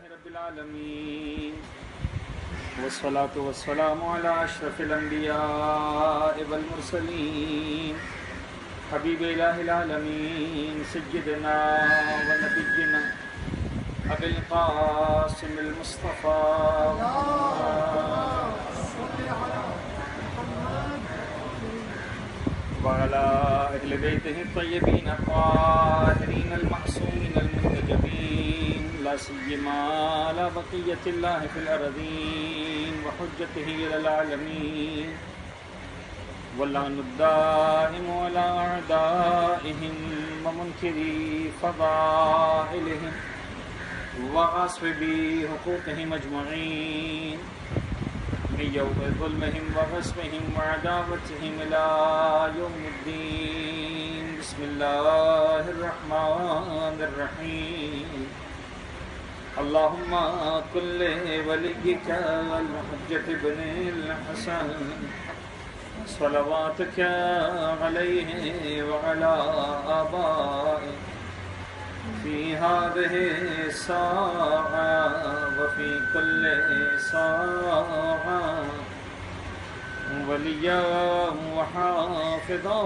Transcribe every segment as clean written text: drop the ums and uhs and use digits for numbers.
رب العالمین والصلاة والسلام علی اشرف الانبیاء والمرسلین حبیب الہ العالمین سیدنا و نبینا ابی القاسم المصطفیٰ وعلى أهل بيته الطيبين الطاهرين المعصومين المنتجبين لا سيما على بقية الله في الأرضين وحجته إلى العالمين واللعن الدائم على أعدائهم ومنكري فضائلهم وغاصبي حقوقهم أجمعين من يوم ظلمهم وغصبهم وعداوتهم إلى يوم الدين بسم الله الرحمن الرحيم اللهم كن لوليك الحجة بن الحسن صلواتك عليه وعلى آبائه في هذه الساعة وفي كل ساعة وليا وحافظا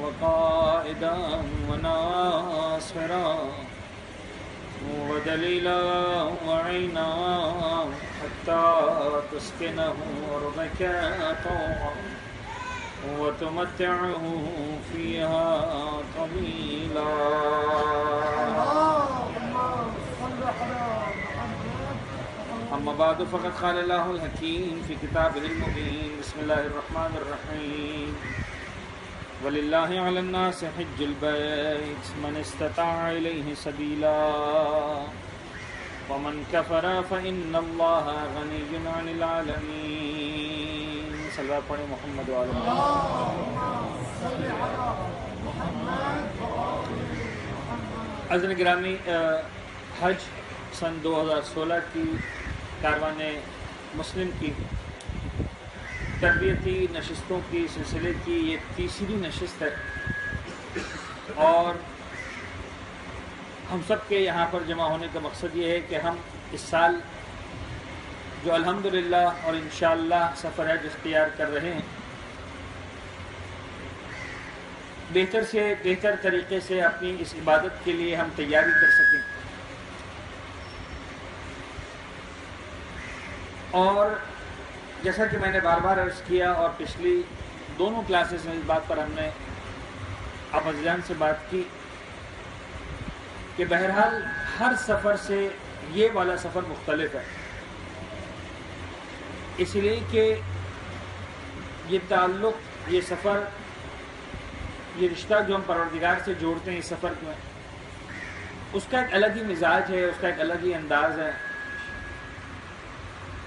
وقائدا وناصرا ودليلا وعينا حتى تسكنه أرضك طوعا وتمتعه فيها طويلا. أما بعد فقد قال الله الحكيم في كتابه المبين بسم الله الرحمن الرحيم ولله على الناس حج البيت من استطاع إليه سبيلا ومن كفر فإن الله غني عن العالمين. صلوات پڑھیں محمد وعلى عزیزان گرامی، حج سن 2016 کی کاروان مسلم کی تربیتی نشستوں کی سلسلے کی یہ تیسری نشست ہے، اور ہم سب کے یہاں پر جمع ہونے کا مقصد یہ ہے کہ ہم اس سال جو الحمدللہ اور انشاءاللہ سفر حج اختیار کر رہے ہیں، بہتر سے بہتر طریقے سے اپنی اس عبادت کے لیے ہم تیاری کر سکیں، اور جیسا کہ میں نے بار بار عرض کیا اور پچھلی دونوں کلاسز میں اس بات پر ہم نے آپ عزیزان سے بات کی کہ بہرحال ہر سفر سے یہ والا سفر مختلف ہے، اس لیے کہ یہ تعلق، یہ سفر، یہ رشتہ جو ہم پروردگار سے جوڑتے ہیں اس سفر میں، اس کا ایک الگ ہی مزاج ہے، اس کا ایک الگ ہی انداز ہے۔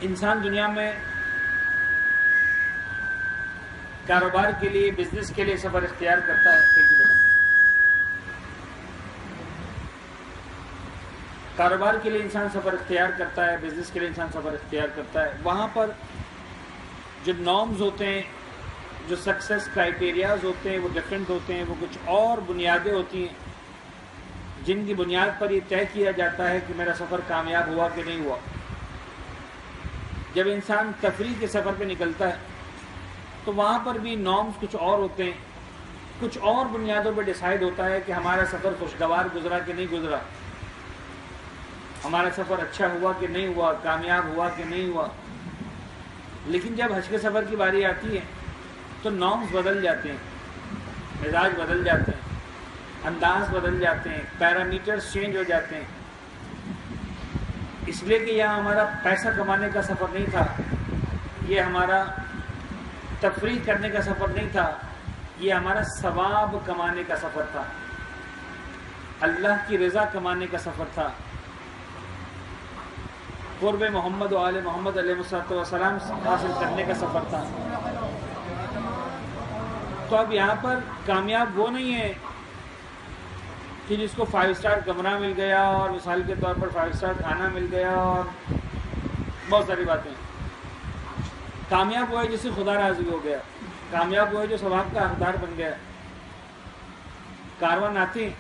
انسان دنیا میں کاروبار کے لیے، بزنس کے لیے سفر اختیار کرتا ہے، کاروبار کے لیے انسان سفر اختیار کرتا ہے، بزنس کے لیے انسان سفر اختیار کرتا ہے۔ وہاں پر جو نارمز ہوتے ہیں، جو سکسیس کرائیٹیریاز ہوتے ہیں، وہ ڈفرینٹ ہوتے ہیں، وہ کچھ اور بنیادیں ہوتی ہیں جن کی بنیاد پر یہ طے کیا جاتا ہے کہ میرا سفر کامیاب ہوا کہ نہیں ہوا۔ جب انسان تفریح کے سفر پہ نکلتا ہے تو وہاں پر بھی نارمز کچھ اور ہوتے ہیں، کچھ اور بنیادوں پہ ڈیسائیڈ ہوتا ہے کہ ہمارا سفر خوشگوار گزرا کہ نہیں گزرا، ہمارا سفر اچھا ہوا کہ نہیں ہوا، کامیاب ہوا کہ نہیں ہوا۔ لیکن جب حج کے سفر کی باری آتی ہے تو نارمز بدل جاتے ہیں، مزاج بدل جاتے ہیں، انداز بدل جاتے ہیں، پیرامیٹرز چینج ہو جاتے ہیں، اس لیے کہ یہاں ہمارا پیسہ کمانے کا سفر نہیں تھا، یہ ہمارا تفریح کرنے کا سفر نہیں تھا، یہ ہمارا ثواب کمانے کا سفر تھا، اللہ کی رضا کمانے کا سفر تھا، قرب محمد و آل محمد علیہ السلام حاصل کرنے کا سفر تھا۔ تو اب یہاں پر کامیاب وہ نہیں ہے کہ جس کو 5 اسٹار کمرہ مل گیا اور مثال کے طور پر 5 اسٹار کھانا مل گیا اور بہت ساری باتیں۔ کامیاب وہ ہے جس سے خدا راضی ہو گیا، کامیاب وہ ہے جو ثواب کا حقدار بن گیا۔ کاروان آتے ہیں،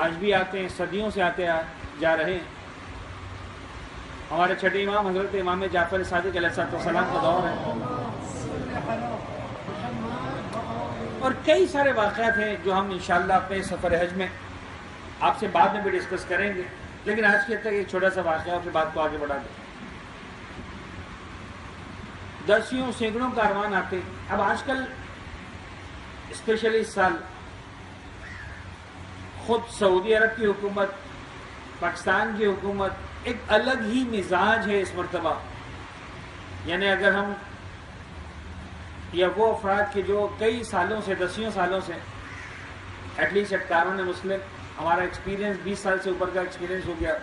آج بھی آتے ہیں، صدیوں سے آتے جا رہے ہیں، ہمارے چھٹے امام حضرت امام جعفر صادق علیہ السلام کا دور ہے، اور کئی سارے واقعات ہیں جو ہم انشاءاللہ اپنے سفر حج میں آپ سے بعد میں بھی ڈسکس کریں گے، لیکن آج کے تک ایک چھوٹا سا واقعہ پھر بات کو آگے بڑھا دیں۔ دسیوں سینکڑوں کاروان آتے، اب آج کل اسپیشلی اس سال خود سعودی عرب کی حکومت، پاکستان کی حکومت ایک الگ ہی مزاج ہے اس مرتبہ، یعنی اگر ہم یا وہ افراد کے جو کئی سالوں سے، دسیوں سالوں سے ایٹ لیسٹ ایٹ کارون مسلم ہمارا ایکسپیرینس 20 سال سے اوپر کا ایکسپیرینس ہو گیا،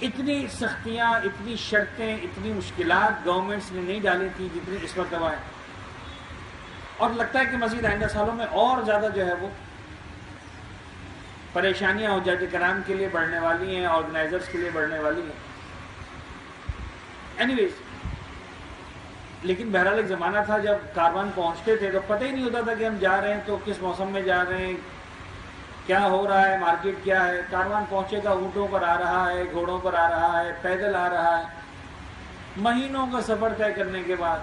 اتنی سختیاں، اتنی شرطیں، اتنی مشکلات گورنمنٹس نے نہیں ڈالی تھی جتنی اس مرتبہ ہے، اور لگتا ہے کہ مزید آئندہ سالوں میں اور زیادہ جو ہے وہ پریشانیاں حجاج کرام کے لیے بڑھنے والی ہیں، آرگنائزرز کے لیے بڑھنے والی ہیں۔ اینی ویز، لیکن بہرحال ایک زمانہ تھا جب کاروان پہنچتے تھے تو پتہ ہی نہیں ہوتا تھا کہ ہم جا رہے ہیں تو کس موسم میں جا رہے ہیں، کیا ہو رہا ہے، مارکیٹ کیا ہے۔ کاروان پہنچے گا، اونٹوں پر آ رہا ہے، گھوڑوں پر آ رہا ہے، پیدل آ رہا ہے، مہینوں کا سفر طے کرنے کے بعد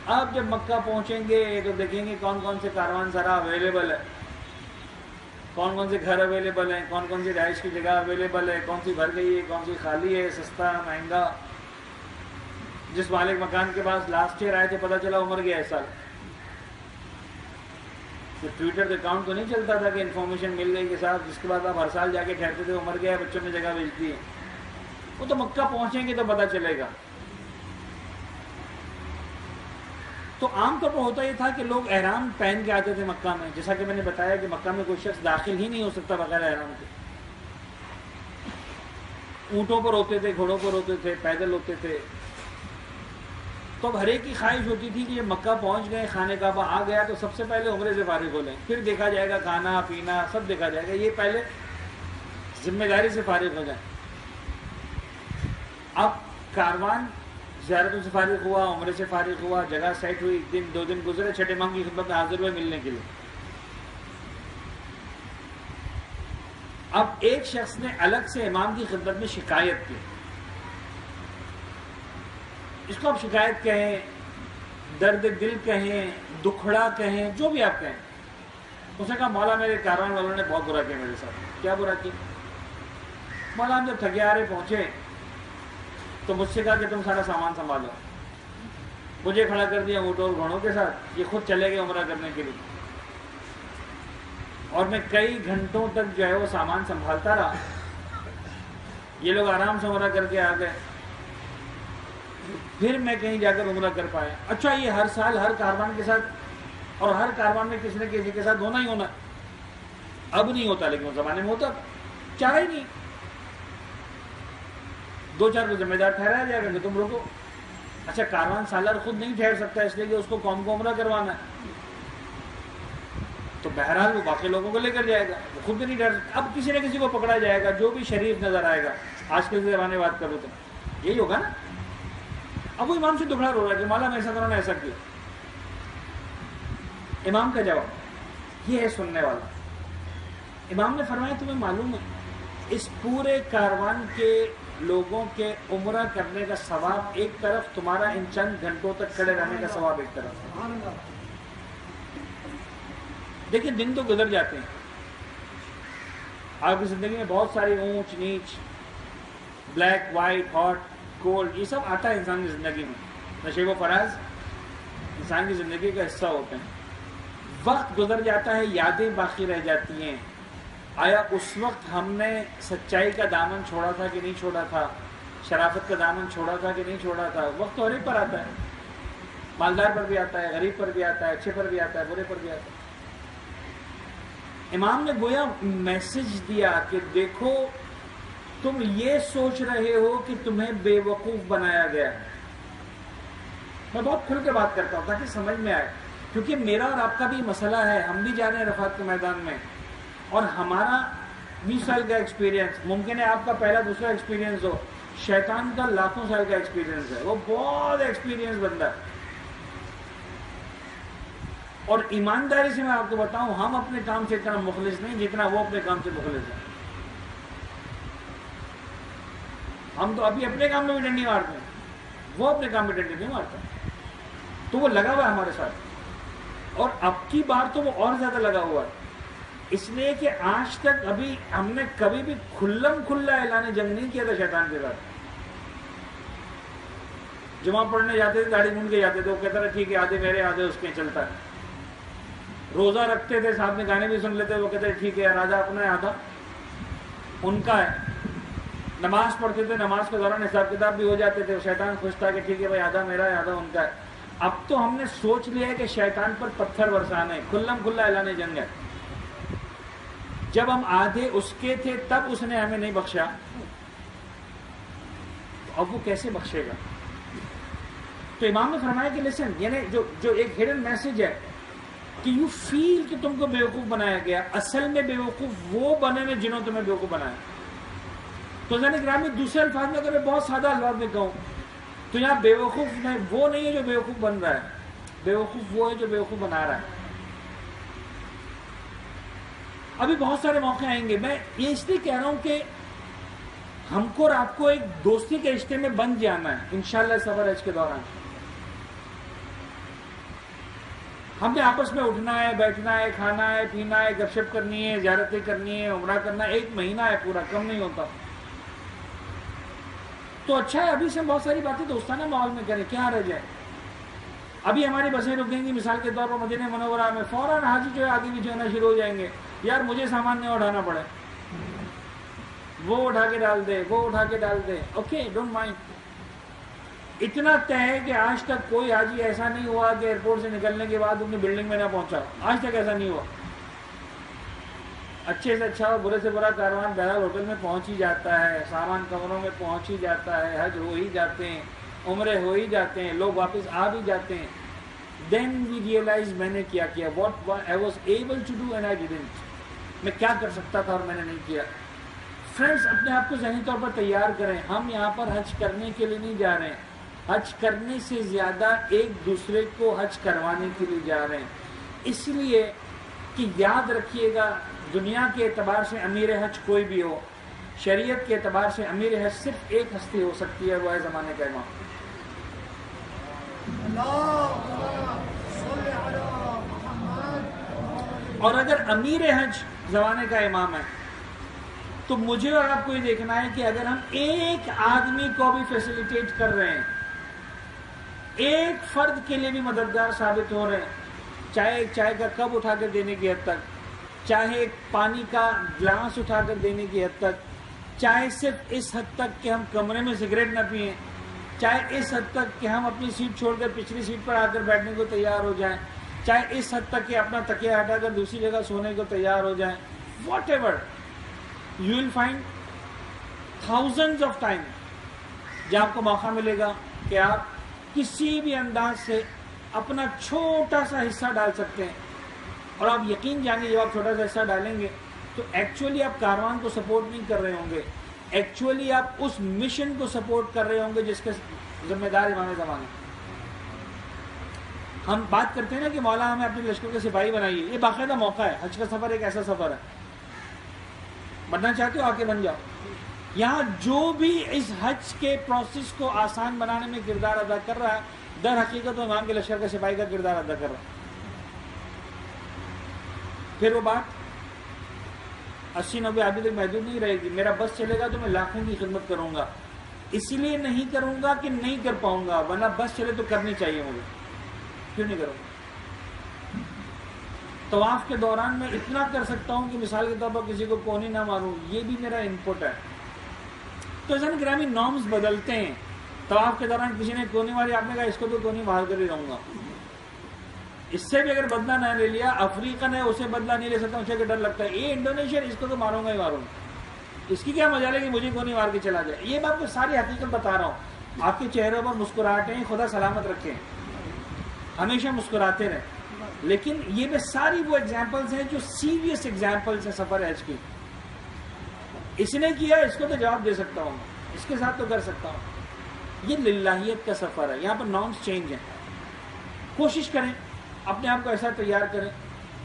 آپ جب مکہ پہنچیں گے تو دیکھیں گے کون کون سے کاروان سرا اویلیبل ہے، کون کون سے گھر اویلیبل ہیں، کون کون سی رہائش کی جگہ اویلیبل ہے، کون سی بھر گئی ہے، کون سی خالی ہے، سستا مہنگا۔ جس مالک مکان کے پاس لاسٹ ایئر آئے تھے پتہ چلا وہ مر گیا اس سال، تو ٹویٹر اکاؤنٹ تو نہیں چلتا تھا کہ انفارمیشن مل گئی کے ساتھ، جس کے بعد آپ ہر سال جا کے ٹھہرتے تھے وہ مر گیا، بچوں نے جگہ بیچ دی ہے۔ وہ تو مکہ پہنچیں گے تو پتہ چلے گا۔ تو عام طور پر ہوتا یہ تھا کہ لوگ احرام پہن کے آتے تھے مکہ میں، جیسا کہ میں نے بتایا کہ مکہ میں کوئی شخص داخل ہی نہیں ہو سکتا بغیر احرام کے۔ اونٹوں پر ہوتے تھے، گھوڑوں پر ہوتے تھے، پیدل ہوتے تھے۔ تو اب ہر ایک کی خواہش ہوتی تھی کہ یہ مکہ پہنچ گئے، خانہ کعبہ آ گیا تو سب سے پہلے عمرے سے فارغ ہو لیں، پھر دیکھا جائے گا کھانا پینا سب دیکھا جائے گا، یہ پہلے ذمہ داری سے فارغ ہو جائیں۔ اب کاروان زیارتوں سے فارغ ہوا، عمرے سے فارغ ہوا، جگہ سیٹ ہوئی، ایک دن دو دن گزرے، چھٹے امام کی خدمت میں حاضر ہوئے ملنے کے لیے۔ اب ایک شخص نے الگ سے امام کی خدمت میں شکایت کی، اس کو آپ شکایت کہیں، درد دل کہیں، دکھڑا کہیں، جو بھی آپ کہیں۔ اس نے کہا مولا میرے کاروان والوں نے بہت برا کیا میرے ساتھ۔ کیا برا کیا؟ مولا ہم جب تھکے آ رہے پہنچے تو مجھ سے کہا کہ تم سارا سامان سنبھالو، مجھے کھڑا کر دیا اونٹوں اور گھوڑوں کے ساتھ، یہ خود چلے گئے عمرہ کرنے کے لیے، اور میں کئی گھنٹوں تک جو ہے وہ سامان سنبھالتا رہا۔ یہ لوگ آرام سے عمرہ کر کے آ گئے، پھر میں کہیں جا کر عمرہ کر پایا۔ اچھا، یہ ہر سال ہر کاروان کے ساتھ اور ہر کاروان میں کسی نہ کسی کے ساتھ ہونا ہی ہونا، اب نہیں ہوتا لیکن اس زمانے میں ہوتا، چاہے ہی نہیں، دو چار کو ذمہ دار ٹھہرایا جائے گا کہ تم رکو۔ اچھا، کاروان سالار خود نہیں ٹھہر سکتا اس لیے کہ اس کو قوم کو عمرہ کروانا ہے، تو بہرحال وہ باقی لوگوں کو لے کر جائے گا، وہ خود بھی نہیں ٹھہر سکتا۔ اب کسی نہ کسی کو پکڑا جائے گا جو بھی شریف نظر آئے گا، آج کل کے زمانے بات کرو تو یہی ہوگا نا۔ اب وہ امام سے دکھڑا رو رہا ہے کہ مولا میں ایسا کروں ایسا کیا۔ امام کا جواب یہ ہے سننے والا، امام نے فرمایا تمہیں معلوم ہے اس پورے کاروان کے لوگوں کے عمرہ کرنے کا ثواب ایک طرف، تمہارا ان چند گھنٹوں تک کھڑے رہنے کا ثواب ایک طرف۔ دیکھیں دن تو گزر جاتے ہیں، آپ کی زندگی میں بہت ساری اونچ نیچ، بلیک وائٹ، ہاٹ کولڈ، یہ سب آتا ہے انسان کی زندگی میں، نشیب و فراز انسان کی زندگی کا حصہ ہوتے ہیں۔ وقت گزر جاتا ہے، یادیں باقی رہ جاتی ہیں۔ آیا اس وقت ہم نے سچائی کا دامن چھوڑا تھا کہ نہیں چھوڑا تھا، شرافت کا دامن چھوڑا تھا کہ نہیں چھوڑا تھا؟ وقت تو ہر ایک پر آتا ہے، مالدار پر بھی آتا ہے، غریب پر بھی آتا ہے، اچھے پر بھی آتا ہے، برے پر بھی آتا ہے۔ امام نے گویا میسج دیا کہ دیکھو تم یہ سوچ رہے ہو کہ تمہیں بے وقوف بنایا گیا ہے۔ میں بہت کھل کے بات کرتا ہوں تاکہ سمجھ میں آئے، کیونکہ میرا اور آپ کا بھی مسئلہ ہے، ہم بھی جا رہے ہیں عرفات کے میدان میں، اور ہمارا 20 سال کا ایکسپیرینس، ممکن ہے آپ کا پہلا دوسرا ایکسپیرینس ہو، شیطان کا لاکھوں سال کا ایکسپیرینس ہے، وہ بہت ایکسپیرینس بندہ ہے۔ اور ایمانداری سے میں آپ کو بتاؤں، ہم اپنے کام سے اتنا مخلص نہیں جتنا وہ اپنے کام سے مخلص ہے۔ ہم تو ابھی اپنے کام میں بھی ڈنڈی مارتے ہیں، وہ اپنے کام میں ڈنڈی نہیں مارتا، تو وہ لگا ہوا ہے ہمارے ساتھ، اور اب کی بار تو وہ اور زیادہ لگا ہوا ہے، اس لیے کہ آج تک ابھی ہم نے کبھی بھی کھلم کھلا اعلان جنگ نہیں کیا تھا شیطان کے ساتھ. جمعہ پڑھنے جاتے تھے داڑھی مونڈ کے جاتے تھے، وہ کہتا تھا ٹھیک ہے آدھے میرے آدھے اس کے، چلتا ہے. روزہ رکھتے تھے، ساتھ میں گانے بھی سن لیتے، وہ کہتے ٹھیک ہے یار آدھا اپنا ہے آدھا ان کا ہے. نماز پڑھتے تھے، نماز کے دوران حساب کتاب بھی ہو جاتے تھے، شیطان خوش تھا کہ ٹھیک ہے بھائی آدھا میرا ہے آدھا ان کا ہے. اب تو ہم نے سوچ لیا ہے کہ شیطان پر پتھر برسانے، کھلم کھلا اعلان جنگ ہے. جب ہم آدھے اس کے تھے تب اس نے ہمیں نہیں بخشا، اب وہ کیسے بخشے گا؟ تو امام نے فرمایا کہ لسن، یعنی جو ایک ہڈن میسج ہے کہ یو فیل کہ تم کو بیوقوف بنایا گیا، اصل میں بیوقوف وہ بنے نے جنہوں تمہیں بیوقوف بنایا. تو ذہن گرامی دوسرے الفاظ میں اگر میں بہت سادہ الفاظ میں کہوں تو یہاں بیوقوف وہ نہیں ہے جو بیوقوف بن رہا ہے، بیوقوف وہ ہے جو بیوقوف بنا رہا ہے. ابھی بہت سارے موقع آئیں گے، میں یہ اس لیے کہہ رہا ہوں کہ ہم کو اور آپ کو ایک دوستی کے رشتے میں بن جانا ہے انشاءاللہ سفر حج کے دوران. ہم نے آپس میں اٹھنا ہے، بیٹھنا ہے، کھانا ہے، پینا ہے، گپ شپ کرنی ہے، زیارتیں کرنی ہے، عمرہ کرنا ہے، 1 مہینہ ہے پورا، کم نہیں ہوتا. تو اچھا ہے ابھی سے بہت ساری باتیں دوستانہ ماحول میں کریں، کیا رہ جائے. ابھی ہماری بسیں رکیں گی مثال کے طور پر مدینہ منورہ میں، فوراً حاجی جو ہے آگے پیچھے ہونا شروع ہو جائیں گے، یار مجھے سامان نہیں اٹھانا پڑے، وہ اٹھا کے ڈال دے، وہ اٹھا کے ڈال دے، اوکے ڈونٹ مائنڈ. اتنا طے ہے کہ آج تک کوئی حاجی ایسا نہیں ہوا کہ ایئرپورٹ سے نکلنے کے بعد اپنی بلڈنگ میں نہ پہنچا، آج تک ایسا نہیں ہوا. اچھے سے اچھا اور برے سے برا کاروان بہرحال ہوٹل میں پہنچ ہی جاتا ہے، سامان کمروں میں پہنچ ہی جاتا ہے، حج ہو ہی جاتے ہیں، عمرے ہو ہی جاتے ہیں، لوگ واپس آ بھی جاتے ہیں. دین وی ریئلائز میں نے کیا what I was able to do and I didn't. میں کیا کر سکتا تھا اور میں نے نہیں کیا. فرینڈس اپنے آپ کو ذہنی طور پر تیار کریں، ہم یہاں پر حج کرنے کے لیے نہیں جا رہے ہیں، حج کرنے سے زیادہ ایک دوسرے کو حج کروانے کے لیے جا رہے ہیں. اس لیے کہ یاد رکھیے گا دنیا کے اعتبار سے امیر حج کوئی بھی ہو، شریعت کے اعتبار سے امیر حج صرف ایک ہستی ہو سکتی ہے، وہ ہے زمانے کا امام. اور اگر امیر حج زمانے کا امام ہے تو مجھے اور آپ کو یہ دیکھنا ہے کہ اگر ہم ایک آدمی کو بھی فیسیلیٹیٹ کر رہے ہیں، ایک فرد کے لیے بھی مددگار ثابت ہو رہے ہیں، چاہے ایک چائے کا کپ اٹھا کر دینے کی حد تک، چاہے ایک پانی کا گلاس اٹھا کر دینے کی حد تک، چاہے صرف اس حد تک کہ ہم کمرے میں سگریٹ نہ پئیں، چاہے اس حد تک کہ ہم اپنی سیٹ چھوڑ کر پچھلی سیٹ پر آ کر بیٹھنے کو تیار ہو جائیں، چاہے اس حد تک کہ اپنا تکیہ ہٹا کر دوسری جگہ سونے کو تیار ہو جائیں، what ever you will find thousands of time جہاں آپ کو موقع ملے گا کہ آپ کسی بھی انداز سے اپنا چھوٹا سا حصہ ڈال سکتے ہیں. اور آپ یقین جانیں جب آپ چھوٹا سا حصہ ڈالیں گے تو ایکچولی آپ کاروان کو سپورٹ نہیں کر رہے ہوں گے، ایکچولی آپ اس مشن کو سپورٹ کر رہے ہوں گے جس کے ذمہ دار امام زمانہ. ہم بات کرتے ہیں نا کہ مولا ہمیں اپنے لشکر کے سپاہی بنائیے، یہ باقاعدہ موقع ہے. حج کا سفر ایک ایسا سفر ہے، بننا چاہتے ہو آ کے بن جاؤ. یہاں جو بھی اس حج کے پروسیس کو آسان بنانے میں کردار ادا کر رہا ہے، در حقیقت امام کے لشکر کے سپاہی کا کردار ادا کر رہا ہے. پھر وہ بات 80-90 آدمی تک محدود نہیں رہے گی. میرا بس چلے گا تو میں لاکھوں کی خدمت کروں گا، اسی لیے نہیں کروں گا کہ نہیں کر پاؤں گا، ورنہ بس چلے تو کرنی چاہیے مجھے. کیوں نہیں کروں گا؟ طواف کے دوران میں اتنا کر سکتا ہوں کہ مثال کے طور پر کسی کو کونی نہ ماروں، یہ بھی میرا ان پٹ ہے. تو ایسا گرامی نارمز بدلتے ہیں. طواف کے دوران کسی نے کونی ماری، آپ نے کہا اس کو تو کونی مار کر ہی رہوں گا. اس سے بھی اگر بدلہ نہ لے لیا، افریقن ہے اسے بدلہ نہیں لے سکتا، اسے کہ ڈر لگتا ہے، یہ انڈونیشین اس کو تو ماروں گا ہی ماروں گا، اس کی کیا مجال ہے کہ مجھے کونی مار کے چلا جائے. یہ میں آپ کو ساری حقیقت بتا رہا ہوں. آپ کے چہروں پر مسکراہٹیں خدا سلامت رکھیں، ہمیشہ مسکراتے رہیں. لیکن یہ میں ساری وہ ایگزامپلز ہیں جو سیریس ایگزامپلز ہیں سفر حج کی. اس نے کیا، اس کو تو جواب دے سکتا ہوں، اس کے ساتھ تو کر سکتا ہوں. یہ للہیت کا سفر ہے، یہاں پر نارمز چینج ہیں. کوشش کریں اپنے آپ کو ایسا تیار کریں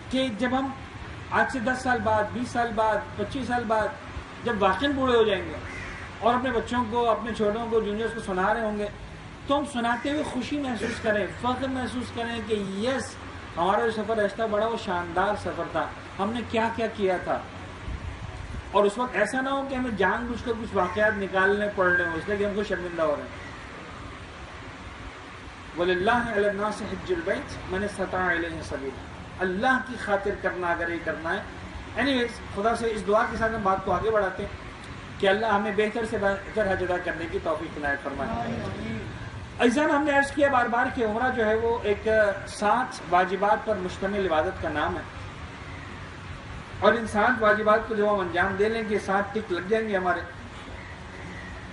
کہ جب ہم آج سے 10 سال بعد، 20 سال بعد، 25 سال بعد جب واقعی بوڑھے ہو جائیں گے اور اپنے بچوں کو، اپنے چھوٹوں کو، جونیئرس کو سنا رہے ہوں گے، تو ہم سناتے ہوئے خوشی محسوس کریں، فخر محسوس کریں کہ یس ہمارا جو سفر رہتا بڑا وہ شاندار سفر تھا، ہم نے کیا کیا کیا تھا. اور اس وقت ایسا نہ ہو کہ ہمیں جان بوجھ کر کچھ واقعات نکالنے پڑ رہے ہوں اس لیے کہ ہم کو شرمندہ ہو رہے ہیں. وَلِلَّهِ عَلَى النَّاسِ حِجُّ الْبَيْتِ مَنِ اسْتَطَاعَ إِلَيْهِ سَبِيلًا، اللہ کی خاطر کرنا اگر یہ کرنا ہے. اینی ویز خدا سے اس دعا کے ساتھ ہم بات کو آگے بڑھاتے ہیں کہ اللہ ہمیں بہتر سے بہتر حج ادا کرنے کی توفیق عنایت فرمائے. عزیزان، ہم نے عرض کیا بار بار کہ عمرہ جو ہے وہ ایک 7 واجبات پر مشتمل عبادت کا نام ہے، اور ان 7 واجبات کو جب ہم انجام دے لیں گے، 7 ٹک لگ جائیں گے ہمارے،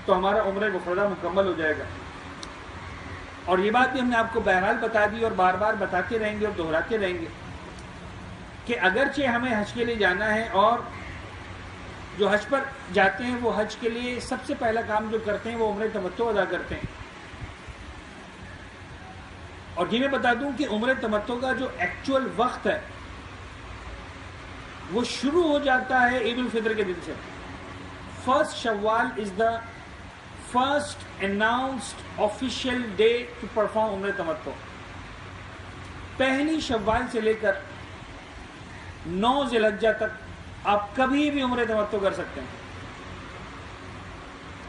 تو ہمارا عمرہ مفردہ مکمل ہو جائے گا. اور یہ بات بھی ہم نے آپ کو بہرحال بتا دی اور بار بار بتاتے رہیں گے اور دہراتے رہیں گے کہ اگرچہ ہمیں حج کے لیے جانا ہے، اور جو حج پر جاتے ہیں وہ حج کے لیے سب سے پہلا کام جو کرتے ہیں وہ عمرہ تمتع ادا کرتے ہیں. اور یہ میں بتا دوں کہ عمرہ تمتع کا جو ایکچوئل وقت ہے وہ شروع ہو جاتا ہے عید الفطر کے دن سے. 1 شوال is the first announced official day to perform عمرہ تمتع. 1 شوال سے لے کر 9 ذی الحجہ تک آپ کبھی بھی عمرہ تمتع کر سکتے ہیں.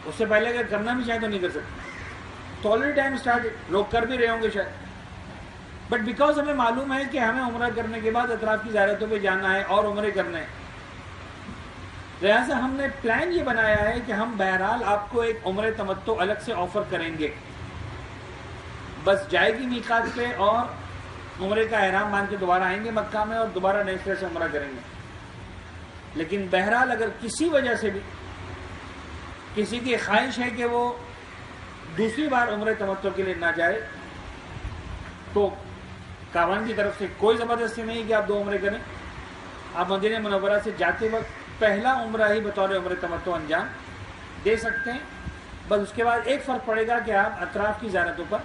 اس سے پہلے اگر کرنا بھی چاہیں تو نہیں کر سکتے. تو آلریڈی ٹائم اسٹارٹ، لوگ کر بھی رہے ہوں گے شاید، بٹ بیکاز ہمیں معلوم ہے کہ ہمیں عمرہ کرنے کے بعد اطراف کی زیارتوں پہ جانا ہے اور عمرے کرنے ہیں، لہٰذا ہم نے پلان یہ بنایا ہے کہ ہم بہرحال آپ کو ایک عمرہ تمتع الگ سے آفر کریں گے. بس جائے گی میقات پہ اور عمرے کا احرام باندھ کے دوبارہ آئیں گے مکہ میں اور دوبارہ نئے سرے سے عمرہ کریں گے. لیکن بہرحال اگر کسی وجہ سے بھی کسی کی خواہش ہے کہ وہ دوسری بار عمرہ تمتع کے لیے نہ جائے، تو کعبہ کی طرف سے کوئی زبردستی نہیں کہ آپ 2 عمرے کریں. آپ مدینہ منورہ سے جاتے وقت پہلا عمرہ ہی بطور عمرہ تمتع انجام دے سکتے ہیں. بس اس کے بعد ایک فرق پڑے گا کہ آپ اطراف کی زیارتوں پر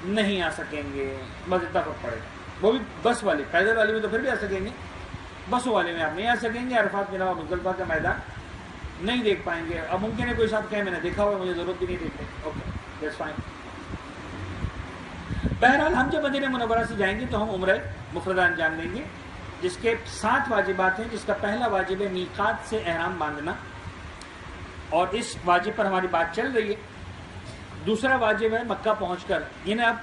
نہیں آ سکیں گے، بس اتنا فرق پڑے گا. وہ بھی بس والے، پیدل والے میں تو پھر بھی آ سکیں گے، بسوں والے میں آپ نہیں آ سکیں گے. عرفات کے علاوہ مزدلفہ کا میدان نہیں دیکھ پائیں گے. اب ممکن ہے کوئی صاحب کہے میں نے دیکھا ہوا ہے، مجھے ضرورت بھی نہیں دیکھتے، اوکے دیٹس فائن. بہرحال ہم جب مدینہ منورہ سے جائیں گے تو ہم عمرہ مفردہ انجام دیں گے، جس کے 7 واجبات ہیں، جس کا پہلا واجب ہے میقات سے احرام باندھنا، اور اس واجب پر ہماری بات چل رہی ہے. دوسرا واجب ہے مکہ پہنچ کر، یعنی آپ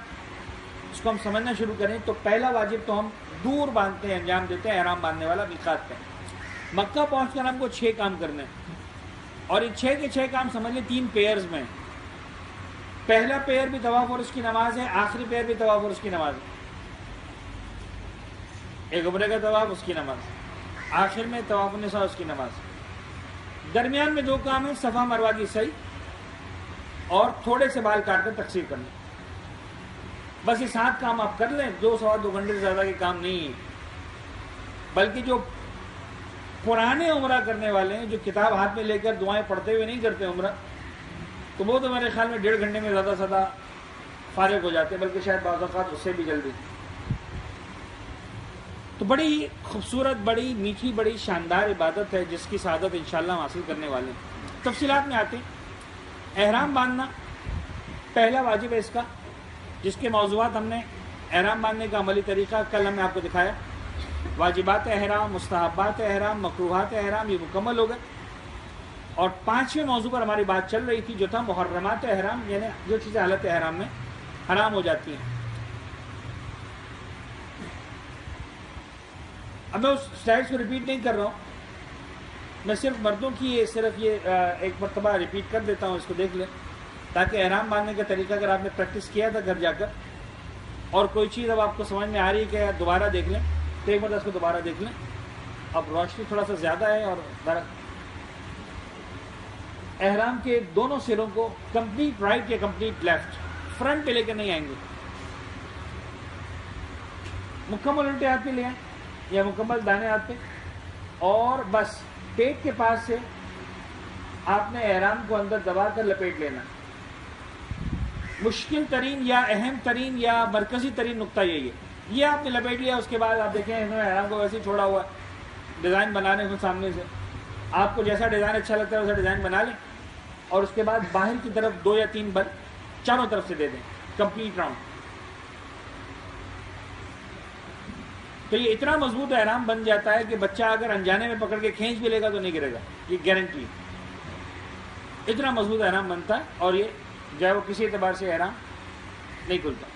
اس کو ہم سمجھنا شروع کریں تو پہلا واجب تو ہم دور باندھتے ہیں، انجام دیتے ہیں احرام باندھنے والا میقات پہ. مکہ پہنچ کر ہم کو 6 کام کرنے ہیں، اور ان 6 کے 6 کام سمجھ لیں 3 پیئرز میں. پہلا پیئر بھی طواف اور اس کی نماز ہے، آخری پیئر بھی طواف اور اس کی نماز ہے. ایک عمرے کا طواف، اس کی نماز، آخر میں طواف النساء، اس کی نماز. درمیان میں 2 کام ہیں، صفا مروہ کی سعی اور تھوڑے سے بال کاٹ کر تقصیر کرنا. بس یہ 7 کام آپ کر لیں، 2 سوا 2 گھنٹے سے زیادہ کے کام نہیں ہے. بلکہ جو پرانے عمرہ کرنے والے ہیں، جو کتاب ہاتھ میں لے کر دعائیں پڑھتے ہوئے نہیں کرتے عمرہ، تو وہ تو میرے خیال میں 1.5 گھنٹے میں زیادہ سے زیادہ فارغ ہو جاتے ہیں، بلکہ شاید بعض اوقات اس سے بھی جلدی. تو بڑی خوبصورت، بڑی میٹھی، بڑی شاندار عبادت ہے جس کی سعادت انشاءاللہ ہم حاصل کرنے والے ہیں. تفصیلات میں آتے ہیں. احرام باندھنا پہلا واجب ہے اس کا، جس کے موضوعات ہم نے احرام باندھنے کا عملی طریقہ کل ہم نے آپ کو دکھایا. واجبات احرام، مستحبات احرام، مکروہات احرام، یہ مکمل ہو گئے. اور 5ویں موضوع پر ہماری بات چل رہی تھی جو تھا محرمات احرام، یعنی جو چیزیں حالت احرام میں حرام ہو جاتی ہیں. اب میں اس سلائڈس کو ریپیٹ نہیں کر رہا ہوں، میں صرف مردوں کی صرف یہ ایک مرتبہ ریپیٹ کر دیتا ہوں، اس کو دیکھ لیں تاکہ احرام باندھنے کا طریقہ اگر آپ نے پریکٹس کیا تھا گھر جا کر اور کوئی چیز اب آپ کو سمجھ میں آ رہی ہے کہ دوبارہ دیکھ لیں تو ایک مرتبہ اس کو دوبارہ دیکھ لیں. اب روشنی تھوڑا سا زیادہ ہے اور احرام کے دونوں سروں کو کمپلیٹ رائٹ یا کمپلیٹ لیفٹ، فرنٹ پہ لے کے نہیں آئیں گے، مکمل الٹے ہاتھ پہ لے آئیں یا مکمل دائیں ہاتھ پہ، اور بس پیٹ کے پاس سے آپ نے احرام کو اندر دبا کر لپیٹ لینا. مشکل ترین یا اہم ترین یا مرکزی ترین نقطہ یہی ہے. یہ آپ نے لپیٹ لیا، اس کے بعد آپ دیکھیں انہوں نے احرام کو ویسے ہی چھوڑا ہوا ہے، ڈیزائن بنانے کو سامنے سے آپ کو جیسا ڈیزائن اچھا لگتا ہے ویسا ڈیزائن بنا لیں. اور اس کے بعد باہر کی طرف 2 یا 3 بل چاروں طرف سے دے دیں، کمپلیٹ راؤنڈ. تو یہ اتنا مضبوط احرام بن جاتا ہے کہ بچہ اگر انجانے میں پکڑ کے کھینچ بھی لے گا تو نہیں گرے گا، یہ گارنٹی ہے. اتنا مضبوط احرام بنتا ہے اور یہ جو ہے وہ کسی اعتبار سے احرام نہیں کھلتا.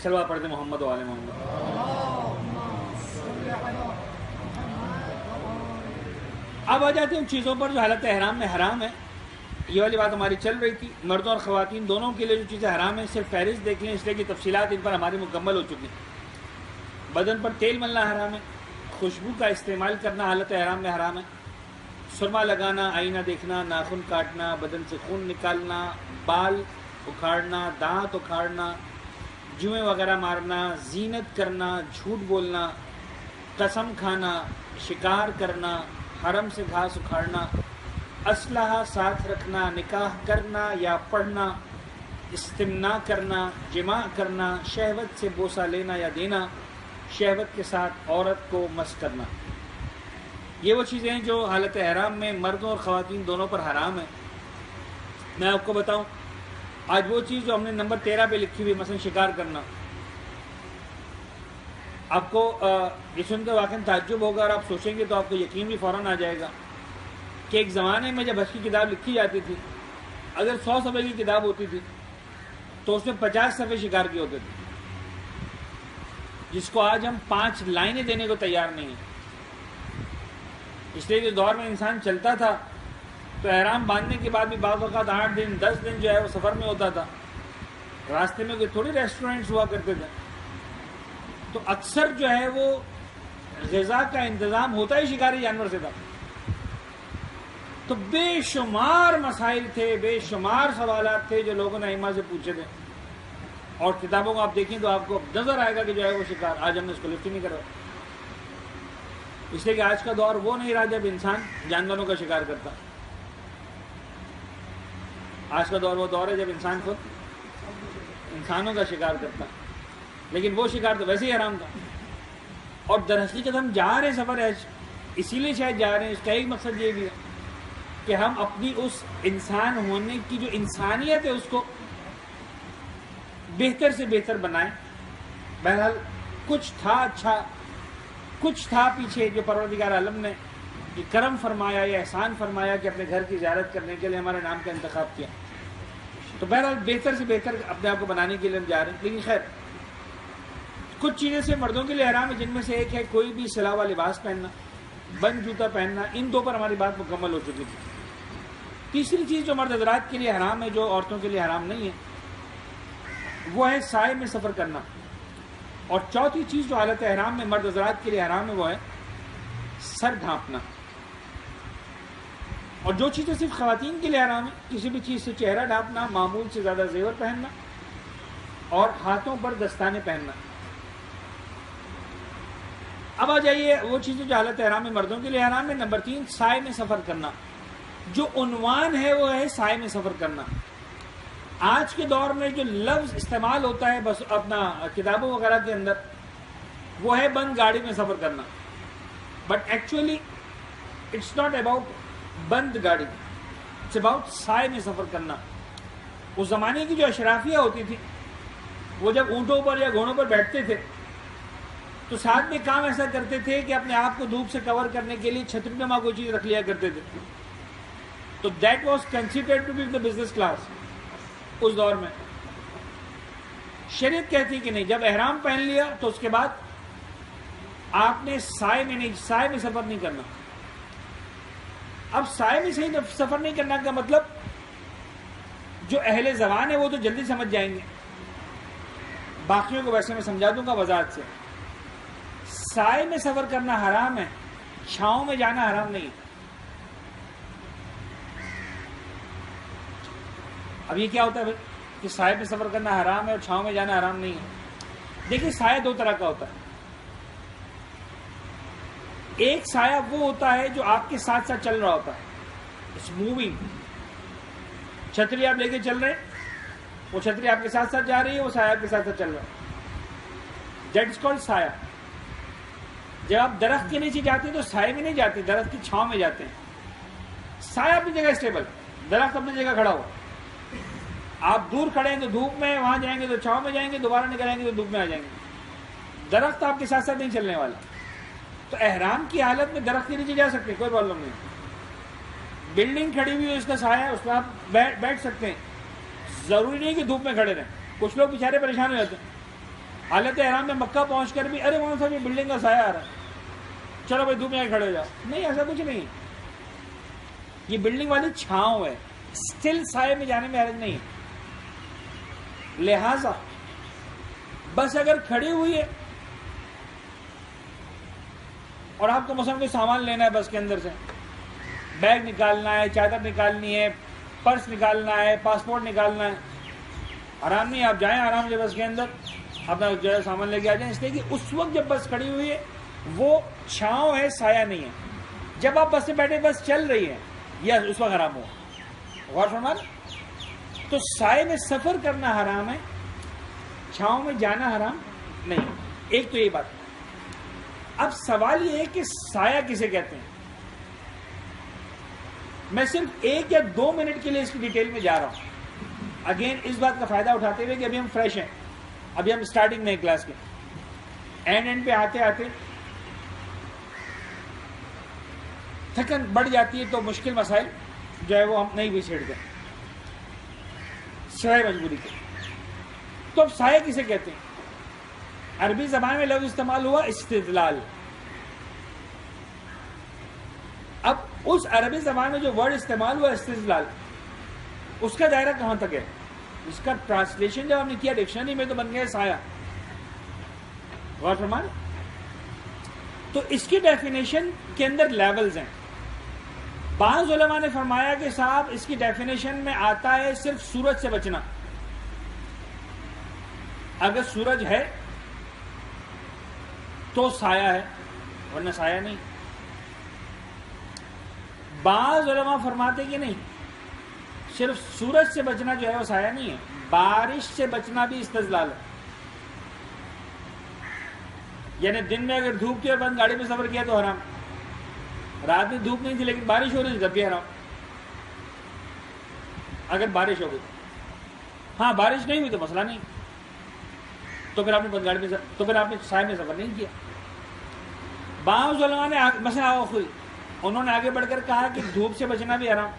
سلوات پڑھتے محمد و آل محمد. اب آ جاتے ہیں ان چیزوں پر جو حالت احرام میں حرام ہے. یہ والی بات ہماری چل رہی تھی، مردوں اور خواتین دونوں کے لیے جو چیزیں حرام ہیں صرف فہرست دیکھ لیں، اس لیے کہ تفصیلات ان پر ہماری مکمل ہو چکی ہیں. بدن پر تیل ملنا حرام ہے، خوشبو کا استعمال کرنا حالت احرام میں حرام ہے، سرما لگانا، آئینہ دیکھنا، ناخن کاٹنا، بدن سے خون نکالنا، بال اکھاڑنا، دانت اکھاڑنا، جوئیں وغیرہ مارنا، زینت کرنا، جھوٹ بولنا، قسم کھانا، شکار کرنا، حرم سے گھاس اکھاڑنا، اسلحہ ساتھ رکھنا، نکاح کرنا یا پڑھنا، استمنا کرنا، جماع کرنا، شہوت سے بوسہ لینا یا دینا، شہوت کے ساتھ عورت کو مس کرنا. یہ وہ چیزیں ہیں جو حالت احرام میں مردوں اور خواتین دونوں پر حرام ہیں. میں آپ کو بتاؤں، آج وہ چیز جو ہم نے نمبر 13 پہ لکھی ہوئی، مثلا شکار کرنا، آپ کو یہ سن کے واقعی تعجب ہوگا اور آپ سوچیں گے تو آپ کو یقین بھی فوراً آ جائے گا کہ ایک زمانے میں جب حج کی کتاب لکھی جاتی تھی، اگر 100 صفحے کی کتاب ہوتی تھی تو اس میں 50 صفحے شکار کے ہوتے تھے، جس کو آج ہم 5 لائنیں دینے کو تیار نہیں ہیں. اس لیے جس دور میں انسان چلتا تھا تو احرام باندھنے کے بعد بھی بعض اوقات 8 دن 10 دن جو ہے وہ سفر میں ہوتا تھا. راستے میں کوئی تھوڑی ریسٹورینٹس ہوا کرتے تھے، تو اکثر جو ہے وہ غذا کا انتظام ہوتا ہی شکاری جانور سے تھا. تو بے شمار مسائل تھے، بے شمار سوالات تھے جو لوگوں نے ائمہ سے پوچھے تھے، اور کتابوں کو آپ دیکھیں تو آپ کو نظر آئے گا کہ جو ہے وہ شکار آج ہم نے اس کو لفٹ ہی نہیں کرا. اس لیے کہ آج کا دور وہ نہیں رہا جب انسان جانوروں کا شکار کرتا. آج کا دور وہ دور ہے جب انسان خود انسانوں کا شکار کرتا. لیکن وہ شکار تو ویسے ہی حرام تھا. اور در حقیقت ہم جا رہے ہیں سفر ہے اسی لیے شاید جا رہے ہیں. اس کا ایک مقصد یہ بھی ہے کہ ہم اپنی اس انسان ہونے کی جو انسانیت ہے اس کو بہتر سے بہتر بنائیں. بہرحال کچھ تھا اچھا، کچھ تھا پیچھے جو پروردگار عالم نے یہ کرم فرمایا یا احسان فرمایا کہ اپنے گھر کی زیارت کرنے کے لیے ہمارے نام کا انتخاب کیا. تو بہرحال بہتر سے بہتر اپنے آپ کو بنانے کے لیے ہم جا رہے ہیں. لیکن خیر کچھ چیزیں سے مردوں کے لیے حرام ہے، جن میں سے ایک ہے کوئی بھی سلاوا لباس پہننا، بند جوتا پہننا. ان 2 پر ہماری بات مکمل ہو چکی تھی. تیسری چیز جو مرد حضرات کے لیے حرام ہے، جو عورتوں کے لیے حرام نہیں ہے، وہ ہے سائے میں سفر کرنا. اور چوتھی چیز جو حالت احرام میں مرد حضرات کے لیے حرام ہے وہ ہے سر ڈھانپنا. اور جو چیزیں صرف خواتین کے لیے حرام ہے، کسی بھی چیز سے چہرہ ڈھانپنا، معمول سے زیادہ زیور پہننا اور ہاتھوں پر دستانے پہننا. اب آ جائیے وہ چیزیں جو حالت احرام میں مردوں کے لیے حرام ہے. نمبر 3 سائے میں سفر کرنا. جو عنوان ہے وہ ہے سائے میں سفر کرنا. آج کے دور میں جو لفظ استعمال ہوتا ہے بس اپنا کتابوں وغیرہ کے اندر وہ ہے بند گاڑی میں سفر کرنا. But actually it's not about بند گاڑی، اٹس اباؤٹ سائے میں سفر کرنا. اس زمانے کی جو اشرافیہ ہوتی تھی وہ جب اونٹوں پر یا گھوڑوں پر بیٹھتے تھے تو ساتھ میں کام ایسا کرتے تھے کہ اپنے آپ کو دھوپ سے کور کرنے کے لیے چھتری نما کوئی چیز رکھ لیا کرتے تھے. تو that was considered to be the business class اس دور میں. شریعت کہتی کہ نہیں، جب احرام پہن لیا تو اس کے بعد آپ نے سائے میں سفر نہیں کرنا. اب سائے میں صحیح سفر نہیں کرنا کا مطلب جو اہل زبان ہے وہ تو جلدی سمجھ جائیں گے، باقیوں کو ویسے میں سمجھا دوں گا وضاحت سے. سائے میں سفر کرنا حرام ہے، چھاؤں میں جانا حرام نہیں. اب یہ کیا ہوتا ہے کہ سائے میں سفر کرنا حرام ہے اور چھاؤں میں جانا حرام نہیں ہے؟ دیکھیے سایہ 2 طرح کا ہوتا ہے. ایک سایہ وہ ہوتا ہے جو آپ کے ساتھ ساتھ چل رہا ہوتا ہے، اٹس موونگ. چھتری آپ لے کے چل رہے ہیں، وہ چھتری آپ کے ساتھ ساتھ جا رہی ہے، وہ سایہ آپ کے ساتھ ساتھ چل رہا ہے. دیٹ از کالڈ سایہ. جب آپ درخت کے نیچے جاتے ہیں تو سائے میں نہیں جاتے، درخت کی چھاؤں میں جاتے ہیں. سایہ اپنی جگہ اسٹیبل، درخت اپنی جگہ کھڑا ہوا. آپ دور کھڑے ہیں تو دھوپ میں، وہاں جائیں گے تو چھاؤں میں جائیں گے، دوبارہ نکلیں گے تو دھوپ میں آ جائیں گے. درخت آپ کے ساتھ ساتھ نہیں چلنے والا. تو احرام کی حالت میں درخت کے نیچے جا سکتے ہیں، کوئی پرابلم نہیں. بلڈنگ کھڑی ہوئی ہے، اس کا سایہ، اس میں آپ بیٹھ سکتے ہیں. ضروری نہیں کہ دھوپ میں کھڑے رہیں. کچھ لوگ بیچارے پریشان ہو جاتے ہیں حالت احرام میں، مکہ پہنچ کر بھی ارے وہاں سے بلڈنگ کا سایہ آ رہا ہے، چلو بھائی دھوپ میں کھڑے ہو جاؤ. نہیں، ایسا کچھ نہیں. یہ بلڈنگ والی چھاؤں ہے، اسٹل سائے میں جانے میں حرج نہیں ہے. لہذا بس اگر کھڑی ہوئی ہے اور آپ کو مثلا کوئی سامان لینا ہے بس کے اندر سے، بیگ نکالنا ہے، چادر نکالنی ہے، پرس نکالنا ہے، پاسپورٹ نکالنا ہے، آرام نہیں. آپ جائیں آرام سے بس کے اندر اپنا جو ہے سامان لے کے آ جائیں. اس لیے کہ اس وقت جب بس کھڑی ہوئی ہے وہ چھاؤں ہے، سایہ نہیں ہے. جب آپ بس سے بیٹھے بس چل رہی ہے، یا اس وقت حرام ہو. غور فرمائیں. تو سائے میں سفر کرنا حرام ہے، چھاؤں میں جانا حرام نہیں. ایک تو یہ بات. اب سوال یہ ہے کہ سایہ کسے کہتے ہیں. میں صرف 1 یا 2 منٹ کے لیے اس کی ڈیٹیل میں جا رہا ہوں. اگین اس بات کا فائدہ اٹھاتے ہوئے کہ ابھی ہم فریش ہیں، ابھی ہم اسٹارٹنگ میں کلاس کے اینڈ پہ آتے آتے تھکن بڑھ جاتی ہے، تو مشکل مسائل جو ہے وہ ہم نہیں بھی چھیڑتے سوائے مجبوری کے. تو اب سایہ کسے کہتے ہیں. عربی زبان میں لفظ استعمال ہوا استدلال. اب اس عربی زبان میں جو ورڈ استعمال ہوا استدلال، اس کا دائرہ کہاں تک ہے. اس کا ٹرانسلیشن جب ہم نے کیا ڈکشنری میں تو بن گیا سایہ. غور فرمائیں. تو اس کی ڈیفینیشن کے اندر لیولز ہیں. بعض علماء نے فرمایا کہ صاحب اس کی ڈیفینیشن میں آتا ہے صرف سورج سے بچنا. اگر سورج ہے تو سایہ ہے، ورنہ سایہ نہیں. بعض علماء فرماتے کہ نہیں، صرف سورج سے بچنا جو ہے وہ سایہ نہیں ہے، بارش سے بچنا بھی استدلال ہے. یعنی دن میں اگر دھوپ تھی اور بند گاڑی میں سفر کیا تو حرام. رات میں دھوپ نہیں تھی لیکن بارش ہو رہی تھی تب بھی حرام، اگر بارش ہو گئی. ہاں بارش نہیں ہوئی تو مسئلہ نہیں، تو پھر آپ نے بند گاڑی میں تو پھر آپ نے سائے میں سفر نہیں کیا. بعض علماء نے مثلا ہوئی، انہوں نے آگے بڑھ کر کہا کہ دھوپ سے بچنا بھی حرام،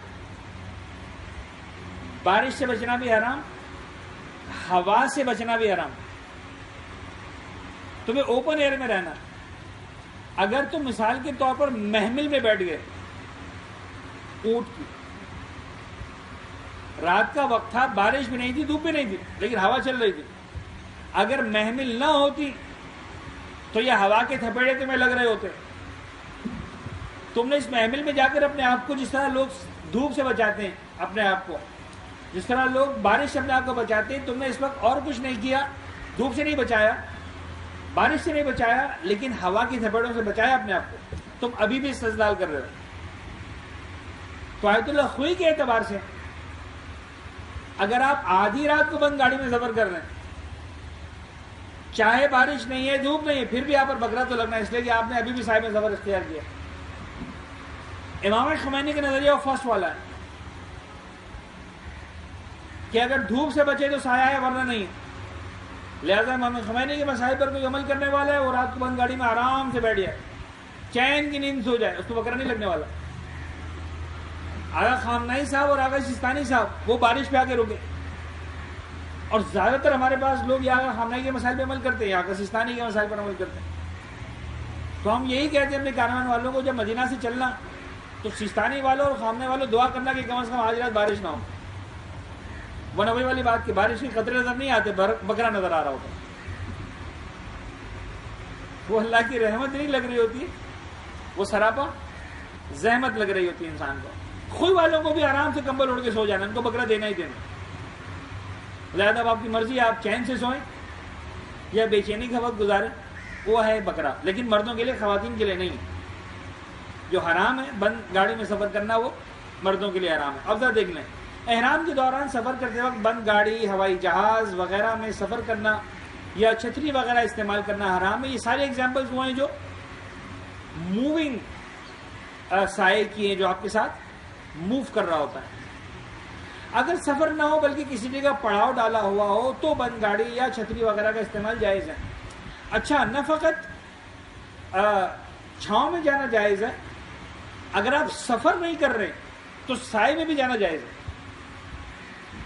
بارش سے بچنا بھی حرام، ہوا سے بچنا بھی حرام. تمہیں اوپن ایئر میں رہنا. اگر تم مثال کے طور پر محمل میں بیٹھ گئے، اونٹ کی، رات کا وقت تھا، بارش بھی نہیں تھی، دھوپ بھی نہیں تھی، لیکن ہوا چل رہی تھی. اگر محمل نہ ہوتی تو یہ ہوا کے تھپیڑے تمہیں لگ رہے ہوتے. تم نے اس محمل میں جا کر اپنے آپ کو، جس طرح لوگ دھوپ سے بچاتے ہیں اپنے آپ کو، جس طرح لوگ بارش سے اپنے آپ کو بچاتے ہیں، تم نے اس وقت اور کچھ نہیں کیا. دھوپ سے نہیں بچایا، بارش سے نہیں بچایا، لیکن ہوا کی تھپیڑوں سے بچایا اپنے آپ کو. تم ابھی بھی استدلال کر رہے ہو. تو آیت اللہ خوئی کے اعتبار سے اگر آپ آدھی رات کو بند گاڑی میں سفر کر رہے ہیں، چاہے بارش نہیں ہے، دھوپ نہیں ہے، پھر بھی آپ پر بکرا تو لگنا ہے، اس لیے کہ آپ نے ابھی بھی سائے میں سفر اختیار کیا. امام خمینی کا نظریہ فرسٹ والا ہے کہ اگر دھوپ سے بچے تو سایہ ہے، ورنہ نہیں. لہذا امام خمینی کے مسائل پر کوئی عمل کرنے والا ہے، وہ رات کو بند گاڑی میں آرام سے بیٹھ جائے، چین کی نیند سو جائے، اس کو بکرا نہیں لگنے والا. آغا خامنائی صاحب اور آغا سیستانی صاحب وہ بارش پہ آ کے رکے، اور زیادہ تر ہمارے پاس لوگ یا آغا خامنائی کے مسائل پہ عمل کرتے ہیں یا آغا سیستانی کے مسائل پر عمل کرتے ہیں. تو ہم یہی کہتے ہیں اپنے کاروان والوں کو، جب مدینہ سے چلنا تو سیستانی والوں اور خامنے والوں دعا کرنا کہ کم از کم آج رات بارش نہ ہو. ورنہ وہی والی بات کہ بارش کے قطرے نظر نہیں آتے، بکرا نظر آ رہا ہوتا. وہ اللہ کی رحمت نہیں لگ رہی ہوتی، وہ سراپا زحمت لگ رہی ہوتی ہے انسان کو. خوئی والوں کو بھی آرام سے کمبل اوڑھ کے سو جانا، ان کو بکرا دینا ہی دینا. لہٰذا اب آپ کی مرضی، آپ چین سے سوئیں یا بے چینی کا وقت گزاریں، وہ ہے بکرا. لیکن مردوں کے لیے، خواتین کے لیے نہیں. جو حرام ہے بند گاڑی میں سفر کرنا وہ مردوں کے لیے حرام ہے. اب ذرا دیکھ لیں, احرام کے دوران سفر کرتے وقت بند گاڑی, ہوائی جہاز وغیرہ میں سفر کرنا یا چھتری وغیرہ استعمال کرنا حرام ہے. یہ سارے ایگزامپلس وہ ہیں جو موونگ سائے کی ہیں, جو آپ کے ساتھ موو کر رہا ہوتا ہے. اگر سفر نہ ہو بلکہ کسی جگہ پڑاؤ ڈالا ہوا ہو تو بند گاڑی یا چھتری وغیرہ کا استعمال جائز ہے. اچھا, نہ فقط چھاؤں میں جانا جائز ہے, اگر آپ سفر نہیں کر رہے تو سائے میں بھی جانا جائز ہے.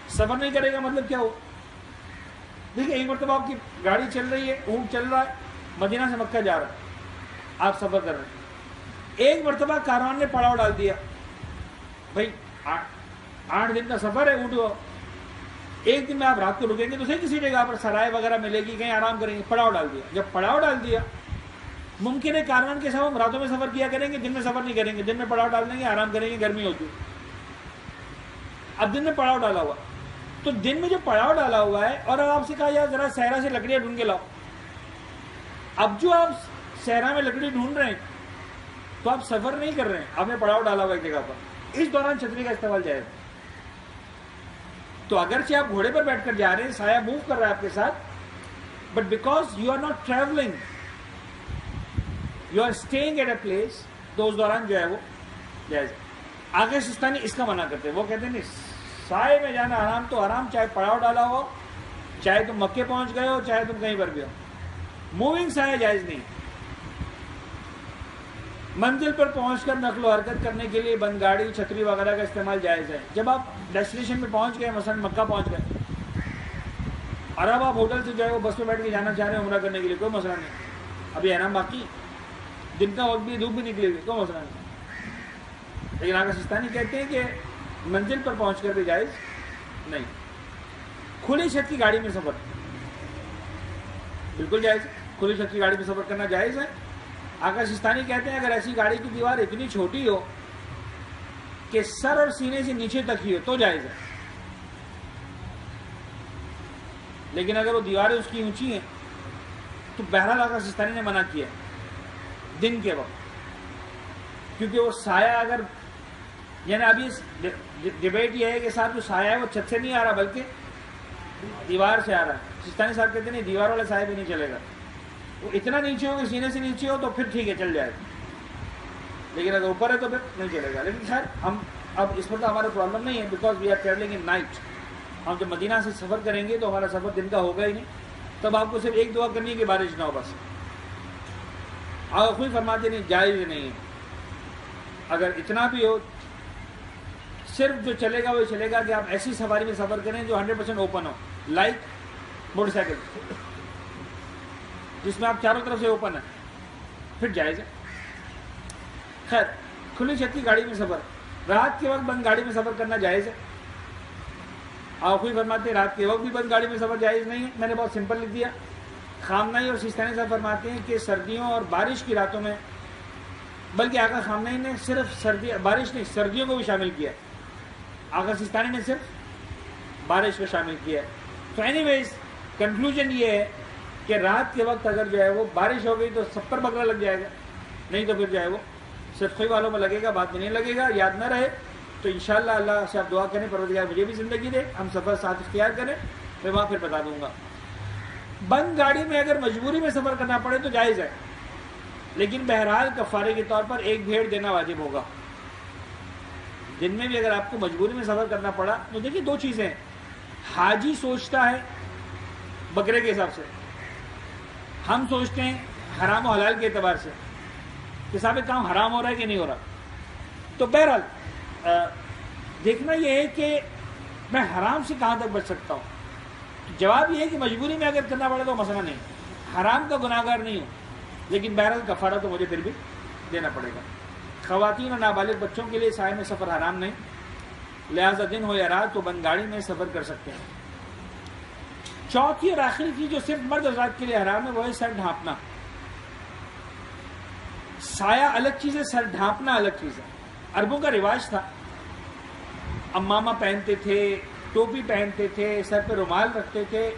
سفر نہیں کرے گا مطلب کیا ہو؟ دیکھیں, ایک مرتبہ آپ کی گاڑی چل رہی ہے, اونٹ چل رہا ہے, مدینہ سے مکہ جا رہا ہے, آپ سفر کر رہے ہیں. ایک مرتبہ کاروان نے پڑاؤ ڈال دیا, بھائی 8 دن کا سفر ہے, اونٹ ہو, ایک دن میں آپ رات کو رکیں گے تو صحیح کسی جگہ پر سرائے وغیرہ ملے گی, کہیں آرام کریں گے. پڑاؤ ڈال دیا. جب پڑاؤ ڈال دیا, ممکن ہے کاروان کے ساتھ ہم راتوں میں سفر کیا کریں گے, دن میں سفر نہیں کریں گے. دن میں پڑاؤ ڈال دیں گے, آرام کریں گے, گرمی ہوتی ہے. اب دن میں پڑاؤ ڈالا ہوا, تو دن میں جو پڑاؤ ڈالا ہوا ہے اور اب آپ سے کہا یار ذرا صحرا سے لکڑیاں ڈھونڈ کے لاؤ. اب جو آپ صحرا میں لکڑی ڈھونڈ رہے ہیں تو آپ سفر نہیں کر رہے ہیں, آپ نے پڑاؤ ڈالا ہوا ایک جگہ پر. اس دوران چھتری کا استعمال جائز. تو اگرچہ آپ گھوڑے پر بیٹھ کر جا رہے ہیں, سایہ موو کر رہا ہے آپ کے ساتھ, but because you are not travelling, you are staying at a place, تو اس دوران جو ہے وہ جائز. آگے سستانی اس کا منع کرتے ہیں, وہ کہتے ہیں نہیں, سائے میں جانا حرام تو حرام, چاہے پڑاؤ ڈالا ہو, چاہے تم مکے پہنچ گئے ہو, چاہے تم کہیں پر بھی ہو. موونگ سایہ جائز نہیں. منزل پر پہنچ کر نقل و حرکت کرنے کے لیے بند گاڑی, چھتری وغیرہ کا استعمال جائز ہے. جب آپ ڈیسٹینیشن میں پہنچ گئے, مثلا مکہ پہنچ گئے, اور اب آپ ہوٹل سے جو ہے وہ بس میں بیٹھ کے جانا چاہ رہے ہیں عمرہ کرنے کے لیے, کوئی مسئلہ نہیں. ابھی احرام باقی, دن کا وقت بھی, دھوپ بھی نکلے گی, کوئی مسئلہ نہیں. لیکن آگے سستانی کہتے ہیں کہ منزل پر پہنچ کر بھی جائز نہیں. کھلی چھت کی گاڑی میں سفر بالکل جائز ہے. کھلی چھت کی گاڑی میں سفر کرنا جائز ہے. آقا سستانی کہتے ہیں اگر ایسی گاڑی کی دیوار اتنی چھوٹی ہو کہ سر اور سینے سے نیچے تک ہی ہو تو جائز ہے. لیکن اگر وہ دیواریں اس کی اونچی ہیں تو بہرحال آقا سستانی نے منع کیا دن کے وقت, کیونکہ وہ سایہ اگر, یعنی ابھی ڈبیٹ یہ ہے کہ صاحب جو سایہ ہے وہ چھت سے نہیں آ رہا بلکہ دیوار سے آ رہا ہے. سستانی صاحب کہتے ہیں نہیں, دیوار والا سایہ بھی نہیں چلے گا. وہ اتنا نیچے ہو کہ سینے سے نیچے ہو تو پھر ٹھیک ہے, چل جائے گا, لیکن اگر اوپر ہے تو پھر نہیں چلے گا. لیکن خیر ہم اب اس پر تو ہمارا پرابلم نہیں ہے, because we are travelling in night. ہم جب مدینہ سے سفر کریں گے تو ہمارا سفر دن کا ہوگا ہی نہیں, تب آپ کو صرف ایک دعا کرنی ہے کہ بارش نہ ہو بس. آپ خود فرماتے نہیں, جائز نہیں ہے. اگر اتنا بھی ہو, صرف جو چلے گا وہ چلے گا کہ آپ ایسی سواری میں سفر کریں جو 100% اوپن ہو, لائک موٹر سائیکل جس میں آپ چاروں طرف سے اوپن ہیں, پھر جائز ہے. خیر, کھلی چھت کی گاڑی میں سفر, رات کے وقت بند گاڑی میں سفر کرنا جائز ہے. آپ خود فرماتے ہیں رات کے وقت بھی بند گاڑی میں سفر جائز نہیں ہے. میں نے بہت سمپل لکھ دیا. خامنائی اور سستانی صاحب فرماتے ہیں کہ سردیوں اور بارش کی راتوں میں, بلکہ آقا خامنائی نے صرف بارش نہیں, سردیوں کو بھی شامل کیا. آقا سستانی نے صرف بارش کو شامل کیا. تو اینی ویز کنکلوژن یہ ہے کہ رات کے وقت اگر جو ہے وہ بارش ہو گئی تو سب پر بگڑا لگ جائے گا, نہیں تو پھر جو ہے وہ صرف خوئی والوں میں لگے گا, بعد میں نہیں لگے گا. یاد نہ رہے تو انشاءاللہ اللہ سے آپ دعا کریں پروردگار مجھے بھی زندگی دے, ہم سفر ساتھ اختیار کریں, میں وہاں پھر بتا دوں گا. بند گاڑی میں اگر مجبوری میں سفر کرنا پڑے تو جائز ہے, لیکن بہرحال کفارے کے طور پر ایک بھیڑ دینا واجب ہوگا. دن میں بھی اگر آپ کو مجبوری میں سفر کرنا پڑا تو دیکھیے دو چیزیں ہیں. حاجی سوچتا ہے بکرے کے حساب سے, ہم سوچتے ہیں حرام و حلال کے اعتبار سے کہ صاحب کام حرام ہو رہا ہے کہ نہیں ہو رہا. تو بہرحال دیکھنا یہ ہے کہ میں حرام سے کہاں تک بچ سکتا ہوں. جواب یہ ہے کہ مجبوری میں اگر کرنا پڑے تو مسئلہ نہیں, حرام کا گناہ گار نہیں ہوں, لیکن بہرحال کفارہ تو مجھے پھر بھی دینا پڑے گا. خواتین اور نابالغ بچوں کے لیے سائے میں سفر حرام نہیں, لہذا دن ہو یا رات تو بند گاڑی میں سفر کر سکتے ہیں. چوتھی اور آخری چیز جو صرف مرد حضرات کے لیے حرام ہے وہ ہے سر ڈھانپنا. سایہ الگ چیز ہے, سر ڈھانپنا الگ چیز ہے. عربوں کا رواج تھا, امامہ پہنتے تھے, ٹوپی پہنتے تھے, سر پہ رومال رکھتے تھے,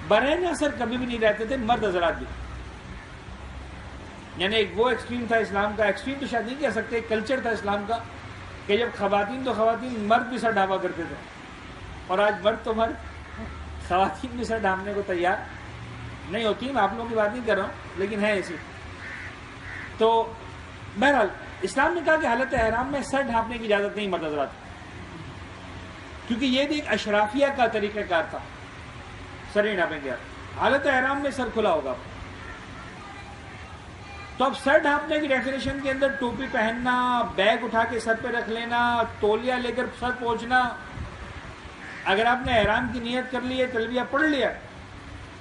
برہنہ سر کبھی بھی نہیں رہتے تھے مرد حضرات بھی. یعنی ایک وہ ایکسٹریم تھا اسلام کا، ایکسٹریم تو شاید نہیں کہہ سکتے، کلچر تھا اسلام کا کہ جب خواتین تو خواتین، مرد بھی سر ڈھانپا کرتے تھے، اور آج مرد تو مرد خواتین بھی سر ڈھانپنے کو تیار نہیں ہوتی. میں آپ لوگوں کی بات نہیں کر رہا ہوں لیکن ہے ایسی. تو بہرحال اسلام نے کہا کہ حالت احرام میں سر ڈھانپنے کی اجازت نہیں مرد حضرات، کیونکہ یہ بھی ایک اشرافیہ کا طریقہ کار تھا. سر نہیں ڈھانپیں گے آپ، حالت احرام میں سر کھلا ہوگا. تو اب سر ڈھانپنے کی ڈیفینیشن کے اندر ٹوپی پہننا، بیگ اٹھا کے سر پہ رکھ لینا، تولیہ لے کر سر پہنچنا. اگر آپ نے احرام کی نیت کر لی ہے، تلبیہ پڑھ لیا،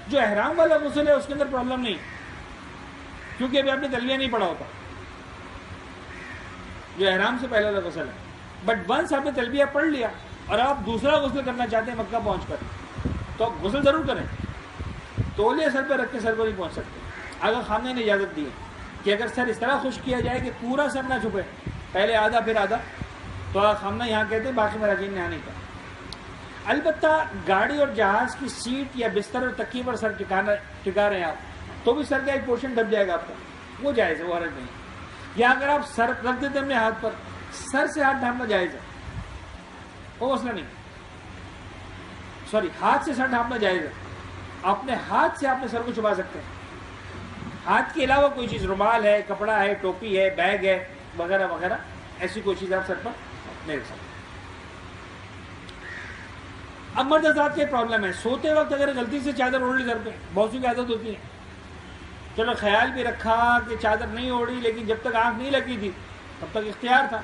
جو احرام والا غسل ہے اس کے اندر پرابلم نہیں، کیونکہ ابھی آپ نے تلبیہ نہیں پڑھا ہوتا، جو احرام سے پہلے والا غسل ہے. بٹ ونس آپ نے تلبیہ پڑھ لیا اور آپ دوسرا غسل کرنا چاہتے ہیں مکہ پہنچ کر، تو آپ غسل ضرور کریں. تولیہ سر پہ رکھ کے سر کو نہیں پہنچ سکتے. اگر خامنہ نے اجازت دی ہے کہ اگر سر اس طرح خشک کیا جائے کہ پورا سر نہ چھپے، پہلے آدھا پھر آدھا، تو آغا خامنہ یہاں کہتے ہیں، باقی مراجعین نے یہاں نہیں کہا. البتہ گاڑی اور جہاز کی سیٹ یا بستر اور تکیے پر سر ٹکا رہے ہیں آپ، تو بھی سر کا ایک پورشن ڈب جائے گا آپ کا، وہ جائز ہے، وہ حرج نہیں. یا اگر آپ سر رکھ دیتے اپنے ہاتھ پر، سر سے ہاتھ ڈھانپنا جائز ہے، وہ مسئلہ نہیں. سوری، ہاتھ سے سر ڈھانپنا جائز ہے، اپنے ہاتھ سے آپ نے سر کو چھپا سکتے ہیں. ہاتھ کے علاوہ کوئی چیز، رومال ہے، کپڑا ہے، ٹوپی ہے، بیگ ہے، وغیرہ وغیرہ، ایسی کوئی چیز آپ سر پر نہیں رکھ سکتے. اب مرد حضرات کے پرابلم ہے، سوتے وقت اگر غلطی سے چادر اوڑھ لی سر پہ، بہت سی کی عادت ہوتی ہے، چلو خیال بھی رکھا کہ چادر نہیں اوڑھی، لیکن جب تک آنکھ نہیں لگی تھی تب تک اختیار تھا،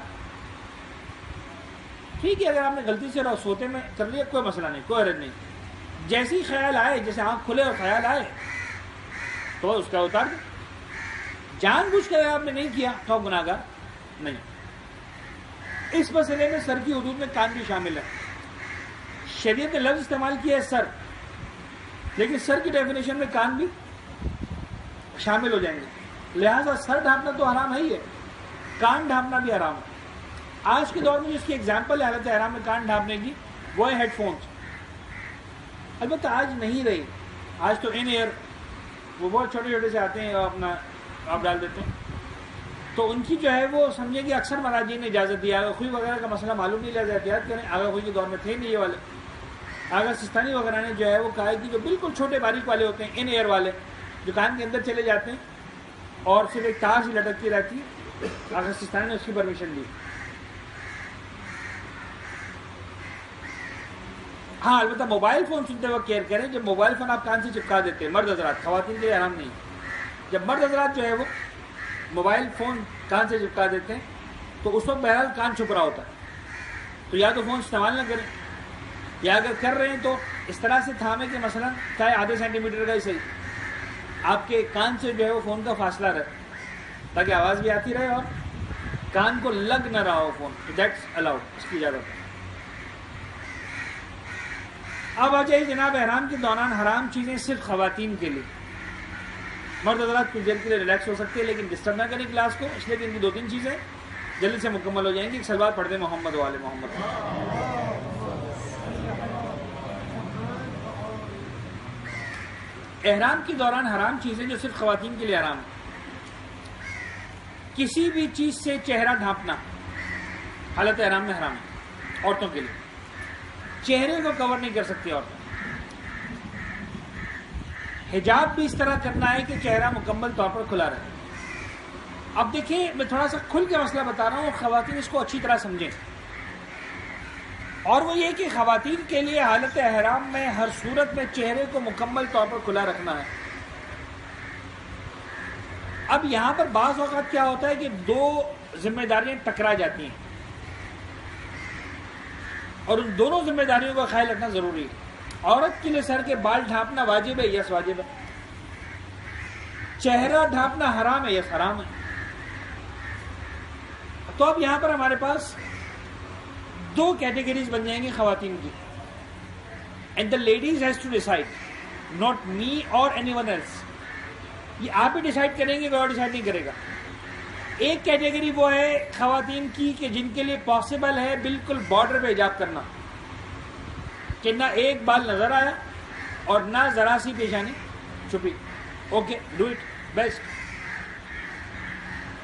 ٹھیک ہے. اگر آپ نے غلطی سے سوتے میں کر لیا، کوئی مسئلہ نہیں، کوئی حرج نہیں. جیسے ہی خیال آئے، جیسے آنکھ کھلے اور خیال آئے تو اس کا اتار دیں. جان بوجھ کر آپ نے نہیں کیا تو آپ گناہگار نہیں. اس مسئلے میں سر کی حدود میں کان بھی شامل ہے. شریعت نے لفظ استعمال کیا ہے سر، لیکن سر کی ڈیفینیشن میں کان بھی شامل ہو جائیں گے. لہٰذا سر ڈھانپنا تو حرام ہے ہی ہے، کان ڈھانپنا بھی حرام ہے. آج کے دور میں جس کی ایگزامپل ہے حالت احرام میں کان ڈھانپنے کی، وہ ہے ہیڈ فونز. البتہ آج نہیں رہی، آج تو ان ایئر وہ بہت چھوٹے چھوٹے سے آتے ہیں، اپنا آپ ڈال دیتے ہیں، تو ان کی جو ہے وہ سمجھے کہ اکثر مراجعین نے اجازت دیا. آغا خوئی وغیرہ کا مسئلہ معلوم نہیں، لہٰذا احتیاط کریں. آغا خوئی کے دور میں تھے نہیں یہ والے. آغا سستانی وغیرہ نے جو ہے وہ کہا کہ جو بالکل چھوٹے باریک والے ہوتے ہیں، ان ایئر والے، جو کان کے اندر چلے جاتے ہیں اور صرف ایک تار سے لٹکتی رہتی ہے، آغا سستانی نے اس کی پرمیشن دی. ہاں البتہ موبائل فون سنتے وقت کیئر کریں. جب موبائل فون آپ کان سے چپکا دیتے ہیں، مرد حضرات، خواتین کے لیے حرام نہیں. جب مرد حضرات جو ہے وہ موبائل فون کان سے چپکا دیتے ہیں تو اس وقت بہرحال کان چھپ رہا ہوتا ہے، تو یا تو فون استعمال نہ کریں، یا اگر کر رہے ہیں تو اس طرح سے تھامیں کہ مثلا چاہے آدھے سینٹی میٹر کا ہی صحیح، آپ کے کان سے جو ہے وہ فون کا فاصلہ رہے تاکہ آواز بھی آتی رہے اور کان کو لگ نہ رہا ہو فون. دیٹس الاؤڈ، اس کی اجازت ہے. اب آ جائے جناب احرام کے دوران حرام چیزیں صرف خواتین کے لیے. مرد حضرات کچھ دیر کے لیے ریلیکس ہو سکتے ہیں، لیکن ڈسٹرب نہ کریں کلاس کو، اس لیے کہ ان کی 2-3 چیزیں جلدی سے مکمل ہو جائیں گی. ایک سلوات پڑھ دیں محمد والے محمد. احرام کے دوران حرام چیزیں جو صرف خواتین کے لیے حرام ہیں. کسی بھی چیز سے چہرہ ڈھانپنا حالت احرام میں حرام ہے عورتوں کے لیے. چہرے کو کور نہیں کر سکتی عورتیں. حجاب بھی اس طرح کرنا ہے کہ چہرہ مکمل طور پر کھلا رہے. اب دیکھیں میں تھوڑا سا کھل کے مسئلہ بتا رہا ہوں، خواتین اس کو اچھی طرح سمجھیں. اور وہ یہ کہ خواتین کے لیے حالت احرام میں ہر صورت میں چہرے کو مکمل طور پر کھلا رکھنا ہے. اب یہاں پر بعض اوقات کیا ہوتا ہے کہ 2 ذمہ داریاں ٹکرا جاتی ہیں، اور ان دونوں ذمہ داریوں کا خیال رکھنا ضروری ہے. عورت کے لیے سر کے بال ڈھانپنا واجب ہے، یس واجب ہے. چہرہ ڈھانپنا حرام ہے، یس حرام ہے. تو اب یہاں پر ہمارے پاس 2 کیٹیگریز بن جائیں گی خواتین کی. And the ladies has to decide, not me or any one else. یہ آپ ہی ڈیسائڈ کریں گے، کوئی اور ڈیسائڈ نہیں کرے گا. ایک کیٹیگری وہ ہے خواتین کی کہ جن کے لیے پاسبل ہے بالکل بارڈر پہ حجاب کرنا، کہ نہ ایک بال نظر آیا اور نہ ذرا سی پیشانی چھپی. Okay, do it best.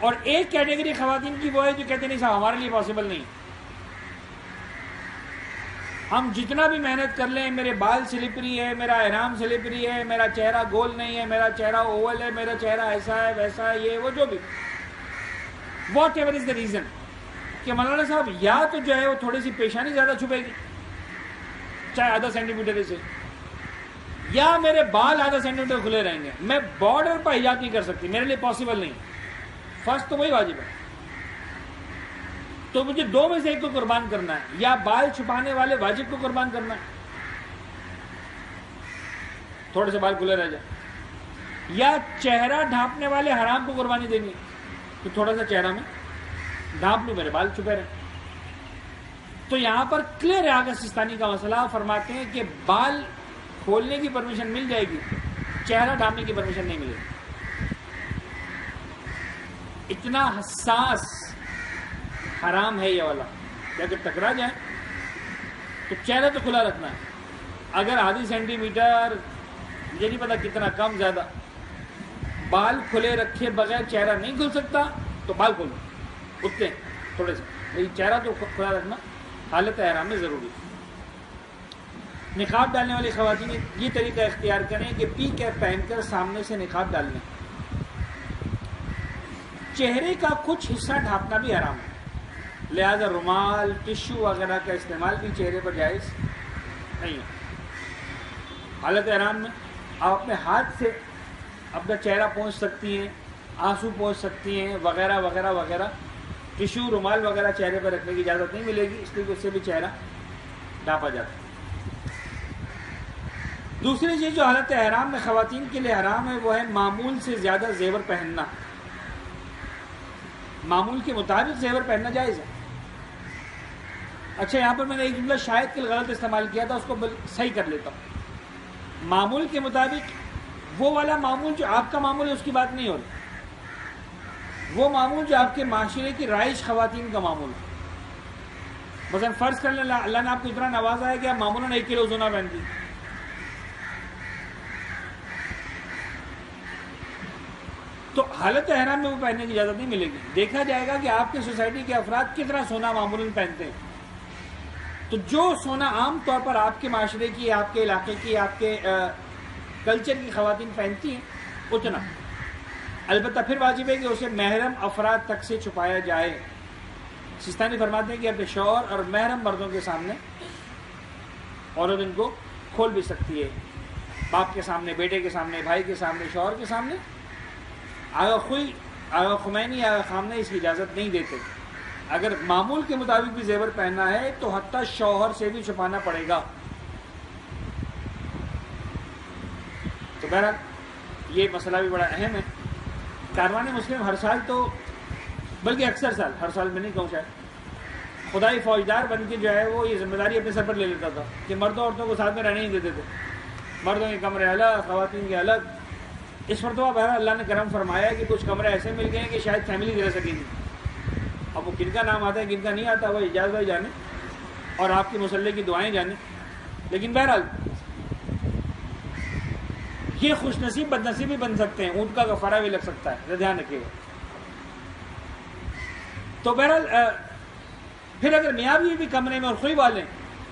اور ایک کیٹیگری خواتین کی وہ ہے جو کہتے نہیں صاحب ہمارے لیے پاسبل نہیں، ہم جتنا بھی محنت کر لیں، میرے بال سلپری ہے، میرا احرام سلپری ہے، میرا چہرہ گول نہیں ہے، میرا چہرہ اوول ہے، میرا چہرہ ایسا ہے ویسا ہے، یہ وہ جو بھی what ever is the reason, کہ مولانا صاحب یا تو جو ہے وہ تھوڑی سی پیشانی زیادہ چھپے گی چاہے آدھا سینٹی میٹر سے، یا میرے بال آدھا سینٹی میٹر کھلے رہیں گے، میں بارڈر پر حجاب نہیں کر سکتی، میرے لیے پاسبل نہیں، فرسٹ تو وہی واجب ہے، تو مجھے دو میں سے ایک کو قربان کرنا ہے، یا بال چھپانے والے واجب کو قربان کرنا ہے، تھوڑے سے بال کھلے رہ جائیں، یا چہرہ ڈھانپنے والے حرام کو قربانی دینی، تو تھوڑا سا چہرہ میں ڈھانپ لوں، میرے بال چھپے رہیں۔ تو یہاں پر کلیئر ہے آغا سستانی کا مسئلہ، فرماتے ہیں کہ بال کھولنے کی پرمیشن مل جائے گی، چہرہ ڈھانپنے کی پرمیشن نہیں ملے گی۔ اتنا حساس حرام ہے یہ والا کہ اگر ٹکرا جائے تو چہرہ تو کھلا رکھنا ہے، اگر آدھی سینٹی میٹر یہ نہیں پتا کتنا کم زیادہ بال کھلے رکھے بغیر چہرہ نہیں کھل سکتا تو بال کھولو اٹھتے ہیں تھوڑے سے، لیکن چہرہ تو کھلا رکھنا حالت احرام میں ضروری ہے۔ نقاب ڈالنے والی خواتین یہ طریقہ اختیار کریں کہ پی کیپ پہن کر سامنے سے نقاب ڈال لیں۔ چہرے کا کچھ حصہ ڈھانپنا بھی حرام ہے، لہذا رومال، ٹشو وغیرہ کا استعمال بھی چہرے پر جائز نہیں ہے۔ حالت احرام میں آپ اپنے ہاتھ سے اپنا چہرہ پہنچ سکتی ہیں، آنسو پہنچ سکتی ہیں وغیرہ وغیرہ وغیرہ، ٹشو رومال وغیرہ چہرے پر رکھنے کی اجازت نہیں ملے گی، اس لیے کہ اس سے بھی چہرہ ڈھانپا جاتا ہے۔ دوسری چیز جو حالت احرام میں خواتین کے لیے حرام ہے وہ ہے معمول سے زیادہ زیور پہننا۔ معمول کے مطابق زیور پہننا جائز ہے۔ اچھا یہاں پر میں نے ایک جملہ شاید کہ غلط استعمال کیا تھا، اس کو صحیح کر لیتا ہوں۔ معمول کے مطابق وہ والا معمول جو آپ کا معمول ہے اس کی بات نہیں ہو رہی، وہ معمول جو آپ کے معاشرے کی رائج خواتین کا معمول ہے۔ مثلا فرض کر لیں اللہ نے آپ کو اتنا نوازا ہے کہ آپ معمولاً 1 کلو زنا پہنتی، تو حالت احرام میں وہ پہننے کی اجازت نہیں ملے گی۔ دیکھا جائے گا کہ آپ کی سوسائٹی کے افراد کتنا سونا معمولاً پہنتے ہیں، تو جو سونا عام طور پر آپ کے معاشرے کی، آپ کے علاقے کی، آپ کے کلچر کی خواتین پہنتی ہیں اتنا، البتہ پھر واجب ہے کہ اسے محرم افراد تک سے چھپایا جائے۔ سستانی فرماتے ہیں کہ اپنے شوہر اور محرم مردوں کے سامنے عورت ان کو کھول بھی سکتی ہے، باپ کے سامنے، بیٹے کے سامنے، بھائی کے سامنے، شوہر کے سامنے۔ آغا خمینی، آغا خامنہ اس کی اجازت نہیں دیتے، اگر معمول کے مطابق بھی زیور پہننا ہے تو حتیٰ شوہر سے بھی چھپانا پڑے گا۔ تو بہرحال یہ مسئلہ بھی بڑا اہم ہے۔ کاروان مسلم ہر سال تو، بلکہ اکثر سال، ہر سال میں نہیں کہوں شاید، خدائی فوجدار بن کے جو ہے وہ یہ ذمہ داری اپنے سر پر لے لیتا تھا کہ مردوں عورتوں کو ساتھ میں رہنے نہیں دیتے تھے، مردوں کے کمرے الگ، خواتین کے الگ۔ اس مرتبہ بہرحال اللہ نے کرم فرمایا کہ کچھ کمرے ایسے مل گئے ہیں کہ شاید فیملی رہ سکے گی۔ اب وہ کن کا نام آتا ہے کن کا نہیں آتا وہ اجاز بھائی جانے، اور آپ کی مسلح کی دعائیں جانے، لیکن بہرحال یہ خوش نصیب بد نصیب بھی بن سکتے ہیں، اونٹ کا کفارہ بھی لگ سکتا ہے، دھیان رکھیے گا۔ تو بہرحال پھر اگر میاں بیوی بھی کمرے میں اور خوئی والے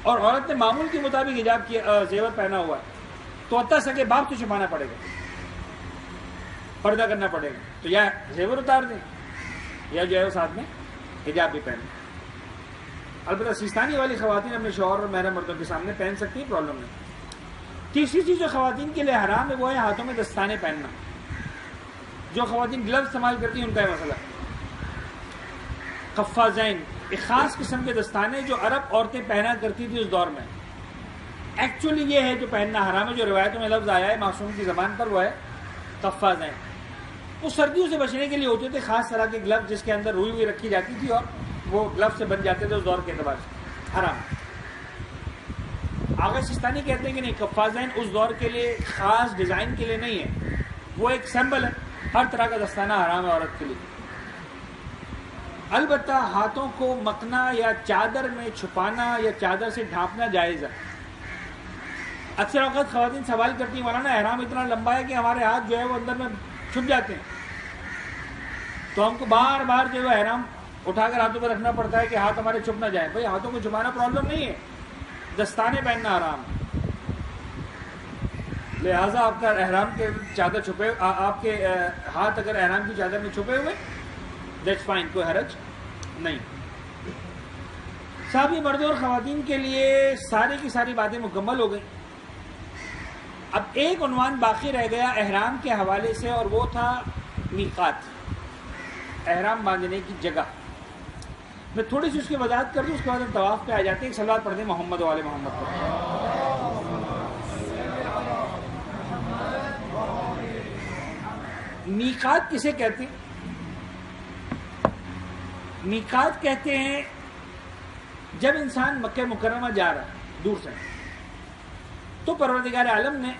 اور عورت نے معمول کے مطابق حجاب کیا، زیور پہنا ہوا ہے، تو حتیٰ سکے باپ کو چھپانا پڑے گا، پردہ کرنا پڑے گا، تو یا زیور اتار دیں یا جو ہے وہ ساتھ میں حجاب بھی پہنے۔ البتہ سیستانی والی خواتین اپنے شوہر اور محرم مردوں کے سامنے پہن سکتی ہیں، پرابلم نہیں۔ تیسری چیز جو خواتین کے لیے حرام ہے وہ ہے ہاتھوں میں دستانے پہننا۔ جو خواتین گلوز استعمال کرتی ہیں ان کا یہ مسئلہ ہے۔ قفازین ایک خاص قسم کے دستانے جو عرب عورتیں پہنا کرتی تھی اس دور میں، ایکچولی یہ ہے جو پہننا حرام ہے، جو روایتوں میں لفظ آیا ہے معصوم کی زبان پر وہ ہے قفازین۔ وہ سردیوں سے بچنے کے لیے ہوتے تھے، خاص طرح کے گلوز جس کے اندر روئی ہوئی رکھی جاتی تھی اور وہ گلوز سے بن جاتے تھے اس دور کے اعتبار سے، حرام۔ آغا سستانی کہتے ہیں کہ نہیں، قفازین اس دور کے لیے خاص ڈیزائن کے لیے نہیں ہے، وہ ایک سمبل ہے، ہر طرح کا دستانہ حرام ہے عورت کے لیے۔ البتہ ہاتھوں کو مکنا یا چادر میں چھپانا یا چادر سے ڈھانپنا جائز ہے۔ اکثر اوقات خواتین سوال کرتی ہیں مولانا احرام اتنا لمبا ہے کہ ہمارے ہاتھ جو ہے وہ اندر میں چھپ جاتے ہیں، تو ہم کو بار بار جو ہے احرام اٹھا کر ہاتھوں پہ رکھنا پڑتا ہے کہ ہاتھ ہمارے چھپ نہ جائیں. بھائی ہاتھوں کو چھپانا پرابلم نہیں ہے, دستانے پہننا آرام. لہٰذا آپ کا احرام کے چادر چھپے, آپ کے ہاتھ اگر احرام کی چادر میں چھپے ہوئے, دیٹس فائن, کوئی حرج نہیں. صاحب یہ مردوں اور خواتین کے لیے ساری کی ساری باتیں مکمل ہو گئیں. اب ایک عنوان باقی رہ گیا احرام کے حوالے سے, اور وہ تھا میقات, احرام باندھنے کی جگہ. میں تھوڑی سی اس کی وضاحت کر دوں, اس کے بعد ہم طواف پہ آ جاتے ہیں. ایک صلوات پڑھ دیں محمد و آل محمد پر. میقات کسے کہتے ہیں؟ میقات کہتے ہیں جب انسان مکہ مکرمہ جا رہا ہے دور سے, تو پروردگار عالم نے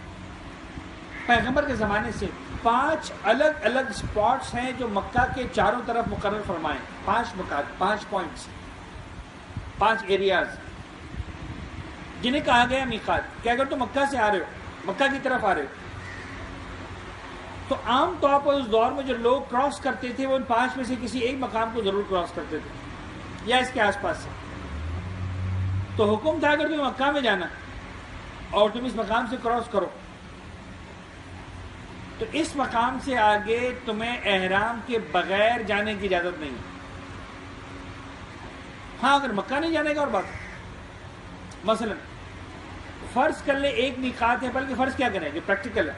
پیغمبر کے زمانے سے 5 الگ الگ اسپاٹس ہیں جو مکہ کے چاروں طرف مقرر فرمائے. 5 مقام, 5 پوائنٹس, 5 ایریاز جنہیں کہا گیا میقات. کہ اگر تم مکہ سے آ رہے ہو, مکہ کی طرف آ رہے ہو, تو عام طور پر اس دور میں جو لوگ کراس کرتے تھے وہ ان 5 میں سے کسی ایک مقام کو ضرور کراس کرتے تھے, یا اس کے آس پاس سے. تو حکم تھا اگر تمہیں مکہ میں جانا اور تم اس مقام سے کراس کرو, تو اس مقام سے آگے تمہیں احرام کے بغیر جانے کی اجازت نہیں. ہاں اگر مکہ نہیں جانے کا اور بات, مثلا فرض کر لیں ایک میقات ہے, بلکہ فرض کیا کریں جو پریکٹیکل ہے,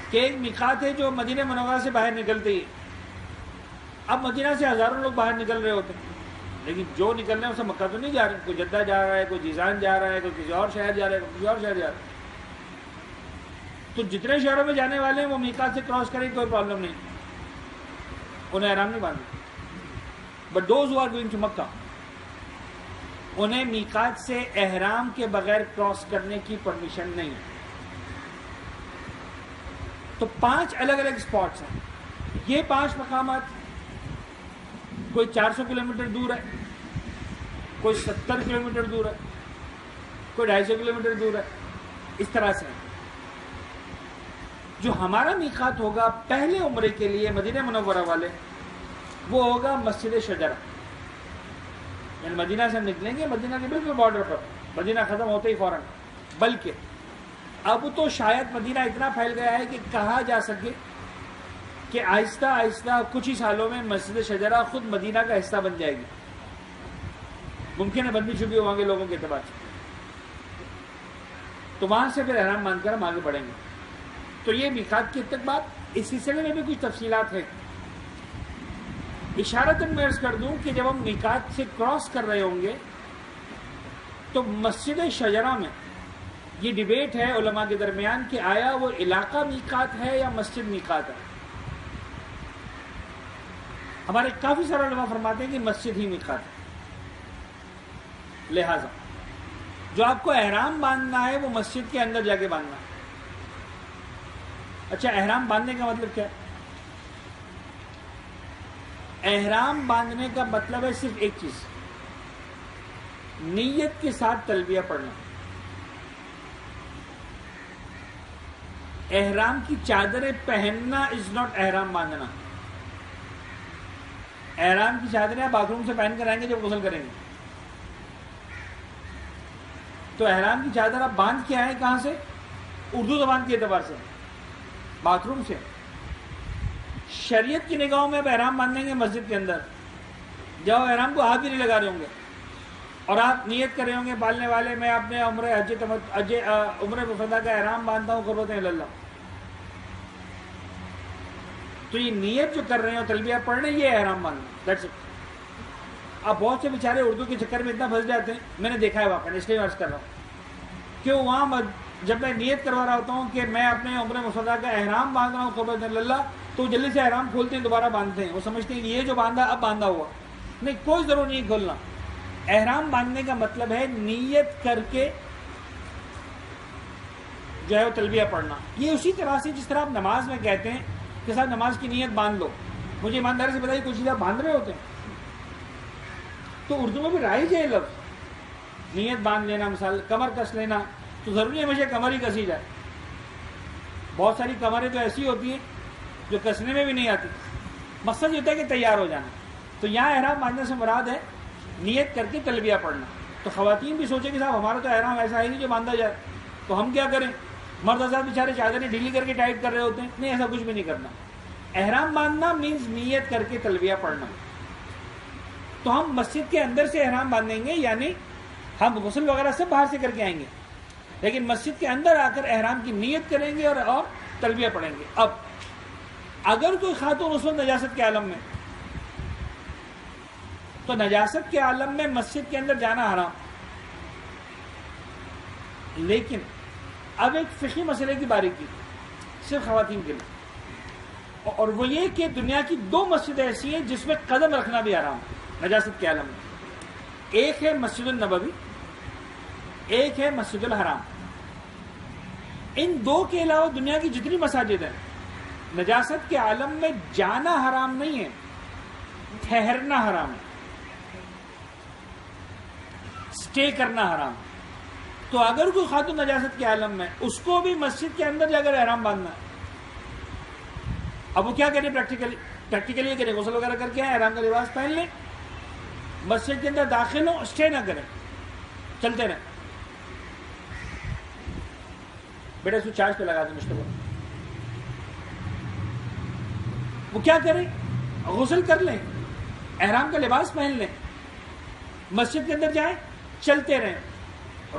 کہ ایک میقات ہے جو مدینہ منورہ سے باہر نکلتے ہی. اب مدینہ سے ہزاروں لوگ باہر نکل رہے ہوتے ہیں, لیکن جو نکل رہے ہیں اسے مکہ تو نہیں جا رہے. کوئی جدہ جا رہا ہے, کوئی جیزان جا رہا ہے, کوئی کسی اور شہر جا رہا ہے, کوئی کسی اور شہر جا رہا ہے. تو جتنے شہروں میں جانے والے ہیں وہ میقات سے کراس کریں, کوئی پرابلم نہیں, انہیں احرام نہیں باندھنا. But those who are going to Makkah, انہیں میقات سے احرام کے بغیر کراس کرنے کی پرمیشن نہیں. تو 5 الگ الگ اسپاٹس ہیں. یہ 5 مقامات کوئی 400 کلومیٹر دور ہے, کوئی 70 کلومیٹر دور ہے, کوئی 250 کلومیٹر دور ہے. اس طرح سے جو ہمارا میقات ہوگا پہلے عمرے کے لیے مدینہ منورہ والے, وہ ہوگا مسجد شجرہ. یعنی مدینہ سے ہم نکلیں گے, مدینہ کے بالکل بارڈر پر, مدینہ ختم ہوتے ہی فوراً. بلکہ اب تو شاید مدینہ اتنا پھیل گیا ہے کہ کہا جا سکے کہ آہستہ آہستہ کچھ ہی سالوں میں مسجد شجرہ خود مدینہ کا حصہ بن جائے گی. ممکن ہے بن بھی چکی ہوں گے لوگوں کے اعتبار سے. تو وہاں سے پھر احرام باندھ کر ہم آگے بڑھیں گے. تو یہ میقات کی تک بات. اس سلسلے میں بھی کچھ تفصیلات ہیں. اشارتاً میں عرض کر دوں کہ جب ہم میقات سے کراس کر رہے ہوں گے تو مسجد شجرہ میں یہ ڈیبیٹ ہے علماء کے درمیان کہ آیا وہ علاقہ میقات ہے یا مسجد میقات ہے. ہمارے کافی سارے علماء فرماتے ہیں کہ مسجد ہی میقات ہے. لہذا جو آپ کو احرام باندھنا ہے وہ مسجد کے اندر جا کے باندھنا ہے. اچھا, احرام باندھنے کا مطلب کیا ہے؟ احرام باندھنے کا مطلب ہے صرف ایک چیز, نیت کے ساتھ تلبیہ پڑھنا. احرام کی چادریں پہننا از ناٹ احرام باندھنا. احرام کی چادریں آپ باتھ روم سے پہن کر آئیں گے جب غسل کریں گے, تو احرام کی چادر آپ باندھ کے آئیں کہاں سے؟ اردو زبان کے اعتبار سے باتھ روم سے. شریعت کی نگاہوں میں آپ احرام باندھیں گے مسجد کے اندر, جب احرام کو ہاتھ بھی نہیں لگا رہے ہوں گے اور آپ نیت کر رہے ہوں گے بالنے والے میں اپنے عمرہ مفردہ کا احرام باندھتا ہوں قربت اللہ, تو یہ نیت جو کر رہے ہیں اور تلبیہ پڑھ رہے ہیں یہ احرام باندھنا. That's it. اب بہت سے بیچارے اردو کے چکر میں اتنا پھنس جاتے ہیں, میں نے دیکھا ہے واقعا, اس لیے عرض کر رہا ہوں کہ وہاں جب میں نیت کروا رہا ہوتا ہوں کہ میں اپنے عمرہ مفردہ کا احرام باندھ رہا ہوں قربت اللہ, تو جلدی سے احرام کھولتے ہیں, دوبارہ باندھتے ہیں. وہ سمجھتے ہیں کہ یہ جو باندھا اب باندھا ہوا. نہیں, کوئی ضرور نہیں کھولنا. احرام باندھنے کا مطلب ہے نیت کر کے جو ہے وہ تلبیہ پڑھنا. یہ اسی طرح سے جس طرح آپ نماز میں کہتے ہیں کہ صاحب نماز کی نیت باندھ لو. مجھے ایمانداری سے بتائیے کچھ چیز آپ باندھ رہے ہوتے ہیں, تو اردو میں بھی رائج ہے لفظ نیت باندھ لینا. مثال کمر کس لینا, تو ضروری ہے ہمیشہ کمر ہی کسی جائے. بہت ساری کمریں تو ایسی ہوتی ہیں جو کسنے میں بھی نہیں آتی. مقصد یہ ہوتا ہے کہ تیار ہو جانا. تو یہاں احرام باندھنے سے مراد ہے نیت کر کے تلبیہ پڑھنا. تو خواتین بھی سوچیں کہ صاحب ہمارا تو احرام ایسا ہے نہیں جو باندھا جائے, تو ہم کیا کریں؟ مرد حضرات بیچارے چادریں ڈھیلی کر کے ٹائٹ کر رہے ہوتے ہیں. نہیں, ایسا کچھ بھی نہیں کرنا. احرام باندھنا مینز نیت کر کے تلبیہ پڑھنا. تو ہم مسجد کے اندر سے احرام باندھیں گے, یعنی ہم غسل وغیرہ سب باہر سے کر کے آئیں گے, لیکن مسجد کے اندر آ کر احرام کی نیت کریں گے اور تلبیہ پڑھیں گے. اب اگر کوئی خاتون اس وقت نجاست کے عالم میں, تو نجاست کے عالم میں مسجد کے اندر جانا حرام. لیکن اب ایک فقہی مسئلے کی باریکی صرف خواتین کے لیے, اور وہ یہ کہ دنیا کی 2 مسجدیں ایسی ہیں جس میں قدم رکھنا بھی حرام ہے نجاست کے عالم میں. ایک ہے مسجد النبوی, ایک ہے مسجد الحرام. ان 2 کے علاوہ دنیا کی جتنی مساجد ہیں, نجاست کے عالم میں جانا حرام نہیں ہے, ٹھہرنا حرام ہے, اسٹے کرنا حرام. تو اگر کوئی خاتون نجاست کے عالم میں, اس کو بھی مسجد کے اندر جا کر احرام باندھنا ہے. اب وہ کیا کریں پریکٹیکلی یہ کریں, غسل وغیرہ کر کے آئیں, احرام کا لباس پہن لیں, مسجد کے اندر داخل ہوں, اسٹے نہ کریں, چلتے رہیں. بیٹا اس کو چارج پہ لگا دیں مشتبہ. وہ کیا کریں؟ غسل کر لیں, احرام کا لباس پہن لیں, مسجد کے اندر جائیں, چلتے رہیں,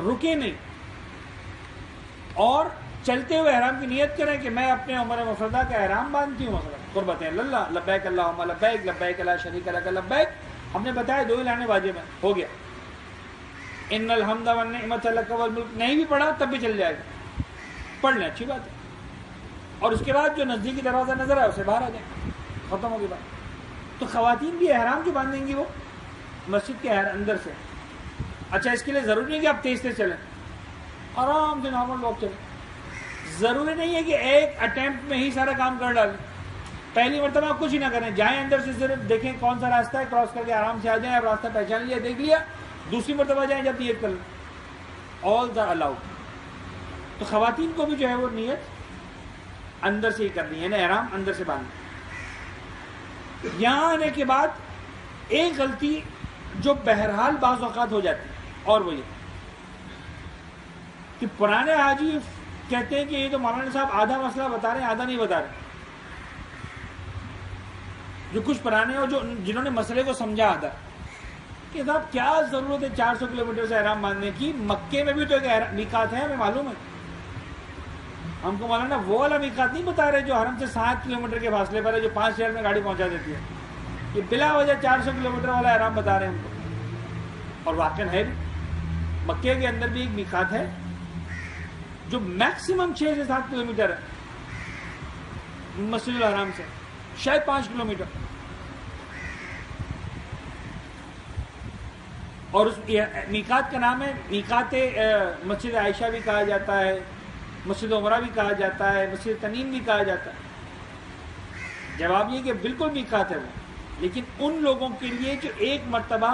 رکے نہیں, اور چلتے ہوئے احرام کی نیت کریں کہ میں اپنے عمر مفردہ کا احرام باندھتی ہوں. مثلا قربتیں اللہ لبیک اللہم لبیک لبیک لا شریک لک لبیک, ہم نے بتایا 2 لانے واجب ہیں, ہو گیا. ان الحمد والنعمت لک والملک نہیں بھی پڑھا تب بھی چل جائے گا, پڑھ لیں, اچھی بات ہے. اور اس کے بعد جو نزدیکی دروازہ نظر آئے اسے باہر آ جائیں, ختم ہو گئی بات. تو خواتین بھی احرام جو باندھیں گی وہ مسجد کے اندر سے. اچھا, اس کے لیے ضروری نہیں کہ آپ تیز تیز چلیں, آرام سے نارمل واک چلیں. ضروری نہیں ہے کہ ایک اٹیمپٹ میں ہی سارا کام کر ڈالیں. پہلی مرتبہ آپ کچھ ہی نہ کریں, جائیں اندر سے, صرف دیکھیں کون سا راستہ ہے, کراس کر کے آرام سے آ جائیں. اب راستہ پہچان لیا, دیکھ لیا, دوسری مرتبہ جائیں جب نیت کر لیں. آل دا الاؤڈ. تو خواتین کو بھی جو ہے وہ نیت اندر سے ہی کرنی ہے, یعنی احرام اندر سے باندھنا. یہاں آنے کے بعد ایک غلطی جو بہرحال بعض اوقات ہو جاتی ہے, اور وہ یہ کہ پرانے حاجی کہتے ہیں کہ یہ تو مولانا صاحب آدھا مسئلہ بتا رہے ہیں, آدھا نہیں بتا رہے. جو کچھ پرانے ہو, جنہوں نے مسئلے کو سمجھا آدھا, کہ صاحب کیا ضرورت ہے 400 کلومیٹر سے احرام باندھنے کی, مکے میں بھی تو ایک میقات ہے, ہمیں معلوم ہے. ہم کو مولانا وہ والا میقات نہیں بتا رہے جو حرم سے 7 کلومیٹر کے فاصلے پر ہے, جو 5 شہر میں گاڑی پہنچا دیتی ہے. یہ بلا وجہ 400 کلومیٹر والا احرام بتا رہے ہیں ہم کو. اور واقعا ہے بھی, مکے کے اندر بھی ایک میقات ہے جو میکسیمم 6 سے 7 کلومیٹر ہے مسجد الحرام سے, شاید 5 کلومیٹر. اور اس میقات کا نام ہے میقات مسجد عائشہ بھی کہا جاتا ہے, مسجد عمرہ بھی کہا جاتا ہے, مسجد تنیم بھی کہا جاتا ہے. جواب یہ کہ بالکل میقات ہے وہ, لیکن ان لوگوں کے لیے جو ایک مرتبہ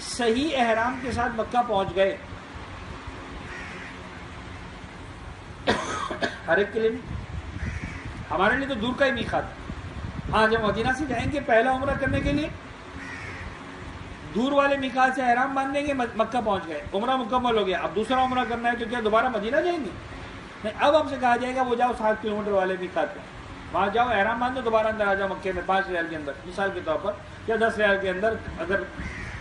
صحیح احرام کے ساتھ مکہ پہنچ گئے, ہر ایک کے لیے نہیں. ہمارے لیے تو دور کا ہی میقات ہے. ہاں, جب مدینہ سے جائیں گے پہلا عمرہ کرنے کے لیے, دور والے میقات سے احرام باندھ دیں گے, مکہ پہنچ گئے, عمرہ مکمل ہو گیا. اب دوسرا عمرہ کرنا ہے تو کیا دوبارہ مدینہ جائیں گے؟ نہیں, اب ہم سے کہا جائے گا وہ جاؤ 7 کلومیٹر والے میقات پہ, وہاں جاؤ, احرام باندھو, دوبارہ اندر آ جاؤ مکے میں 5 ریال کے اندر, مثال کے طور پر, یا 10 ریال کے اندر. اگر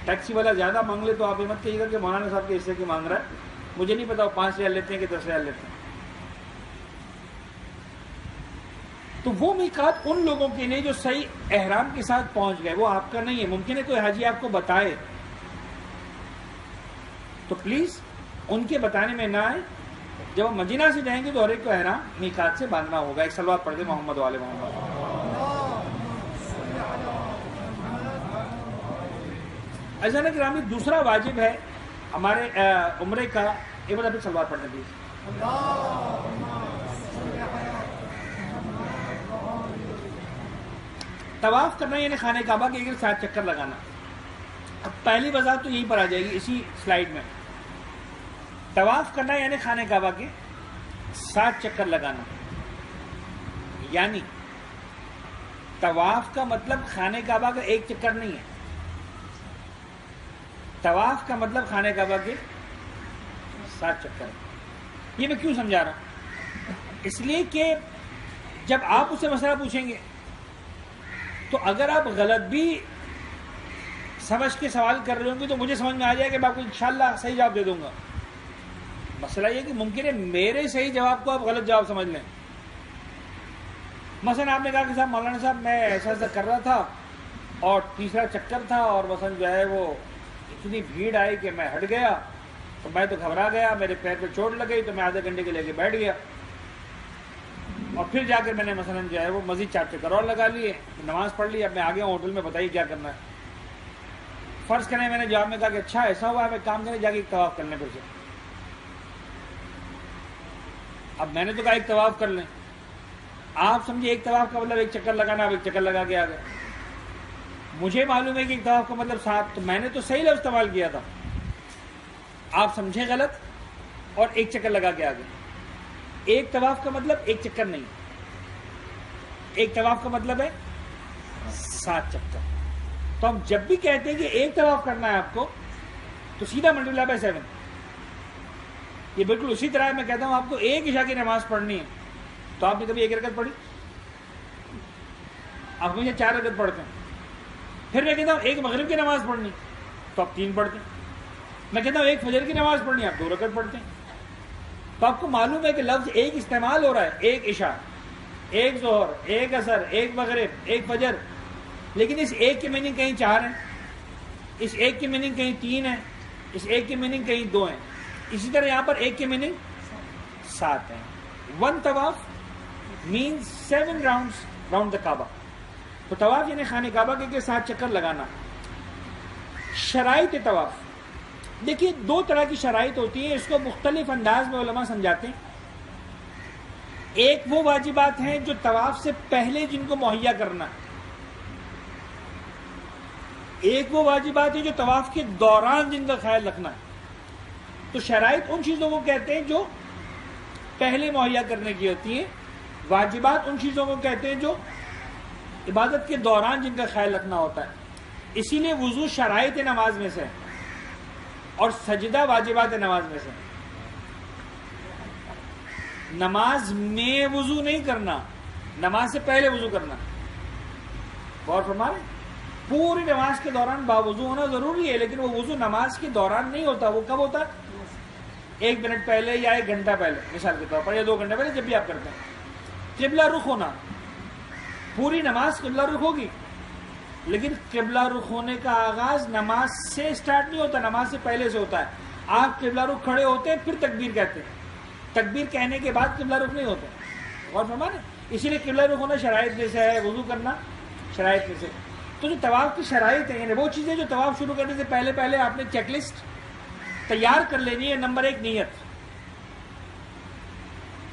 ٹیکسی والا زیادہ مانگ لے تو آپ یہ مت کہیے گا کہ مولانا صاحب کے حصے کی مانگ رہا ہے, مجھے نہیں پتا وہ 5 ریال لیتے ہیں کہ 10 ریال لیتے ہیں. تو وہ میقات ان لوگوں کے لیے جو صحیح احرام کے ساتھ پہنچ گئے, وہ آپ کا نہیں ہے. ممکن ہے کوئی حاجی آپ کو بتائے, تو پلیز ان کے بتانے میں نہ آئے. جب ہم مدینہ سے جائیں گے تو ہر ایک کو احرام میقات سے باندھنا ہوگا. ایک صلوات پڑھ دیں محمد والے محمد. عزیزان گرامی, دوسرا واجب ہے ہمارے عمرے کا, ایک بار پھر صلوات پڑھنے دیجیے. طواف کرنا, یعنی خانہ کعبہ کے اگر 7 چکر لگانا. اب پہلی وضاحت تو یہیں پر آ جائے گی اسی سلائیڈ میں. طواف کرنا یعنی خانہ کعبہ کے 7 چکر لگانا, یعنی طواف کا مطلب خانہ کعبہ کا ایک چکر نہیں ہے. طواف کا مطلب خانہ کعبہ کے 7 چکر ہے. یہ میں کیوں سمجھا رہا ہوں؟ اس لیے کہ جب آپ اس سے مسئلہ پوچھیں گے تو اگر آپ غلط بھی سمجھ کے سوال کر رہے ہوں گے تو مجھے سمجھ میں آ جائے کہ میں آپ کو انشاءاللہ صحیح جواب دے دوں گا. مسئلہ یہ کہ ممکن ہے میرے صحیح جواب کو آپ غلط جواب سمجھ لیں. مثلا آپ نے کہا کہ صاحب مولانا صاحب میں ایسا کر رہا تھا اور تیسرا چکر تھا اور مثلا جو ہے وہ اتنی بھیڑ آئی کہ میں ہٹ گیا تو میں تو گھبرا گیا, میرے پیر پہ چوٹ لگ گئی تو میں آدھے گھنٹے کے لے کے بیٹھ گیا اور پھر جا کر میں نے مثلا جو ہے وہ مزید 4 چکر اور لگا لیے, نماز پڑھ لی, اب میں آ گیا ہوں ہوٹل میں, بتائیے کیا کرنا ہے. فرض کریں میں نے جواب میں کہا کہ اچھا ایسا ہوا ہے, میں کام کریں جا کے ایک طواف کر لیں پھر سے. اب میں نے تو کہا ایک طواف کر لیں, آپ سمجھے ایک طواف کا مطلب ایک چکر لگانا, آپ ایک چکر لگا کے آ گئے. مجھے معلوم ہے کہ ایک طواف کا مطلب 7, تو میں نے تو صحیح لفظ استعمال کیا تھا, آپ سمجھے غلط اور ایک چکر لگا کے آ گئے. ایک طواف کا مطلب ایک چکر نہیں, ایک طواف کا مطلب ہے 7 چکر. تو ہم جب بھی کہتے ہیں کہ ایک طواف کرنا ہے آپ کو تو سیدھا ملٹیپلائی بائی 7. یہ بالکل اسی طرح میں کہتا ہوں آپ کو ایک عشاء کی نماز پڑھنی ہے تو آپ نے کبھی ایک رکعت پڑھی؟ آپ مجھے 4 رکعت پڑھتے ہیں. پھر میں کہتا ہوں ایک مغرب کی نماز پڑھنی تو آپ 3 پڑھتے ہیں. میں کہتا ہوں ایک فجر کی نماز پڑھنی آپ 2 رکعت پڑھتے ہیں. تو آپ کو معلوم ہے کہ لفظ ایک استعمال ہو رہا ہے, ایک عشاء, ایک ظہر, ایک عصر, ایک مغرب, ایک فجر, لیکن اس ایک کی میننگ کہیں 4 ہیں, اس ایک کی میننگ کہیں 3 ہے, اس ایک کی میننگ کہیں 2 ہیں. اسی طرح یہاں پر ایک کی میننگ 7 ہیں. 1 طواف means 7 rounds round the Kaaba. تو طواف یعنی خانہ کعبہ کے 7 چکر لگانا. شرائط طواف, دیکھیے 2 طرح کی شرائط ہوتی ہیں, اس کو مختلف انداز میں علماء سمجھاتے ہیں. ایک وہ واجبات ہیں جو طواف سے پہلے جن کو مہیا کرنا, ایک وہ واجبات ہیں جو طواف کے دوران جن کا خیال رکھنا. تو شرائط ان چیزوں کو کہتے ہیں جو پہلے مہیا کرنے کی ہوتی ہیں, واجبات ان چیزوں کو کہتے ہیں جو عبادت کے دوران جن کا خیال رکھنا ہوتا ہے. اسی لیے وضو شرائط نماز میں سے اور سجدہ واجبات نماز میں سے. نماز میں وضو نہیں کرنا, نماز سے پہلے وضو کرنا. غور فرما رہے, پوری نماز کے دوران باوضو ہونا ضروری ہے, لیکن وہ وضو نماز کے دوران نہیں ہوتا. وہ کب ہوتا ہے؟ 1 منٹ پہلے یا 1 گھنٹہ پہلے, مثال کے طور پر, یا 2 گھنٹے پہلے, جب بھی آپ کرتے ہیں. قبلہ رخ ہونا, پوری نماز قبلہ رخ ہوگی, لیکن قبلہ رخ ہونے کا آغاز نماز سے سٹارٹ نہیں ہوتا, نماز سے پہلے سے ہوتا ہے. آپ قبلہ رخ کھڑے ہوتے ہیں پھر تکبیر کہتے ہیں, تکبیر کہنے کے بعد قبلہ رخ نہیں ہوتا. غور فرمائیں, اسی لیے قبلہ رخ ہونا شرائط میں سے ہے, وضو کرنا شرائط میں سے. تو جو طواف کی شرائط ہیں, یعنی وہ چیزیں جو طواف شروع کرنے سے پہلے آپ نے چیک لسٹ تیار کر لینی ہے. نمبر 1 نیت.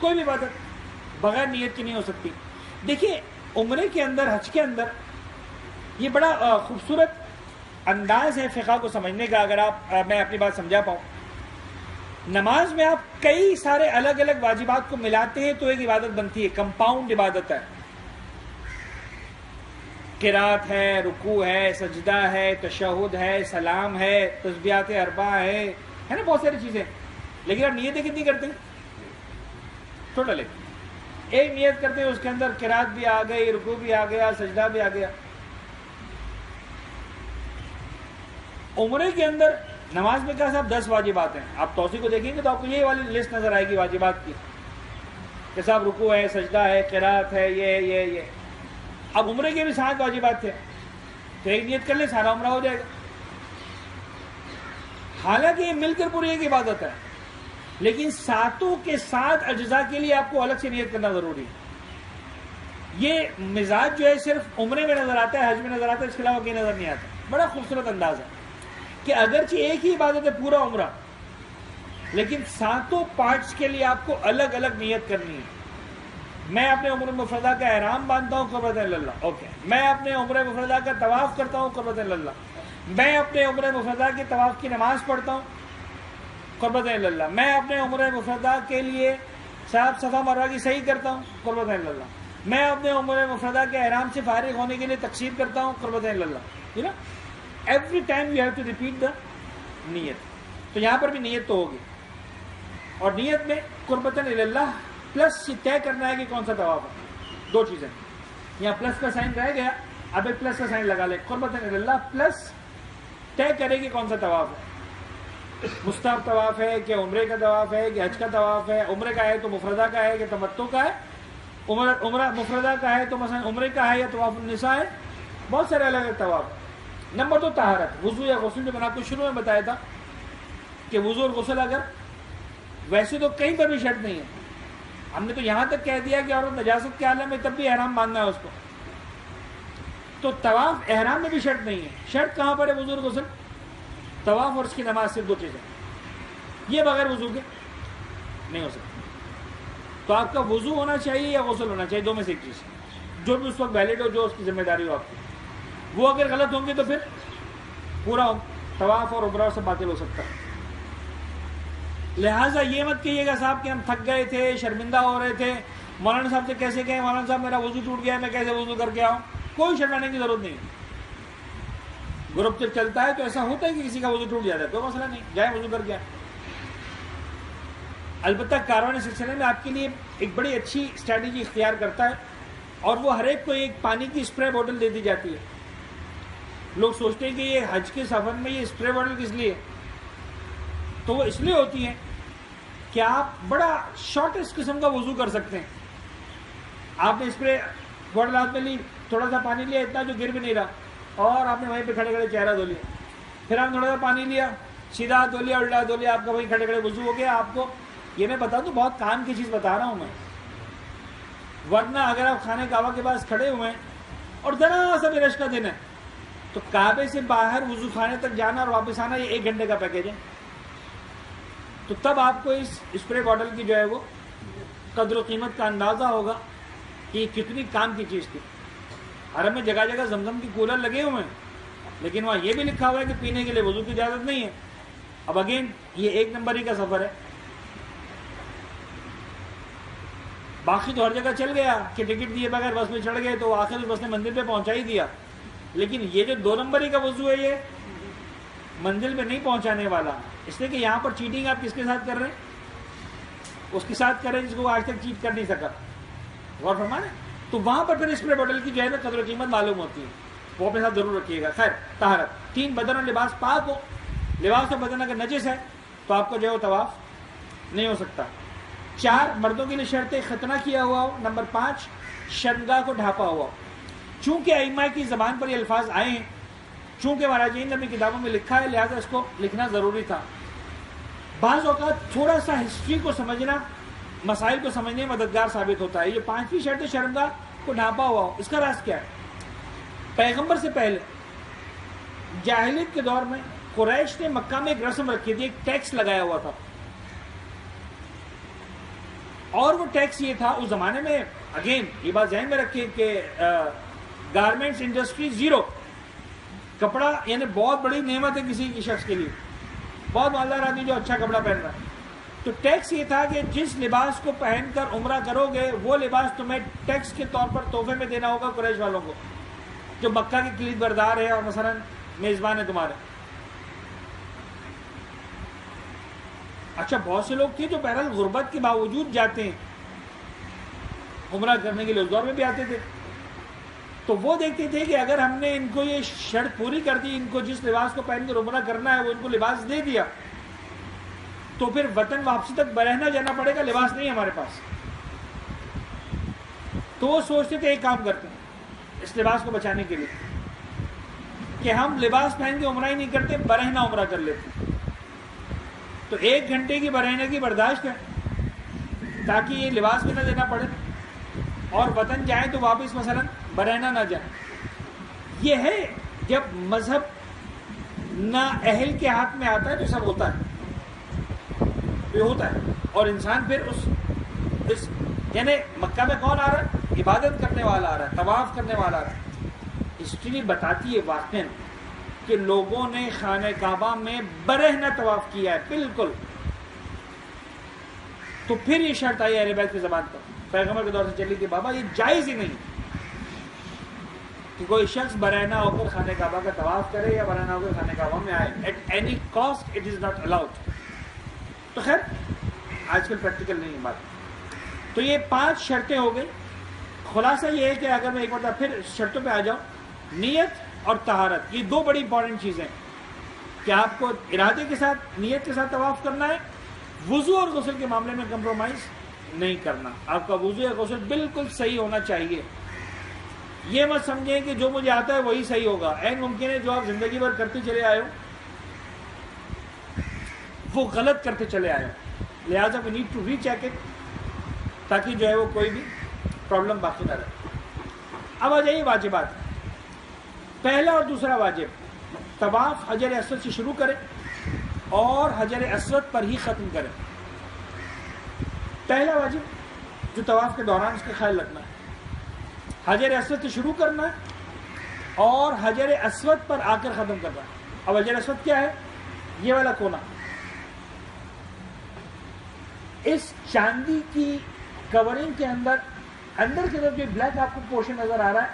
کوئی بھی عبادت بغیر نیت کی نہیں ہو سکتی. دیکھیے عمرے کے اندر, حج کے اندر یہ بڑا خوبصورت انداز ہے فقہ کو سمجھنے کا, اگر میں اپنی بات سمجھا پاؤں. نماز میں آپ کئی سارے الگ الگ واجبات کو ملاتے ہیں تو ایک عبادت بنتی ہے, کمپاؤنڈ عبادت ہے. قرات ہے, رکوع ہے, سجدہ ہے, تشہد ہے, سلام ہے, تسبیحات اربع ہے نا, بہت ساری چیزیں. لیکن آپ نیتیں کتنی کرتے ہیں؟ ٹوٹل ایک نیت کرتے ہیں, اس کے اندر قرات بھی آ گئی, رکوع بھی آ گیا, سجدہ بھی آ گیا. عمرے کے اندر نماز میں کہا صاحب 10 واجبات ہیں. آپ توسیع کو دیکھیں گے تو آپ کو یہ والی لسٹ نظر آئے گی واجبات کی, کہ صاحب رکوع ہے, سجدہ ہے, قرات ہے, یہ. اب عمرے کے بھی 7 واجبات تھے, تو ایک نیت کر لیں, سارا عمرہ ہو جائے گا. حالانکہ یہ مل کر پوری ایک عبادت ہے, لیکن 7 کے 7 اجزاء کے لیے آپ کو الگ سے نیت کرنا ضروری ہے. یہ مزاج جو ہے صرف عمرے میں نظر آتا ہے, حج میں نظر آتا ہے, اس کے علاوہ کہیں نظر نہیں آتا. بڑا خوبصورت انداز ہے کہ اگرچہ ایک ہی عبادت ہے پورا عمرہ, لیکن 7 پارٹس کے لیے آپ کو الگ الگ نیت کرنی ہے. میں اپنے عمرہ مفردہ کا احرام باندھتا ہوں, قربۃ اللہ, اوکے. میں اپنے عمرہ مفردہ کا طواف کرتا ہوں, قربۃ اللہ. میں اپنے عمرہ مفردہ کے طواف کی نماز پڑھتا ہوں, قربۃ اللہ. میں اپنے عمرہ مفردہ کے لیے صاحب صفا مروہ کی صحیح کرتا ہوں, قربۃ اللہ. میں اپنے عمرہ مفردہ کے احرام سے فارغ ہونے کے لیے تقسیم کرتا ہوں قربتاً اللہ، نا every time you have to repeat the نیت. تو یہاں پر بھی نیت تو ہوگی، اور نیت میں قربتاً اللہ پلس یہ طے کرنا ہے کہ کون سا طواف ہے. دو چیزیں، یہاں پلس کا سائن رہ گیا، اب ایک پلس کا سائن لگا لے، قربتاً اللہ پلس طے کرے کہ کون سا طواف ہے. مستحب طواف ہے کہ عمرے کا طواف ہے کہ حج کا طواف ہے، عمرے کا ہے تو مفردہ کا ہے کہ تمتع کا ہے، عمرہ مفردہ کا ہے تو مثلا عمرے کا ہے یا طواف النساء ہے. بہت سارے الگ الگ طواف. نمبر 2 طہارت، وضو یا غسل. جو میں نے آپ کو شروع میں بتایا تھا کہ وضو اور غسل اگر ویسے تو کہیں پر بھی شرط نہیں ہے، ہم نے تو یہاں تک کہہ دیا کہ عورت نجاست کے عالم میں تب بھی احرام باندھنا ہے اس کو. تو طواف احرام میں بھی شرط نہیں ہے. شرط کہاں پر ہے وضو اور غسل؟ طواف اور اس کی نماز. صرف 2 چیزیں، یہ بغیر وضو کے نہیں ہو سکتی. تو آپ کا وضو ہونا چاہیے یا غسل ہونا چاہیے، 2 میں سے ایک چیز جو بھی اس وقت ویلڈ ہو، جو اس کی ذمہ داری ہو آپ کی. وہ اگر غلط ہوں گے تو پھر پورا طواف اور عمرہ سے باطل ہو سکتا ہے. لہٰذا یہ مت کہیے گا صاحب کہ ہم تھک گئے تھے، شرمندہ ہو رہے تھے، مولانا صاحب سے کیسے کہیں مولانا صاحب میرا وضو ٹوٹ گیا، میں کیسے وضو کر کے آؤں. کوئی شرمانے کی ضرورت نہیں. گروپ جب چلتا ہے تو ایسا ہوتا ہے کہ کسی کا وضو ٹوٹ جاتا ہے، کوئی مسئلہ نہیں، جائے وضو کر کے آئے. البتہ کارواں سلسلے میں آپ کے لیے ایک بڑی اچھی اسٹریٹجی اختیار کرتا ہے، اور وہ ہر ایک کو ایک پانی کی اسپرے بوٹل دے دی جاتی ہے. لوگ سوچتے ہیں کہ یہ حج کے سفر میں یہ اسپرے بوٹل کس لیے؟ تو وہ اس لیے ہوتی ہیں کہ آپ بڑا شارٹیسٹ قسم کا وضو کر سکتے ہیں. آپ نے اسپرے بوٹل ہاتھ میں لی، تھوڑا سا پانی لیا اتنا جو گر بھی نہیں رہا، اور آپ نے وہیں پہ کھڑے کھڑے چہرہ دھو لیا. پھر آپ نے تھوڑا سا پانی لیا، سیدھا دھو لیا، الٹا دھو لیا، آپ کا وہیں کھڑے کھڑے وضو ہو گیا. آپ کو یہ میں بتا دوں بہت کام کی چیز بتا رہا ہوں میں، ورنہ اگر آپ خانہ کعبہ کے پاس کھڑے ہوئے ہیں اور ذرا سا بھی رش کا دن ہے تو کعبے سے باہر وضو خانے تک جانا اور واپس آنا یہ 1 گھنٹے کا پیکیج ہے. تو تب آپ کو اس اسپرے باٹل کی جو ہے وہ قدر و قیمت کا اندازہ ہوگا کہ یہ کتنی کام کی چیز تھی. حرم میں جگہ جگہ زمزم کی کولر لگے ہوئے ہیں، لیکن وہاں یہ بھی لکھا ہوا ہے کہ پینے کے لیے وضو کی اجازت نہیں ہے. اب اگین یہ 1 نمبر ہی کا سفر ہے. باقی تو ہر جگہ چل گیا کہ ٹکٹ دیے بغیر بس میں چڑھ گئے تو آخر اس بس نے منزل پہ پہنچا ہی دیا. لیکن یہ جو 2 نمبر ہی کا وضو ہے یہ منزل پہ نہیں پہنچانے والا، اس لیے کہ یہاں پر چیٹنگ آپ کس کے ساتھ کر رہے ہیں؟ اس کے ساتھ کر رہے ہیں جس کو آج تک چیٹ کر نہیں سکا. غور فرمائیں. تو وہاں پر پھر اسپرے باٹل کی جو ہے نا قدر و قیمت معلوم ہوتی ہے. وہ اپنے ساتھ ضرور رکھیے گا. خیر طہارت. 3 بدن اور لباس پاک ہو. لباس اور بدن اگر نجس ہے تو آپ کو جو ہے طواف نہیں ہو سکتا. 4 مردوں کے لیے شرط ختنہ کیا ہوا ہو. نمبر 5 شرمگاہ کو ڈھانپا ہوا ہو. چونکہ ائمہ کی زبان پر یہ الفاظ آئے ہیں، چونکہ مراجعین نے اپنی کتابوں میں لکھا ہے، لہٰذا اس کو لکھنا ضروری تھا. بعض اوقات تھوڑا سا ہسٹری کو سمجھنا مسائل کو سمجھنے میں مددگار ثابت ہوتا ہے. یہ 5ویں شرط شرمگاہ کو ڈھانپا ہوا ہو، اس کا راز کیا ہے؟ پیغمبر سے پہلے جاہلیت کے دور میں قریش نے مکہ میں ایک رسم رکھی تھی، ایک ٹیکس لگایا ہوا تھا. اور وہ ٹیکس یہ تھا اس زمانے میں، اگین یہ بات ذہن میں رکھیے کہ گارمنٹس انڈسٹری 0. کپڑا یعنی بہت بڑی نعمت ہے کسی شخص کے لیے، بہت مالدار آدمی جو اچھا کپڑا پہن رہا ہے. تو ٹیکس یہ تھا کہ جس لباس کو پہن کر عمرہ کرو گے وہ لباس تمہیں ٹیکس کے طور پر تحفے میں دینا ہوگا قریش والوں کو، جو مکہ کے کلید بردار ہے اور مثلا میزبان ہے تمہارے. اچھا بہت سے لوگ تھے جو بہرحال غربت کے باوجود جاتے ہیں عمرہ کرنے کے لیے، اس دور میں بھی آتے تھے. تو وہ دیکھتے تھے کہ اگر ہم نے ان کو یہ شرط پوری کر دی، ان کو جس لباس کو پہن کر عمرہ کرنا ہے وہ ان کو لباس دے دیا، تو پھر وطن واپسی تک برہنہ جانا پڑے گا، لباس نہیں ہمارے پاس. تو وہ سوچتے تھے ایک کام کرتے ہیں اس لباس کو بچانے کے لیے کہ ہم لباس پہن کے عمرہ ہی نہیں کرتے، برہنہ عمرہ کر لیتے. تو 1 گھنٹے کی برہنگی برداشت ہے تاکہ یہ لباس بھی نہ دینا پڑے اور وطن جائیں تو واپس مثلا برہنہ نہ جائیں. یہ ہے جب مذہب نہ اہل کے ہاتھ میں آتا ہے تو سب ہوتا ہے، یہ ہوتا ہے. اور انسان پھر اس یعنی مکہ میں کون آ رہا ہے؟ عبادت کرنے والا آ رہا ہے، طواف کرنے والا آ رہا ہے. ہسٹری بتاتی ہے واقعاً کہ لوگوں نے خانہ کعبہ میں برہنہ طواف کیا ہے بالکل. تو پھر یہ شرط آئی اہل بیت کی زبان پر پیغمبر کے دور سے چلی کہ بابا یہ جائز ہی نہیں کہ کوئی شخص برہنہ ہو کر خانہ کعبہ کا طواف کرے یا برہنہ ہو کر خانہ کعبہ میں آئے. At any cost it is not allowed. تو خیر آج کل پریکٹیکل نہیں ہے بات. تو یہ 5 شرطیں ہو گئی. خلاصہ یہ ہے کہ اگر میں ایک مرتبہ پھر شرطوں پہ آ جاؤں, نیت اور طہارت یہ 2 بڑی امپورٹنٹ چیزیں کہ آپ کو ارادے کے ساتھ نیت کے ساتھ طواف کرنا ہے. وضو اور غسل کے معاملے میں کمپرومائز نہیں کرنا. آپ کا وضو یا غسل بالکل صحیح ہونا چاہیے. یہ مت سمجھیں کہ جو مجھے آتا ہے وہی صحیح ہوگا. عین ممکن ہے جو آپ زندگی بھر کرتے چلے آئے ہو وہ غلط کرتے چلے آئے ہو. لہٰذا we need to recheck it تاکہ جو ہے وہ کوئی بھی پرابلم باقی نہ رہے. اب آ جائیے واجبات. پہلا اور دوسرا واجب, طواف حجر اسود سے شروع کریں اور حجر اسود پر ہی ختم کریں. پہلا واجب جو طواف کے دوران اس کا خیال رکھنا ہے, حجر اسود سے شروع کرنا ہے اور حجر اسود پر آ کر ختم کرنا ہے. اب حجر اسود کیا ہے؟ یہ والا کونا, اس چاندی کی کورنگ کے اندر کی طرف جو بلیک آپ کو پورشن نظر آ رہا ہے,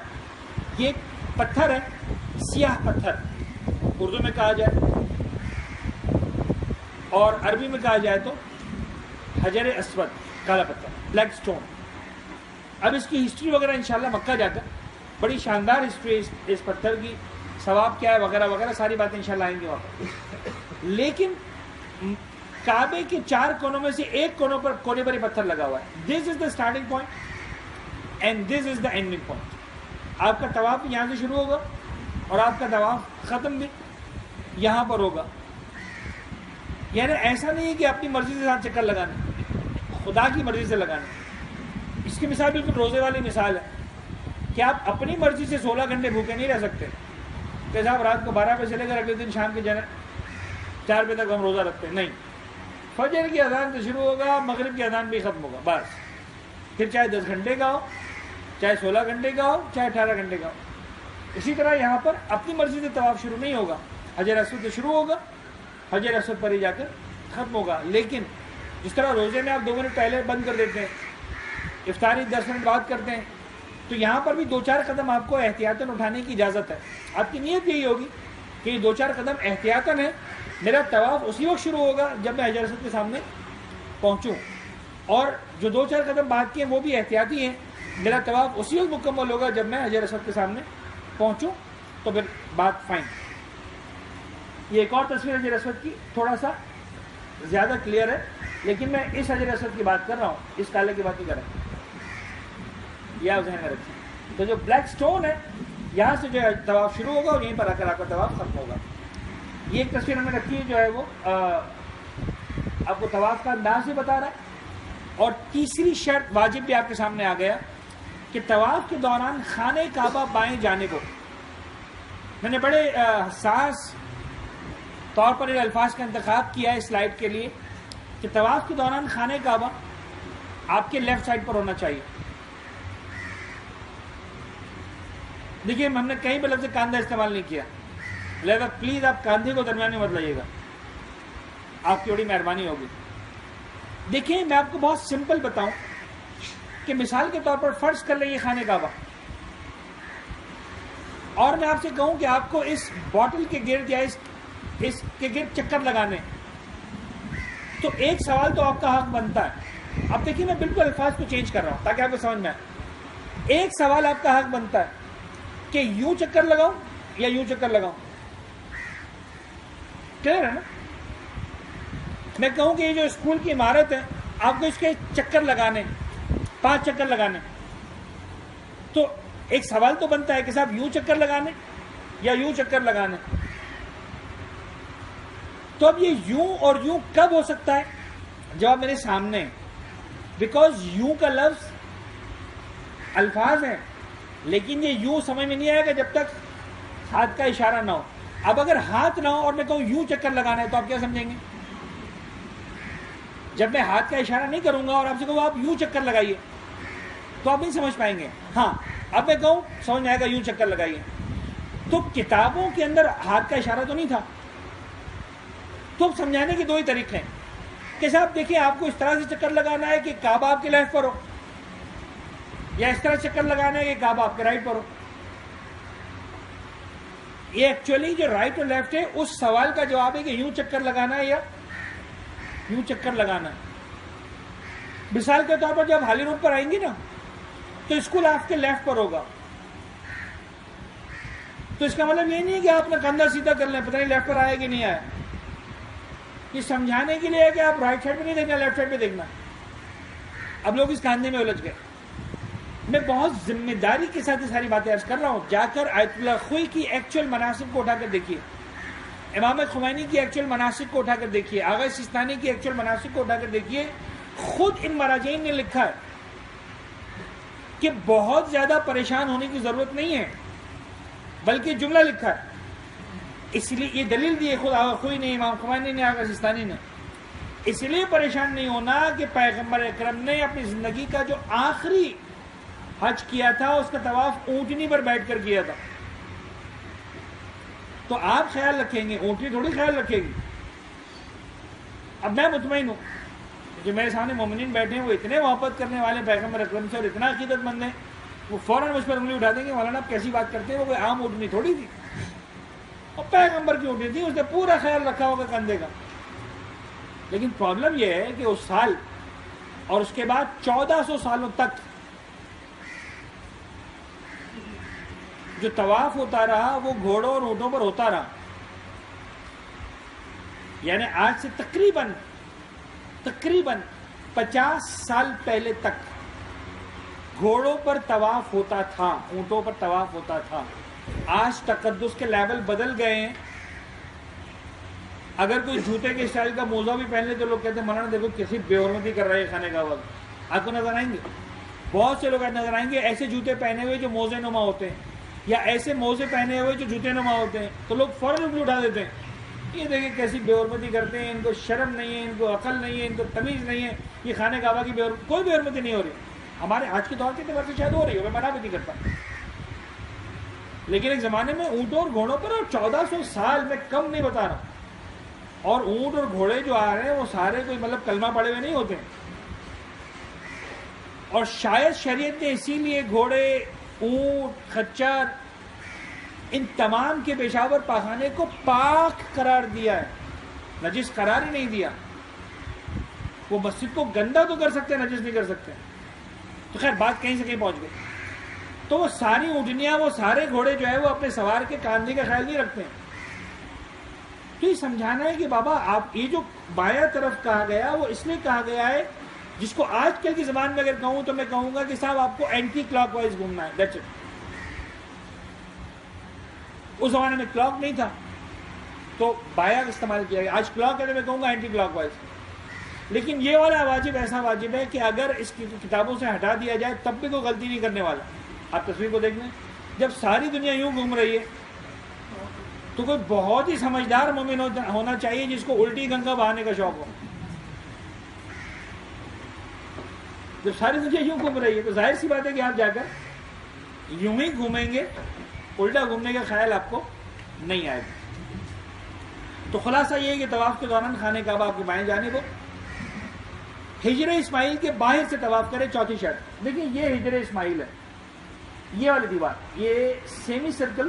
یہ پتھر ہے, سیاہ پتھر اردو میں کہا جائے اور عربی میں کہا جائے تو حجر اسود, کالا پتھر, بلیک سٹون. اب اس کی ہسٹری وغیرہ انشاءاللہ مکہ جا کر بڑی شاندار ہسٹری اس پتھر کی, ثواب کیا ہے وغیرہ وغیرہ ساری باتیں انشاءاللہ آئیں گی وہاں پر. لیکن کعبے کے 4 کونوں میں سے ایک کونے پر پتھر لگا ہوا ہے. This is the starting point and this is the ending point. آپ کا طواف یہاں سے شروع ہوگا اور آپ کا طواف ختم بھی یہاں پر ہوگا. یعنی ایسا نہیں ہے کہ اپنی مرضی سے ساتھ چکر لگانے, خدا کی مرضی سے لگانے. اس کی مثال بالکل روزے والی مثال ہے کہ آپ اپنی مرضی سے 16 گھنٹے بھوکے نہیں رہ سکتے کہ صاحب رات کو 12 بجے سے لے کر اگلے دن شام کے 4 بجے تک ہم روزہ رکھتے ہیں. نہیں, فجر کی اذان سے شروع ہوگا, مغرب کی اذان بھی ختم ہوگا بس. پھر چاہے 10 گھنٹے کا ہو, چاہے 16 گھنٹے کا ہو, چاہے 18 گھنٹے کا ہو. اسی طرح یہاں پر اپنی مرضی سے طواف شروع نہیں ہوگا, حجر اسود سے شروع ہوگا, حجر اسود پر ہی جا کر ختم ہوگا. لیکن جس طرح روزے میں آپ 2 منٹ پہلے بند کر دیتے ہیں, افطاری 10 منٹ بعد کرتے ہیں, تو یہاں پر بھی 2-4 قدم آپ کو احتیاطاً اٹھانے کی اجازت ہے. آپ کی نیت یہی ہوگی کہ یہ 2-4 قدم احتیاطاً ہے, میرا طواف اسی وقت شروع ہوگا جب میں حجر اسود کے سامنے پہنچوں, اور جو 2-4 قدم بعد کے ہیں وہ بھی احتیاطی ہیں, میرا طواف اسی وقت مکمل ہوگا جب میں حجر اسود کے سامنے پہنچوں. تو پھر بات فائن. یہ ایک اور تصویر حجر اسود کی تھوڑا سا زیادہ کلیئر ہے, لیکن میں اس حجر اسود کی بات کر رہا ہوں, اس کالے کی بات نہیں کر رہا ہوں. یہ آپ ذہن میں رکھیں. تو جو بلیک سٹون ہے یہاں سے جو ہے طواف شروع ہوگا اور یہیں پر آ کر آپ کا طواف ختم ہوگا. یہ ایک تصویر ہمیں رکھی ہے جو ہے وہ آپ کو طواف کا انداز بھی بتا رہا ہے. اور تیسری شرط واجب بھی آپ کے سامنے آ گیا کہ طواف کے دوران خانہ کعبہ بائیں جانب ہو. میں نے بڑے حساس طور پر ان الفاظ کا انتخاب کیا ہے اس سلائیڈ کے لیے کہ طواف کے دوران خانہ کعبہ آپ کے لیفٹ سائڈ پر ہونا چاہیے. دیکھیے ہم نے کہیں بھی لفظ کاندھا استعمال نہیں کیا, لہذا پلیز آپ کاندھے کو درمیان میں مت لائیے گا, آپ کی بڑی مہربانی ہوگی. دیکھیں میں آپ کو بہت سمپل بتاؤں کہ مثال کے طور پر فرض کر لیں یہ خانہ کعبہ, اور میں آپ سے کہوں کہ آپ کو اس باٹل کے گرد یا اس کے گرد چکر لگانے, تو ایک سوال تو آپ کا حق بنتا ہے. اب دیکھیے میں بالکل الفاظ کو چینج کر رہا ہوں تاکہ آپ کو سمجھ میں آئے. ایک سوال آپ کا حق بنتا ہے کہ یوں چکر لگاؤں یا یوں چکر لگاؤں. کلیئر ہے نا؟ میں کہوں کہ یہ جو اسکول کی عمارت ہے آپ کو اس کے چکر لگانے, 5 چکر لگانے, تو ایک سوال تو بنتا ہے کہ صاحب یوں چکر لگانے یا یوں چکر لگانے. تو اب یہ یوں اور یوں کب ہو سکتا ہے؟ جواب میرے سامنے, بیکاز یوں کا لفظ الفاظ ہیں لیکن یہ یوں سمجھ میں نہیں آئے گا جب تک ہاتھ کا اشارہ نہ ہو. اب اگر ہاتھ نہ ہو اور میں کہوں یوں چکر لگانا ہے تو آپ کیا سمجھیں گے؟ جب میں ہاتھ کا اشارہ نہیں کروں گا اور آپ سے کہوں آپ یوں چکر لگائیے تو آپ نہیں سمجھ پائیں گے. ہاں اب میں کہوں سمجھ میں آئے گا یوں چکر لگائیے. تو کتابوں کے اندر ہاتھ کا اشارہ تو نہیں تھا, تو اب سمجھانے کے 2 ہی طریقے ہیں کہ صاحب دیکھیں آپ کو اس طرح سے چکر لگانا ہے کہ کعبہ آپ کے لیفٹ پر ہو, یا اس طرح چکر لگانا ہے کہ کعبہ آپ کے رائٹ پر ہو. یہ ایکچولی جو رائٹ اور لیفٹ ہے اس سوال کا جواب ہے کہ یوں چکر لگانا ہے یا یوں چکر لگانا ہے. مثال کے طور پر جب ہالی روڈ پر آئیں گی نا تو اسکول آپ کے لیفٹ پر ہوگا, تو اس کا مطلب یہ نہیں ہے کہ آپ نے کندھا سیدھا کر لیں پتہ نہیں لیفٹ پر آیا کہ نہیں آیا. یہ سمجھانے کے لیے ہے کہ آپ رائٹ سائڈ پہ نہیں دیکھنا, لیفٹ سائڈ پہ دیکھنا. اب لوگ اس کاندھے میں الجھ گئے. میں بہت ذمہ داری کے ساتھ یہ ساری باتیں عرض کر رہا ہوں. جا کر آیت اللہ خوئی کی ایکچوئل مناسب کو اٹھا کر دیکھیے, امام خمینی کی ایکچوئل مناسب کو اٹھا کر دیکھیے, آغا سیستانی کی ایکچوئل مناسب کو اٹھا کر دیکھیے. خود ان مراجعین نے لکھا ہے کہ بہت زیادہ پریشان ہونے کی ضرورت نہیں ہے, بلکہ جملہ لکھا ہے. اس لیے یہ دلیل دی ہے خود آغا خوئی نے, امام خمینی نے, آغا سیستانی نے. اس لیے پریشان نہیں ہونا کہ پیغمبر اکرم نے اپنی زندگی کا جو آخری حج کیا تھا اس کا طواف اونٹنی پر بیٹھ کر کیا تھا. تو آپ خیال رکھیں گے, اونٹنی تھوڑی خیال رکھے گی. اب میں مطمئن ہوں جو میرے سامنے مومنین بیٹھے ہیں وہ اتنے محبت کرنے والے پیغمبر اکرم سے اور اتنا عقیدت مند ہیں, وہ فوراً مجھ پر انگلی اٹھا دیں گے مولانا آپ کیسی بات کرتے ہیں, وہ کوئی عام اونٹنی تھوڑی تھی, اور پیغمبر کی اونٹنی تھی, اس نے پورا خیال رکھا ہوگا کندھے کا. لیکن پرابلم یہ ہے کہ اس سال اور اس کے بعد 1400 سالوں تک جو طواف ہوتا رہا وہ گھوڑوں اور اونٹوں پر ہوتا رہا. یعنی آج سے تقریباً 50 سال پہلے تک گھوڑوں پر طواف ہوتا تھا, اونٹوں پر طواف ہوتا تھا. آج تقدس کے لیول بدل گئے ہیں. اگر کوئی جوتے کے اسٹائل کا موزہ بھی پہن لے تو لوگ کہتے ہیں مولانا دیکھو کسی بے حرمتی کر رہے ہیں کھانے کا وقت. آپ کو نظر آئیں گے, بہت سے لوگ نظر آئیں گے ایسے جوتے پہنے ہوئے جو موزے نما ہوتے ہیں, یا ایسے موزے پہنے ہوئے جو جوتے نما ہوتے ہیں, تو لوگ فوراً انگلی اٹھا دیتے ہیں. یہ دیکھیں کیسی بے حرمتی کرتے ہیں, ان کو شرم نہیں ہے, ان کو عقل نہیں ہے, ان کو تمیز نہیں ہے. یہ خانہ کعبہ کی کوئی بے حرمتی نہیں ہو رہی. ہمارے آج کے دور کے اعتبار سے شاید ہو رہی ہے, میں منع بھی نہیں کرتا, لیکن ایک زمانے میں اونٹوں اور گھوڑوں پر, اور 1400 سال میں کم نہیں بتا رہا. اور اونٹ اور گھوڑے جو آ رہے ہیں وہ سارے کوئی مطلب کلمہ پڑے ہوئے نہیں ہوتے. اور شاید شریعت نے اسی لیے گھوڑے, اونٹ, خچر, ان تمام کے پیشاور پاخانے کو پاک قرار دیا ہے, نجس قرار ہی نہیں دیا. وہ مسجد کو گندا تو کر سکتے ہیں, نجس نہیں کر سکتے. تو خیر بات کہیں سے کہیں پہنچ گئی. تو وہ ساری اونٹنیاں, وہ سارے گھوڑے جو ہے وہ اپنے سوار کے کاندھے کا خیال نہیں رکھتے ہیں. تو یہ سمجھانا ہے کہ بابا آپ یہ جو بایاں طرف کہا گیا وہ اس لیے کہا گیا ہے, جس کو آج کل کی زبان میں اگر کہوں تو میں کہوں گا کہ صاحب آپ کو اینٹی کلاک وائز گھومنا ہے. That's it. اس زمانے میں کلاک نہیں تھا تو بایا استعمال کیا گیا. آج کلاک ہے تو میں کہوں گا اینٹی کلاک وائز. لیکن یہ والا واجب ایسا واجب ہے کہ اگر اس کی کتابوں سے ہٹا دیا جائے تب بھی کوئی غلطی نہیں کرنے والا. آپ تصویر کو دیکھ لیں, جب ساری دنیا یوں گھوم رہی ہے تو کوئی بہت ہی سمجھدار مومن ہونا چاہیے جس کو الٹی گنگا بہانے کا شوق ہو. جب ساری دنیا یوں گھوم رہی ہے تو ظاہر سی بات ہے کہ آپ جا کر یوں ہی گھومیں گے, الٹا گھومنے کا خیال آپ کو نہیں آئے گا. تو خلاصہ یہ ہے کہ طواف کے دوران خانہ کعبہ آپ کی بائیں جانب ہو. ہجر اسماعیل کے باہر سے طواف کرے. چوتھی شرط دیکھیں, یہ ہجر اسماعیل ہے, یہ والی دیوار, یہ سیمی سرکل,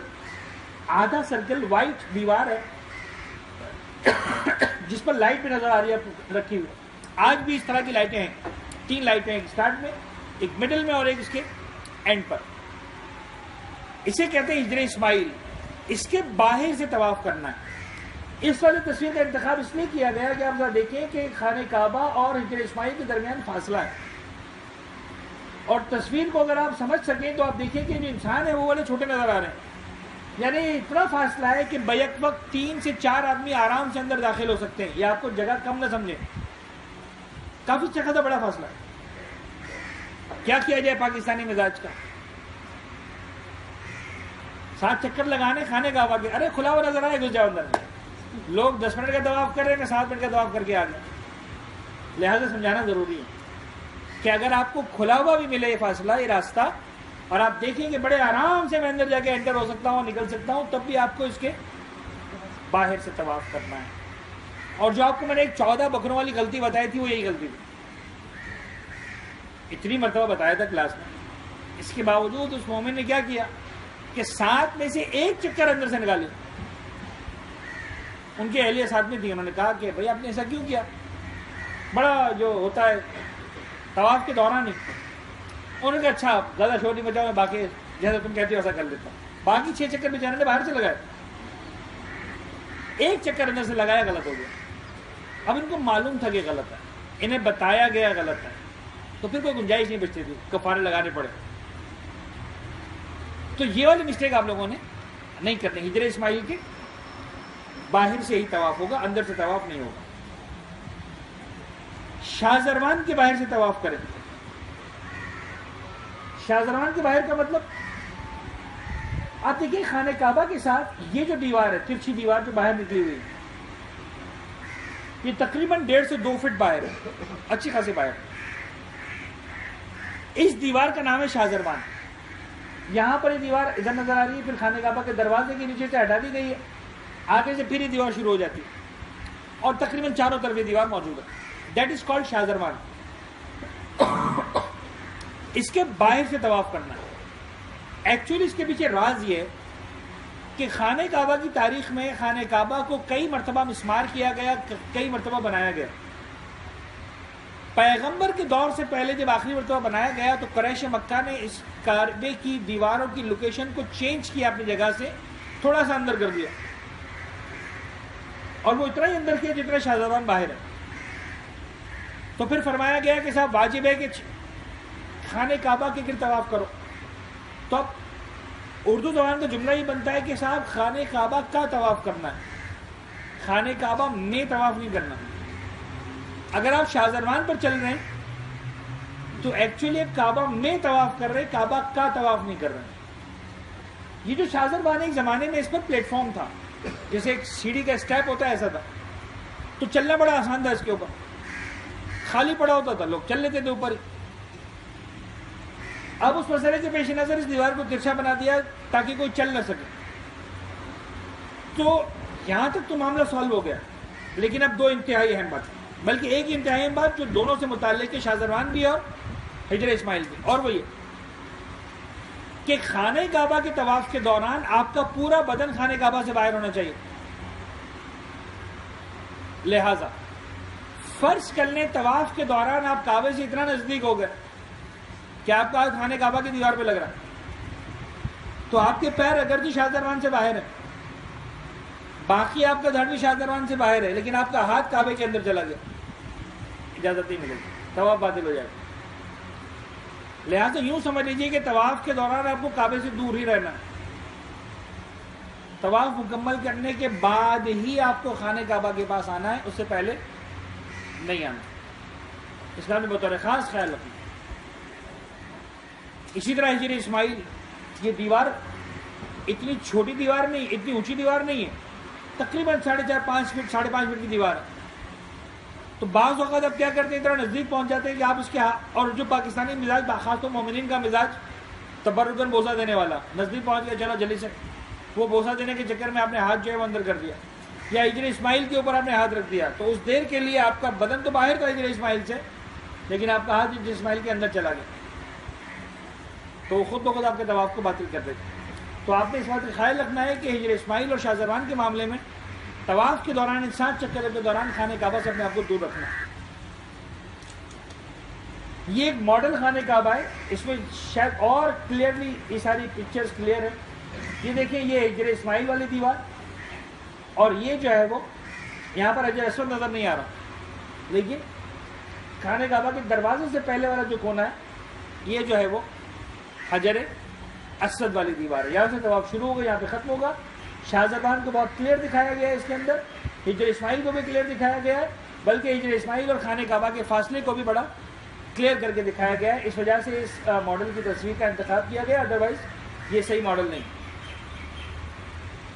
آدھا سرکل وائٹ دیوار ہے جس پر لائٹ بھی نظر آ رہی ہے رکھی ہوئی. آج بھی اس طرح کی لائٹیں ہیں, 3 لائٹیں, ایک اسٹارٹ میں, ایک مڈل میں اور ایک اس کے اینڈ پر. اسے کہتے ہیں ہجر اسماعیل. اس کے باہر سے طواف کرنا ہے. اس والی تصویر کا انتخاب اس لیے کیا گیا کہ آپ ذرا دیکھیں کہ خانہ کعبہ اور ہجر اسماعیل کے درمیان فاصلہ ہے, اور تصویر کو اگر آپ سمجھ سکیں تو آپ دیکھیں کہ جو انسان ہے وہ والے چھوٹے نظر آ رہے ہیں. یعنی اتنا فاصلہ ہے کہ بیک وقت 3 سے 4 آدمی آرام سے اندر داخل ہو سکتے ہیں. یہ آپ کو جگہ کم نہ سمجھیں, کافی چکھا بڑا فاصلہ ہے. کیا کیا جائے پاکستانی مزاج کا, 7 چکر لگانے خانے کعبہ کے, ارے کھلا ہوا نظر آئے گھس جاؤ اندر. لوگ 10 منٹ کا طواف کر رہے ہیں, میں 7 منٹ کا طواف کر کے آ گئے. لہذا سمجھانا ضروری ہے کہ اگر آپ کو کھلا ہوا بھی ملے یہ فاصلہ, یہ راستہ, اور آپ دیکھیں کہ بڑے آرام سے میں اندر جا کے انٹر ہو سکتا ہوں, نکل سکتا ہوں, تب بھی آپ کو اس کے باہر سے طواف کرنا ہے. اور جو آپ کو میں نے ایک 14 بکروں والی غلطی بتائی تھی وہ یہی غلطی تھی. اتنی مرتبہ بتایا تھا کلاس میں اس کے باوجود اس مومن نے کیا کیا کہ 7 میں سے 1 چکر اندر سے نکالی. ان کے اہلیہ ساتھ میں تھی, انہوں نے کہا کہ بھئی آپ نے ایسا کیوں کیا, بڑا جو ہوتا ہے طواف کے دوران ہی. انہوں نے کہا اچھا زیادہ شور نہیں بچا, میں باقی جیسا تم کہتے ہو ایسا کر لیتا ہوں. باقی 6 چکر بیچارے نے باہر سے لگائے, 1 چکر اندر سے لگایا, غلط ہو گیا. اب ان کو معلوم تھا کہ غلط ہے, انہیں بتایا گیا غلط ہے, تو پھر کوئی گنجائش نہیں بچتی تھی, کفارے لگانے پڑے. تو یہ والی مسٹیک آپ لوگوں نے نہیں کرنی. ہجر اسماعیل کے باہر سے ہی طواف ہوگا, اندر سے طواف نہیں ہوگا. شاہ زروان کے باہر سے طواف کریں. شاہ زروان کے باہر کا مطلب آپ دیکھیں خانہ کعبہ کے ساتھ یہ جو دیوار ہے, ترچھی دیوار جو باہر نکلی ہوئی, یہ تقریباً 1.5 سے 2 فٹ باہر ہے, اچھی خاصی باہر. اس دیوار کا نام ہے شاہ زروان. یہاں پر یہ دیوار ادھر نظر آ رہی ہے, پھر خانہ کعبہ کے دروازے کے نیچے سے ہٹا دی گئی ہے, آگے سے پھر یہ دیوار شروع ہو جاتی ہے, اور تقریباً چاروں طرف یہ دیوار موجود ہے. دیٹ از کالڈ شاہ زروان. اس کے باہر سے طواف کرنا ہے. ایکچولی اس کے پیچھے راز یہ ہے کہ خانہ کعبہ کی تاریخ میں خانہ کعبہ کو کئی مرتبہ مسمار کیا گیا, کئی مرتبہ بنایا گیا. پیغمبر کے دور سے پہلے جب آخری مرتبہ بنایا گیا تو قریش مکہ نے اس کعبے کی دیواروں کی لوکیشن کو چینج کیا, اپنی جگہ سے تھوڑا سا اندر کر دیا, اور وہ اتنا ہی اندر کیا جتنا شاہ زروان باہر ہے. تو پھر فرمایا گیا کہ صاحب واجب ہے کہ خانہ کعبہ کے گرد طواف کرو. تو اب اردو زبان کا جملہ ہی بنتا ہے کہ صاحب خانہ کعبہ کا طواف کرنا ہے, خانہ کعبہ میں طواف نہیں کرنا. اگر آپ شاہ زروان پر چل رہے ہیں تو ایکچولی آپ کعبہ میں طواف کر رہے ہیں, کعبہ کا طواف نہیں کر رہے ہیں. یہ جو شاہ زروان ایک زمانے میں اس پر پلیٹ فارم تھا, جیسے ایک سیڑھی کا اسٹیپ ہوتا ہے ایسا تھا, تو چلنا بڑا آسان تھا. اس کے اوپر خالی پڑا ہوتا تھا, لوگ چل لیتے تھے اوپر ہی. اب اس مسئلے کے پیش نظر اس دیوار کو ترچھا بنا دیا تاکہ کوئی چل نہ سکے. تو یہاں تک تو معاملہ سالو ہو گیا, لیکن اب 2 انتہائی اہم بات, بلکہ ایک انتہائی اہم بات جو دونوں سے متعلق ہے, شاہ زروان بھی اور ہجر اسماعیل بھی, اور وہ یہ کہ خانہ کعبہ کے طواف کے دوران آپ کا پورا بدن خانہ کعبہ سے باہر ہونا چاہیے. لہذا فرض کر لیں طواف کے دوران آپ کعبے سے اتنا نزدیک ہو گئے کہ آپ کا ہاتھ خانہ کعبہ کی دیوار پہ لگ رہا ہے, تو آپ کے پیر اگرچہ شاہ زروان سے باہر ہے, باقی آپ کا دھڑ بھی شاہ زروان سے باہر ہے, لیکن آپ کا ہاتھ کعبے کے اندر چلا گیا, اجازت نہیں ملے گی, طواف باطل ہو جائے گا. لہٰذا یوں سمجھ لیجیے کہ طواف کے دوران آپ کو کعبے سے دور ہی رہنا ہے. طواف مکمل کرنے کے بعد ہی آپ کو خانہ کعبہ کے پاس آنا ہے, اس سے پہلے نہیں آنا. اس کا بھی بطور خاص خیال رکھنا. اسی طرح ہجر اسماعیل, یہ دیوار اتنی چھوٹی دیوار نہیں, اتنی اونچی دیوار نہیں ہے, تقریباً 4.5 فٹ 5.5 فٹ کی دیوار ہے. تو بعض اوقات آپ کیا کرتے ہیں, اتنا نزدیک پہنچ جاتے ہیں کہ آپ اس کے, اور جو پاکستانی مزاج, خاص طور مومنین کا مزاج تبرکن بوسہ دینے والا, نزدیک پہنچ گیا چلو جلدی سے, وہ بوسہ دینے کے چکر میں آپ نے ہاتھ جو ہے وہ اندر کر دیا, یا ہجر اسماعیل کے اوپر آپ نے ہاتھ رکھ دیا, تو اس دیر کے لیے آپ کا بدن تو باہر تھا ہجر اسماعیل سے, لیکن آپ کا ہاتھ ہجر اسماعیل کے اندر چلا گیا, تو وہ خود بخود آپ کے طواف کو باطل کر دیتے. تو آپ نے اس بات کا خیال رکھنا ہے کہ ہجر اسماعیل اور شاہ زروان کے معاملے میں طواف کے دوران, 7 چکر کے دوران خانہ کعبہ سے اپنے آپ کو دور رکھنا. یہ ایک ماڈل خانہ کعبہ ہے, اس میں شاید اور کلیئرلی یہ ساری پکچرز کلیئر ہے. یہ دیکھیں, یہ ہجر اسماعیل والی دیوار, اور یہ جو ہے وہ یہاں پر حجر اسود نظر نہیں آ رہا, لیکن خانہ کعبہ کے دروازے سے پہلے والا جو کونا ہے یہ جو ہے وہ حجر اسود والی دیوار ہے. یہاں سے طواف شروع ہوگا, یہاں پہ ختم ہوگا. شاہ زروان کو بہت کلیئر دکھایا گیا ہے اس کے اندر, ہجر اسماعیل کو بھی کلیئر دکھایا گیا ہے, بلکہ ہجر اسماعیل اور خانہ کعبہ کے فاصلے کو بھی بڑا کلیئر کر کے دکھایا گیا ہے. اس وجہ سے اس ماڈل کی تصویر کا انتخاب کیا گیا, ادروائز یہ صحیح ماڈل نہیں.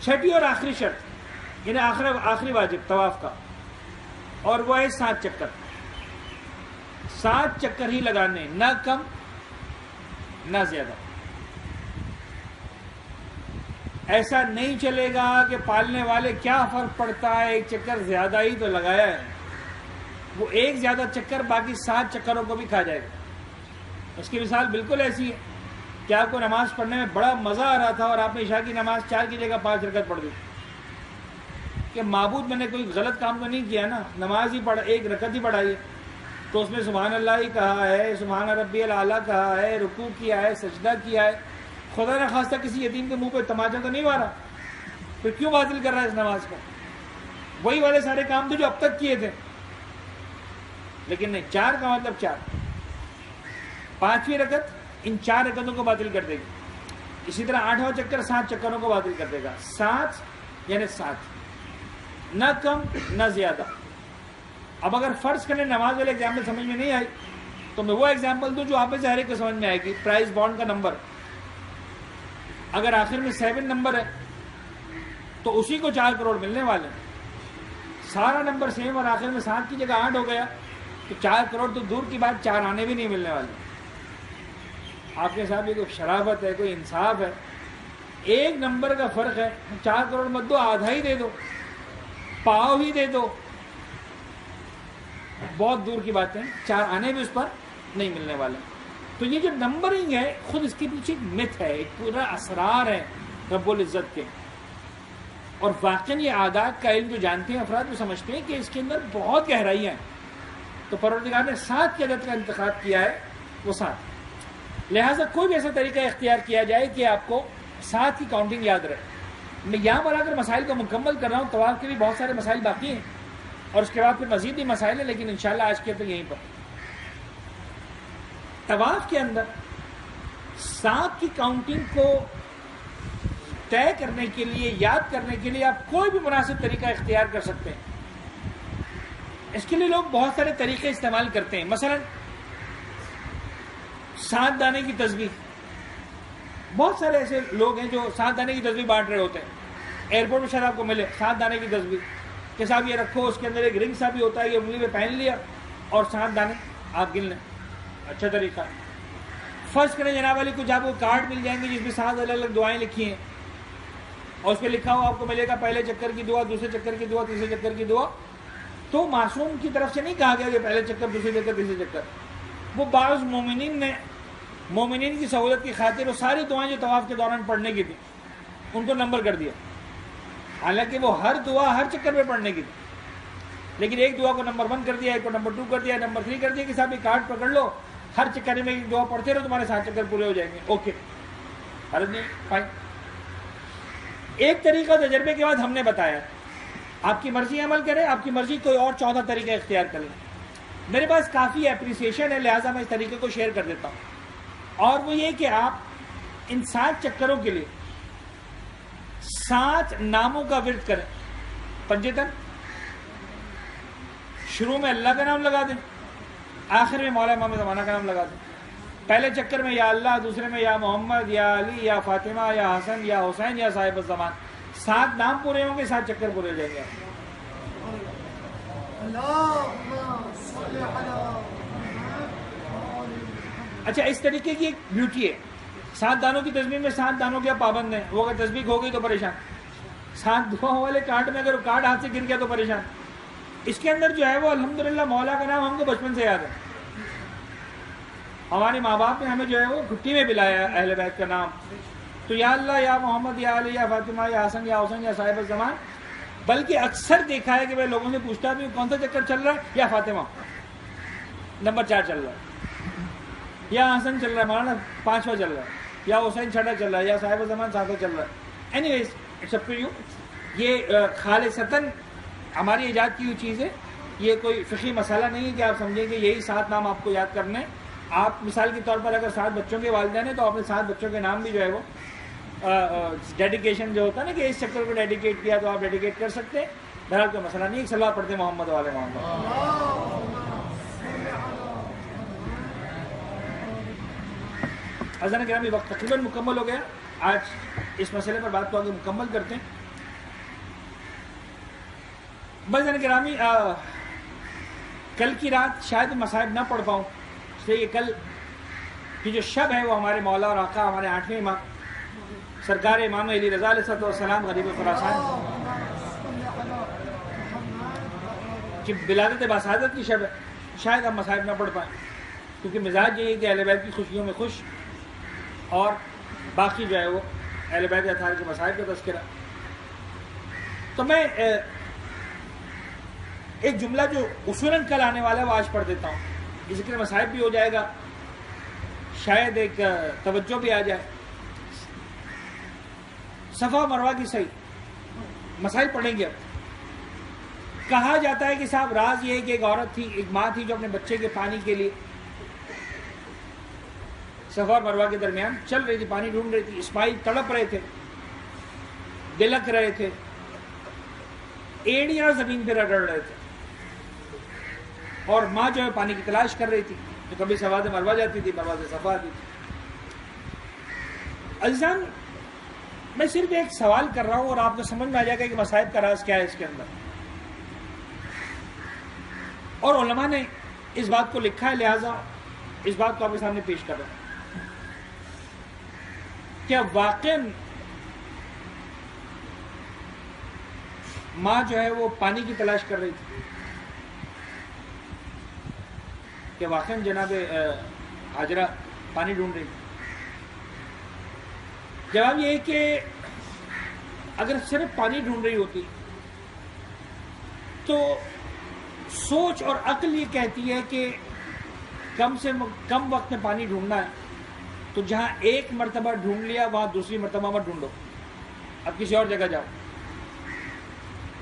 چھٹی اور آخری شرط, یعنی آخری واجب طواف کا, اور وہ ہے 7 چکر. 7 چکر ہی لگانے, نہ کم نہ زیادہ. ایسا نہیں چلے گا کہ پالنے والے کیا فرق پڑتا ہے, ایک چکر زیادہ ہی تو لگایا ہے, وہ ایک زیادہ چکر باقی 7 چکروں کو بھی کھا جائے گا. اس کی مثال بالکل ایسی ہے کہ آپ کو نماز پڑھنے میں بڑا مزہ آ رہا تھا اور آپ نے عشاء کی نماز 4 کی جگہ 5 رکعت پڑھ دی کہ معبود میں نے کوئی غلط کام تو نہیں کیا نا, نماز ہی پڑھ 1 رکعت ہی پڑھائی ہے, تو اس میں سبحان اللہ ہی کہا ہے, سبحان ربی الاعلیٰ کہا ہے, رکوع کیا ہے, سجدہ کیا ہے, خدا نہ خواستہ کسی یتیم کے منہ پہ تماچا تو نہیں مارا, پھر کیوں باطل کر رہا ہے اس نماز کو؟ وہی والے سارے کام تھے جو اب تک کیے تھے, لیکن نہیں, 4 کا مطلب 4, 5ویں رکعت ان 4 رکعتوں کو باطل کر دے گی. اسی طرح 8واں چکر 7 چکروں کو باطل کر دے گا. 7 یعنی 7, نہ کم نہ زیادہ. اب اگر فرض کریں نماز والے ایگزامپل سمجھ میں نہیں آئی تو میں وہ ایگزامپل دوں جو آپ میں سے ہر ایک کو سمجھ میں آئے گی. پرائز بانڈ کا نمبر اگر آخر میں 7 نمبر ہے تو اسی کو 4 کروڑ ملنے والے ہیں. سارا نمبر سیم اور آخر میں 7 کی جگہ 8 ہو گیا تو 4 کروڑ تو دور کی بات, 4 آنے بھی نہیں ملنے والے. آپ کے ساتھ یہ کوئی شرافت ہے, کوئی انصاف ہے؟ 1 نمبر کا فرق ہے, 4 کروڑ مت دو, آدھا ہی دے دو, پاؤ ہی دے دو, بہت دور کی بات ہے. 4 آنے بھی اس پر نہیں ملنے والے. تو یہ جو نمبرنگ ہے خود اس کے پیچھے ایک مت ہے, ایک پورا اسرار ہے رب العزت کے. اور واقعی یہ عادات کا علم جو جانتے ہیں افراد وہ سمجھتے ہیں کہ اس کے اندر بہت گہرائیاں ہیں. تو پروردگار نے 7 کی عدد کا انتخاب کیا ہے, وہ 7. لہٰذا کوئی بھی ایسا طریقہ اختیار کیا جائے کہ آپ کو 7 کی کاؤنٹنگ یاد رہے. میں یہاں پر آ کر مسائل کو مکمل کر رہا ہوں, طواف کے بھی بہت سارے مسائل باقی ہیں اور اس کے بعد پھر مزید بھی مسائل ہیں, لیکن انشاءاللہ آج کے تو یہیں پر. طواف کے اندر 7 کی کاؤنٹنگ کو طے کرنے کے لیے, یاد کرنے کے لیے آپ کوئی بھی مناسب طریقہ اختیار کر سکتے ہیں. اس کے لیے لوگ بہت سارے طریقے استعمال کرتے ہیں. مثلا 7 دانے کی تسبیح, بہت سارے ایسے لوگ ہیں جو 7 دانے کی تسبیح بانٹ رہے ہوتے ہیں. ایئرپورٹ میں شاید آپ کو ملے 7 دانے کی تسبیح کہ صاحب یہ رکھو, اس کے اندر ایک رنگ سا بھی ہوتا ہے, یہ انگلی میں پہن لیا اور 7 دانے آپ گن لیں. اچھا طریقہ. فرض کریں جناب علی کچھ آپ کو کارڈ مل جائیں گے جس میں 7 الگ الگ دعائیں لکھی ہیں اور اس پہ لکھا ہوا آپ کو ملے گا پہلے چکر کی دعا, دوسرے چکر کی دعا, تیسرے چکر کی دعا. تو معصوم کی طرف سے نہیں کہا گیا کہ پہلے چکر, دوسرے چکر, تیسرے چکر. وہ بعض مومنین کی سہولت کی خاطر وہ ساری دعائیں جو طواف کے دوران پڑھنے کی تھی ان کو نمبر کر دیا, حالانکہ وہ ہر دعا ہر چکر میں پڑھنے کی تھی, لیکن ایک دعا کو نمبر 1 کر دیا, ایک کو نمبر 2 کر دیا, نمبر 3 کر دیا کہ صاحب یہ کارڈ پکڑ لو, ہر چکر میں ایک دعا پڑھتے رہو, تمہارے 7 چکر پورے ہو جائیں گے. اوکے, حرج نہیں, فائن. ایک طریقہ تجربے کے بعد ہم نے بتایا, آپ کی مرضی عمل کریں, آپ کی مرضی کوئی اور 14 طریقہ اختیار کر لیں. میرے پاس کافی اپریسیشن ہے, لہٰذا میں اس طریقے کو شیئر کر دیتا ہوں. اور وہ یہ کہ آپ ان 7 چکروں کے لیے 7 ناموں کا ورد کریں. پنجتن شروع میں اللہ کا نام لگا دیں, آخر میں مولا امام زمانہ کا نام لگا دیں. پہلے چکر میں یا اللہ, دوسرے میں یا محمد, یا علی, یا فاطمہ, یا حسن, یا حسین, یا صاحب الزمان. 7 نام پورے ہوں گے, 7 چکر پورے ہو جائیں گے. اچھا, اس طریقے کی ایک بیوٹی ہے. 7 دانوں کی تسبیح میں 7 دانوں کیا پابند ہیں, وہ اگر تسبیح ہو گئی تو پریشان. 7 دعاؤں والے کارڈ میں اگر کارڈ ہاتھ سے گر گیا تو پریشان. اس کے اندر جو ہے وہ الحمدللہ مولا کا نام ہم کو بچپن سے یاد ہے. ہمارے ماں باپ نے ہمیں جو ہے وہ گھٹی میں پلایا اہل بیت کا نام. تو یا اللہ, یا محمد, یا علی, یا فاطمہ, یا حسن, یا حسین, یا صاحب الزمان. بلکہ اکثر دیکھا ہے کہ میں لوگوں سے پوچھتا بھی کون سا چکر چل رہا ہے, یا فاطمہ نمبر 4 چل رہا ہے, یا حسن چل رہا ہے, مولانا 5واں چل رہا ہے, یا حسین 6واں چل رہا ہے, یا صاحب الزمان 7واں چل رہا ہے. Anyways it's up to you. یہ خالصتاً ہماری ایجاد کی ہوئی چیز ہے. یہ کوئی فقہی مسئلہ نہیں ہے کہ آپ سمجھیں کہ یہی 7 نام آپ کو یاد کرنے. آپ مثال کے طور پر اگر 7 بچوں کے والدین ہیں تو اپنے 7 بچوں کے نام بھی جو ہے وہ ڈیڈیکیشن جو ہوتا ہے نا کہ اس چکر کو ڈیڈیکیٹ کیا تو آپ ڈیڈیکیٹ کر سکتے ہیں. بہرحال کوئی مسئلہ نہیں. صلوات پڑھتے محمد والے محمد. حضرت گرامی, وقت تقریباً مکمل ہو گیا. آج اس مسئلے پر بات کو آگے مکمل کرتے ہیں. بس حضرت گرامی, کل کی رات شاید مصائب نہ پڑھ پاؤں, اس لیے کل کی جو شب ہے وہ ہمارے مولا اور آقا ہمارے 8ویں امام سرکار امام علی رضا علیہ السلام غریب خراسان کی ولادت باسعادت کی شب ہے. شاید ہم مصائب نہ پڑھ پائیں کیونکہ مزاج یہ ہے کہ اہل بیت کی خوشیوں میں خوش اور باقی جو ہے وہ اہل بیت اطہار کے مصائب کا تذکرہ. تو میں ایک جملہ جو اصولاً کل آنے والا ہے وہ آج پڑھ دیتا ہوں. ذکر مصائب بھی ہو جائے گا, شاید ایک توجہ بھی آ جائے. صفا مروہ کی صحیح مسائل پڑھیں گے. اب کہا جاتا ہے کہ صاحب راز یہ ہے کہ ایک عورت تھی, ایک ماں تھی جو اپنے بچے کے پانی کے لیے صفا اور مروہ کے درمیان چل رہی تھی, پانی ڈھونڈ رہی تھی. اسماعیل تڑپ رہے تھے, بلک رہے تھے, ایڑیاں زمین پہ رگڑ رہے تھے, اور ماں جو ہے پانی کی تلاش کر رہی تھی. تو کبھی صفا سے مروہ جاتی تھی, مروہ سے صفا آتی تھی. عزیزان, میں صرف ایک سوال کر رہا ہوں اور آپ کو سمجھ میں آ جائے گا کہ مصائب کا راز کیا ہے اس کے اندر. اور علماء نے اس بات کو لکھا ہے, لہٰذا اس بات کو آپ کے سامنے پیش کر رہا ہوں. کیا واقعاً ماں جو ہے وہ پانی کی تلاش کر رہی تھی؟ کہ واقعاً جناب حاجرہ پانی ڈھونڈ رہی تھی؟ جواب یہ ہے کہ اگر صرف پانی ڈھونڈ رہی ہوتی تو سوچ اور عقل یہ کہتی ہے کہ کم سے کم وقت میں پانی ڈھونڈنا ہے, تو جہاں ایک مرتبہ ڈھونڈ لیا وہاں دوسری مرتبہ مت ڈھونڈو, اب کسی اور جگہ جاؤ.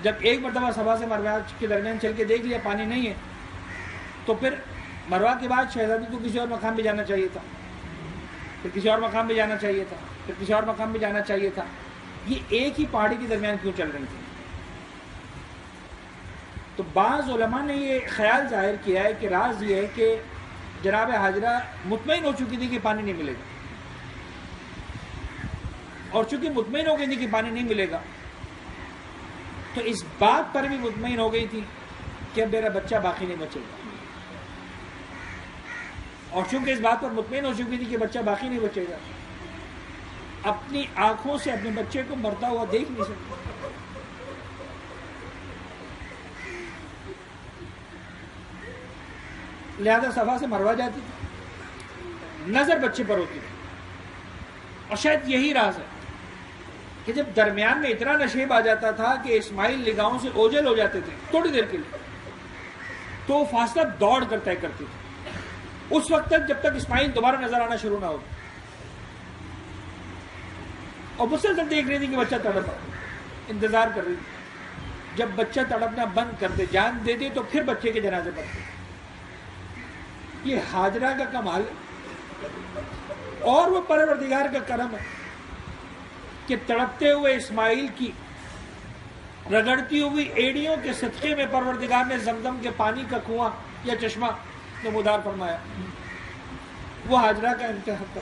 جب ایک مرتبہ صفا سے مروہ کے درمیان چل کے دیکھ لیا پانی نہیں ہے, تو پھر مروہ کے بعد شہزادی کو کسی اور مقام پہ جانا چاہیے تھا, پھر کسی اور مقام پہ جانا چاہیے تھا, پھر کسی اور مقام پہ جانا چاہیے تھا. یہ ایک ہی پہاڑی کے درمیان کیوں چل رہی تھی؟ تو بعض علماء نے یہ خیال ظاہر کیا ہے کہ راز یہ ہے کہ جناب حاجرہ مطمئن ہو چکی تھی کہ پانی نہیں ملے گا, اور چونکہ مطمئن ہو گئی تھی کہ پانی نہیں ملے گا تو اس بات پر بھی مطمئن ہو گئی تھی کہ اب میرا بچہ باقی نہیں بچے گا. اور چونکہ اس بات پر مطمئن ہو چکی تھی کہ بچہ باقی نہیں بچے گا, اپنی آنکھوں سے اپنے بچے کو مرتا ہوا دیکھ نہیں سکتی. لہذا صفا سے مروہ جاتی تھی, نظر بچے پر ہوتی تھی. اور شاید یہی راز ہے کہ جب درمیان میں اتنا نشیب آ جاتا تھا کہ اسماعیل نگاہوں سے اوجھل ہو جاتے تھے تھوڑی دیر کے لیے, تو فاصلہ دوڑ کر طے کرتی تھی اس وقت تک جب تک اسماعیل دوبارہ نظر آنا شروع نہ ہو. اور مسلسل دیکھ رہی تھی کہ بچہ تڑپ رہا, انتظار کر رہی تھی. جب بچہ تڑپنا بند کر دے, جان دے دے, تو پھر بچے کے جنازے پڑھتے. یہ حاجرہ کا کمال ہے اور وہ پروردگار کا کرم ہے کہ تڑپتے ہوئے اسماعیل کی رگڑتی ہوئی ایڑیوں کے صدقے میں پروردگار نے زمزم کے پانی کا کنواں یا چشمہ نمودار فرمایا. وہ حاجرہ کا امتحان تھا,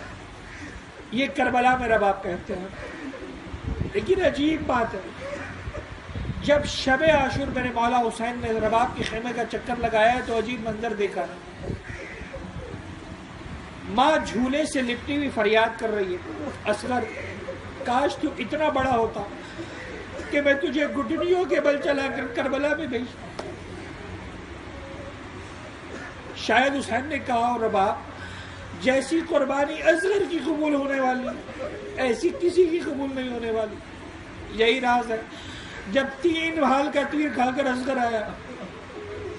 یہ کربلا میں رباب کا امتحان. لیکن عجیب بات ہے, جب شب عاشور میرے مولا حسین نے رباب کے خیمے کا چکر لگایا تو عجیب منظر دیکھا. ماں جھولے سے لپٹی ہوئی فریاد کر رہی ہے, اصغر کاش تو اتنا بڑا ہوتا کہ میں تجھے گھٹنیوں کے بل چلا کر کربلا میں بھیج. شاید حسین نے کہا, اور رباب جیسی قربانی اصغر کی قبول ہونے والی ایسی کسی کی قبول نہیں ہونے والی. یہی راز ہے, جب 3 ہال کا تیر کھا کر اصغر آیا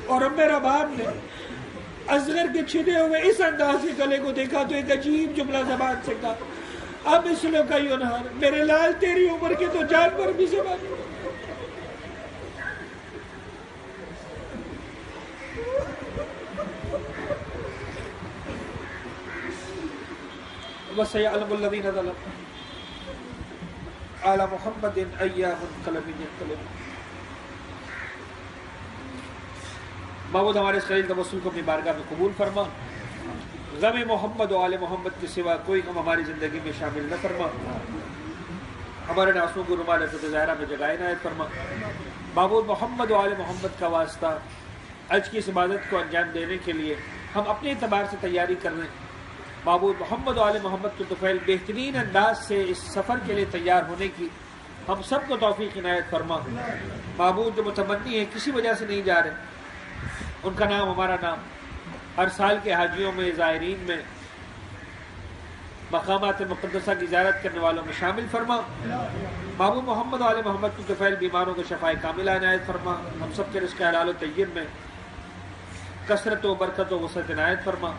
اور اب میرا باپ نے اصغر کے چھنے ہوئے اس انداز کے گلے کو دیکھا تو ایک عجیب جملہ زبان سے کہا, اب اس لو کا یونہار, میرے لال تیری عمر کے تو جانور بھی زبان. وَسَيَعْلَمُ الَّذِينَ ظَلَمُوا عَلَى مُحَمَّدٍ أَيَّ مُنْقَلَبٍ يَنْقَلِبُونَ. معبود ہمارے اس خلیل توسل کو اپنی بارگاہ میں قبول فرما. غم محمد و آل محمد کے سوا کوئی غم ہماری زندگی میں شامل نہ فرما. ہمارے ناسوں کو رومال فتح ظاہرہ میں جگہ عنایت فرما. معبود محمد و آل محمد کا واسطہ حج کی اس عبادت کو انجام دینے کے لیے ہم اپنے اعتبار سے تیاری کر رہے ہیں. معبود محمد و آل محمد کے طفیل بہترین انداز سے اس سفر کے لیے تیار ہونے کی ہم سب کو توفیق عنایت فرما. معبود جو متمنی ہے کسی وجہ سے نہیں جا رہے, ان کا نام ہمارا نام ہر سال کے حاجیوں میں, زائرین میں مقامات مقدسہ کی زیارت کرنے والوں میں شامل فرما. محبوب محمد و آل محمد کی طفیل بیماروں کو شفائے کاملہ عنایت فرما. ہم سب کے رزق حلال و طیب میں کثرت و برکت و وسعت عنایت فرما.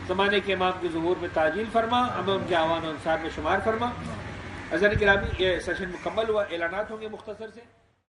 زمانے کے امام کے ظہور میں تعجیل فرما. ہمیں ان کے اعوان و انصار میں شمار فرما. حضرت گرامی یہ سیشن مکمل ہوا. اعلانات ہوں گے مختصر سے.